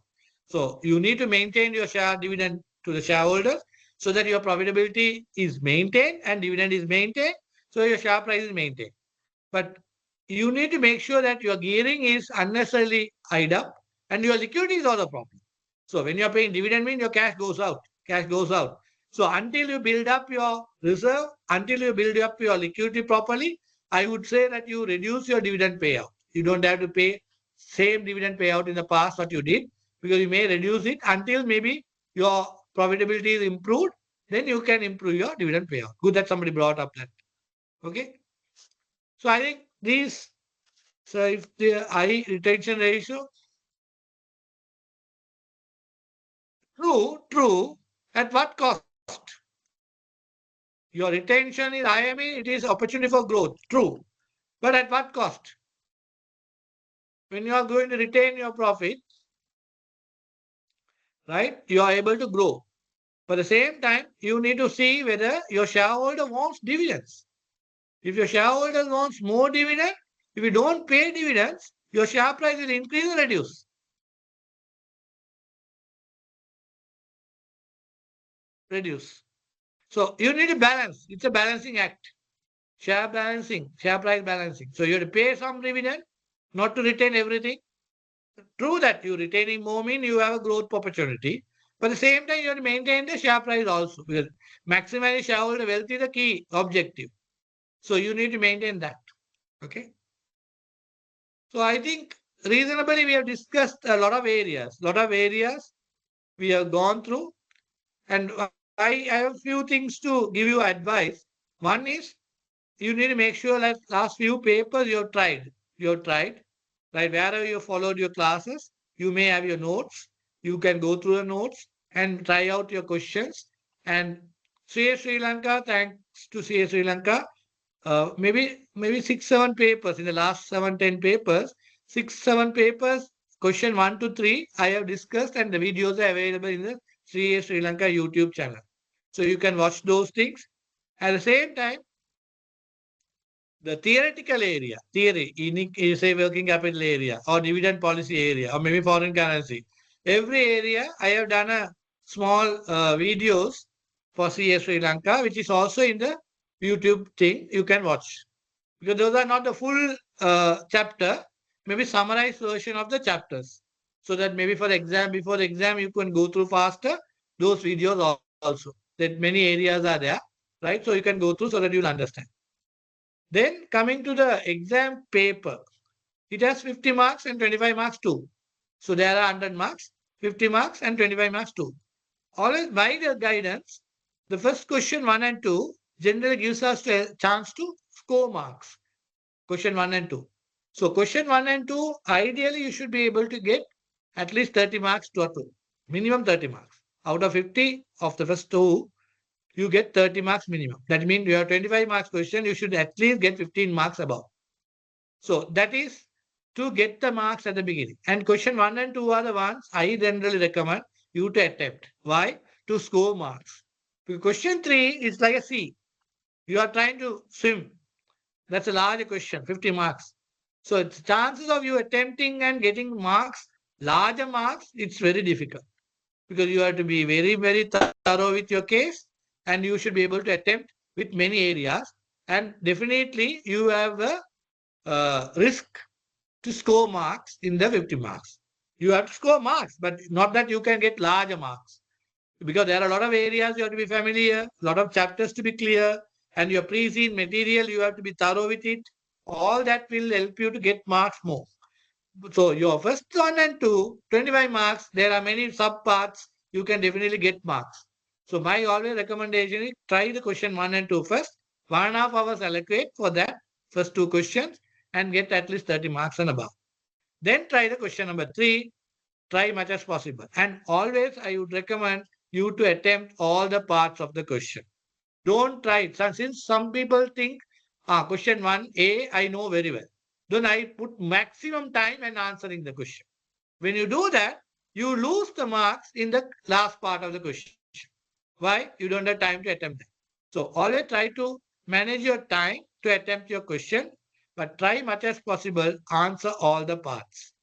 So you need to maintain your share dividend to the shareholders so that your profitability is maintained and dividend is maintained. So your share price is maintained. But you need to make sure that your gearing is unnecessarily high up and your liquidity is also a problem. So when you're paying dividend, mean your cash goes out. Cash goes out. So until you build up your reserve, until you build up your liquidity properly, I would say that you reduce your dividend payout. You don't have to pay same dividend payout in the past what you did, because you may reduce it until maybe your profitability is improved. Then you can improve your dividend payout. Good that somebody brought up that. Okay. So I think these, so if the high retention ratio, true. At what cost? Your retention is high, I mean, it is opportunity for growth. True. But at what cost? When you are going to retain your profit, right, you are able to grow. But at the same time, you need to see whether your shareholder wants dividends. If your shareholder wants more dividend, if you don't pay dividends, your share price will increase or reduce. Reduce. So you need to balance. It's a balancing act. Share balancing, share price balancing. So you have to pay some dividend, not to retain everything. True that you retaining more mean you have a growth opportunity. But at the same time, you have to maintain the share price also, because maximizing shareholder wealth is the key objective. So you need to maintain that. Okay. So I think reasonably we have discussed a lot of areas. We have gone through, and I have a few things to give you advice. One is, you need to make sure that last few papers you have tried. You have tried, right? Wherever you followed your classes, you may have your notes. You can go through the notes and try out your questions. And CA Sri Lanka, thanks to CA Sri Lanka, maybe 6, 7 papers in the last 7, 10 papers, 6, 7 papers, question 1 to 3, I have discussed, and the videos are available in the CA Sri Lanka YouTube channel. So you can watch those things. At the same time, the theoretical area, theory, in say working capital area or dividend policy area or maybe foreign currency, every area I have done a small videos for CS Sri Lanka, which is also in the YouTube thing you can watch. Because those are not the full chapter, maybe summarized version of the chapters. So that maybe for exam, before the exam, you can go through faster those videos also. That many areas are there, right? So you can go through so that you'll understand. Then coming to the exam paper, it has 50 marks and 25 marks too. So there are 100 marks, 50 marks and 25 marks too. Always by the guidance, the first question 1 and 2 generally gives us a chance to score marks. Question 1 and 2. So question 1 and 2, ideally you should be able to get at least 30 marks to a 2. Minimum 30 marks. Out of 50 of the first 2, you get 30 marks minimum. That means you have 25 marks question, you should at least get 15 marks above. So that is to get the marks at the beginning. And question 1 and 2 are the ones I generally recommend you to attempt. Why? To score marks. Because question 3 is like a sea. You are trying to swim. That's a large question, 50 marks. So it's chances of you attempting and getting marks, larger marks, it's very difficult because you have to be very, very thorough with your case and you should be able to attempt with many areas. And definitely you have a risk to score marks in the 50 marks. You have to score marks, but not that you can get larger marks because there are a lot of areas you have to be familiar, a lot of chapters to be clear, and your pre-seen material, you have to be thorough with it. All that will help you to get marks more. So your first one and two, 25 marks, there are many sub-parts, you can definitely get marks. So my always recommendation is try the question one and two first. 1.5 hours allocate for that first two questions and get at least 30 marks and above. Then try the question number three, try much as possible. And always I would recommend you to attempt all the parts of the question. Don't try it. Since some people think, question 1A, I know very well. Then I put maximum time in answering the question. When you do that, you lose the marks in the last part of the question. Why? You don't have time to attempt that. So always try to manage your time to attempt your question, but try much as possible, answer all the parts.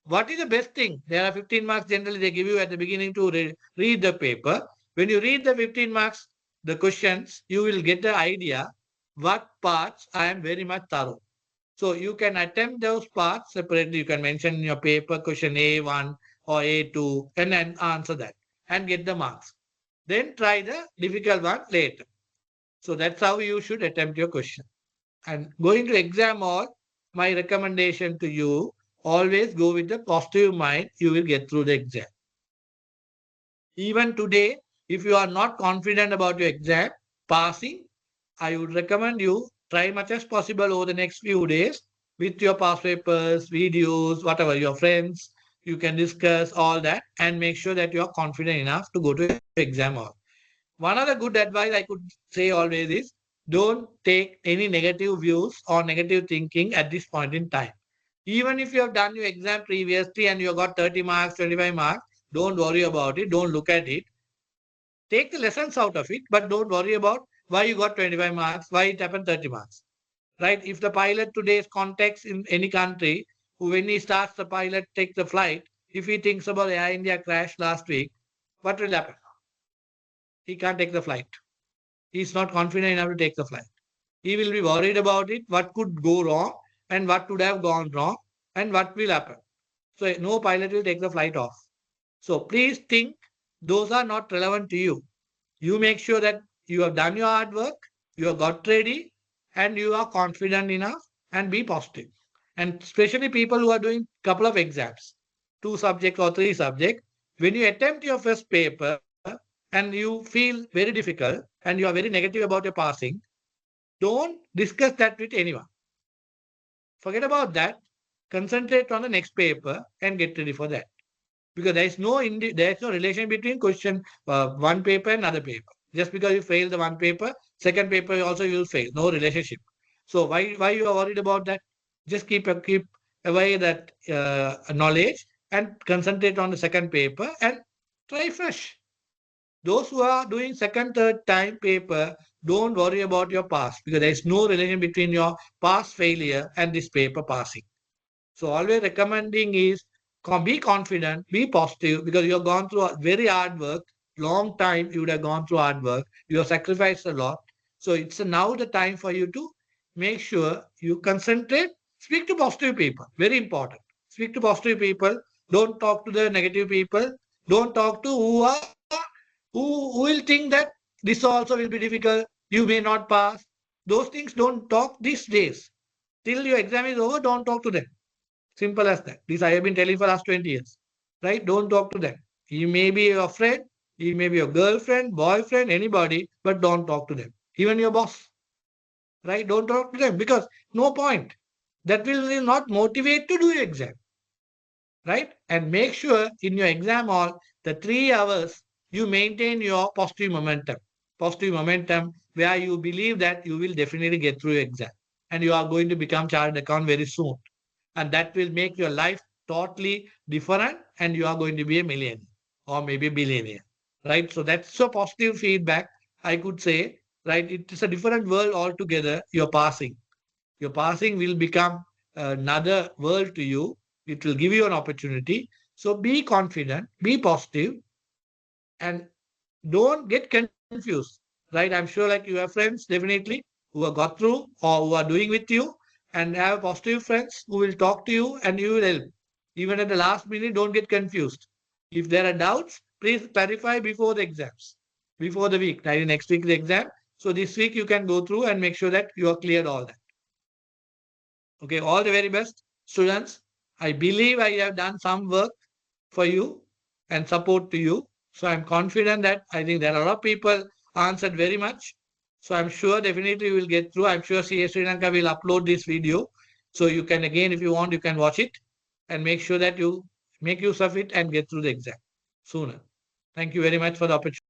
What is the best thing? There are 15 marks generally they give you at the beginning to read the paper. When you read the 15 marks, the questions, you will get the idea what parts I am very much thorough. So you can attempt those parts separately. You can mention in your paper question A1 or A2 and then answer that and get the marks. Then try the difficult one later. So that's how you should attempt your question. And going to exam hall, my recommendation to you, always go with the positive mind. You will get through the exam. Even today, if you are not confident about your exam passing, I would recommend you try much as possible over the next few days with your past papers, videos, whatever, your friends. You can discuss all that and make sure that you are confident enough to go to exam hall. One other good advice I could say always is don't take any negative views or negative thinking at this point in time. Even if you have done your exam previously and you got 30 marks, 25 marks, don't worry about it. Don't look at it. Take the lessons out of it, but don't worry about why you got 25 marks, why it happened 30 marks. Right? If the pilot today's context in any country, when he starts the pilot, take the flight, if he thinks about Air India crash last week, what will happen? He can't take the flight. He's not confident enough to take the flight. He will be worried about it, what could go wrong and what would have gone wrong and what will happen. So no pilot will take the flight off. So please think those are not relevant to you. You make sure that you have done your hard work, you have got ready, and you are confident enough and be positive. And especially people who are doing couple of exams, 2 subjects or 3 subjects, when you attempt your first paper and you feel very difficult and you are very negative about your passing, don't discuss that with anyone. Forget about that. Concentrate on the next paper and get ready for that. Because there is no relation between question one paper and other paper. Just because you fail the one paper, second paper also you will fail. No relationship. So why you are worried about that? Just keep away that knowledge and concentrate on the second paper and try fresh. Those who are doing second, third time paper, don't worry about your past because there is no relation between your past failure and this paper passing. So always recommending is be confident, be positive because you have gone through a very hard work, long time you would have gone through hard work, you have sacrificed a lot. So it's now the time for you to make sure you concentrate, speak to positive people, very important. Speak to positive people, don't talk to the negative people, don't talk to who will think that this also will be difficult, you may not pass. Those things don't talk these days. Till your exam is over, don't talk to them. Simple as that. This I have been telling for last 20 years. Right? Don't talk to them. He may be your friend, he may be your girlfriend, boyfriend, anybody, but don't talk to them. Even your boss. Right? Don't talk to them because no point. That will not motivate to do your exam. Right? And make sure in your exam hall, the 3 hours, you maintain your positive momentum. Positive momentum where you believe that you will definitely get through your exam and you are going to become chartered account very soon. And that will make your life totally different and you are going to be a millionaire or maybe a billionaire. Right? So that's so positive feedback, I could say. Right? It is a different world altogether. You're passing. Your passing will become another world to you. It will give you an opportunity. So be confident, be positive, and don't get confused. Right? I'm sure like you have friends definitely who have got through or who are doing with you, and have positive friends who will talk to you and you will help. Even at the last minute, don't get confused. If there are doubts, please clarify before the exams, before the week. Like next week the exam. So this week you can go through and make sure that you are cleared all that. Okay, all the very best, students. I believe I have done some work for you and support to you. So I'm confident that I think there are a lot of people answered very much. So I'm sure definitely you will get through. I'm sure CA Sri Lanka will upload this video. So you can again, if you want, you can watch it and make sure that you make use of it and get through the exam sooner. Thank you very much for the opportunity.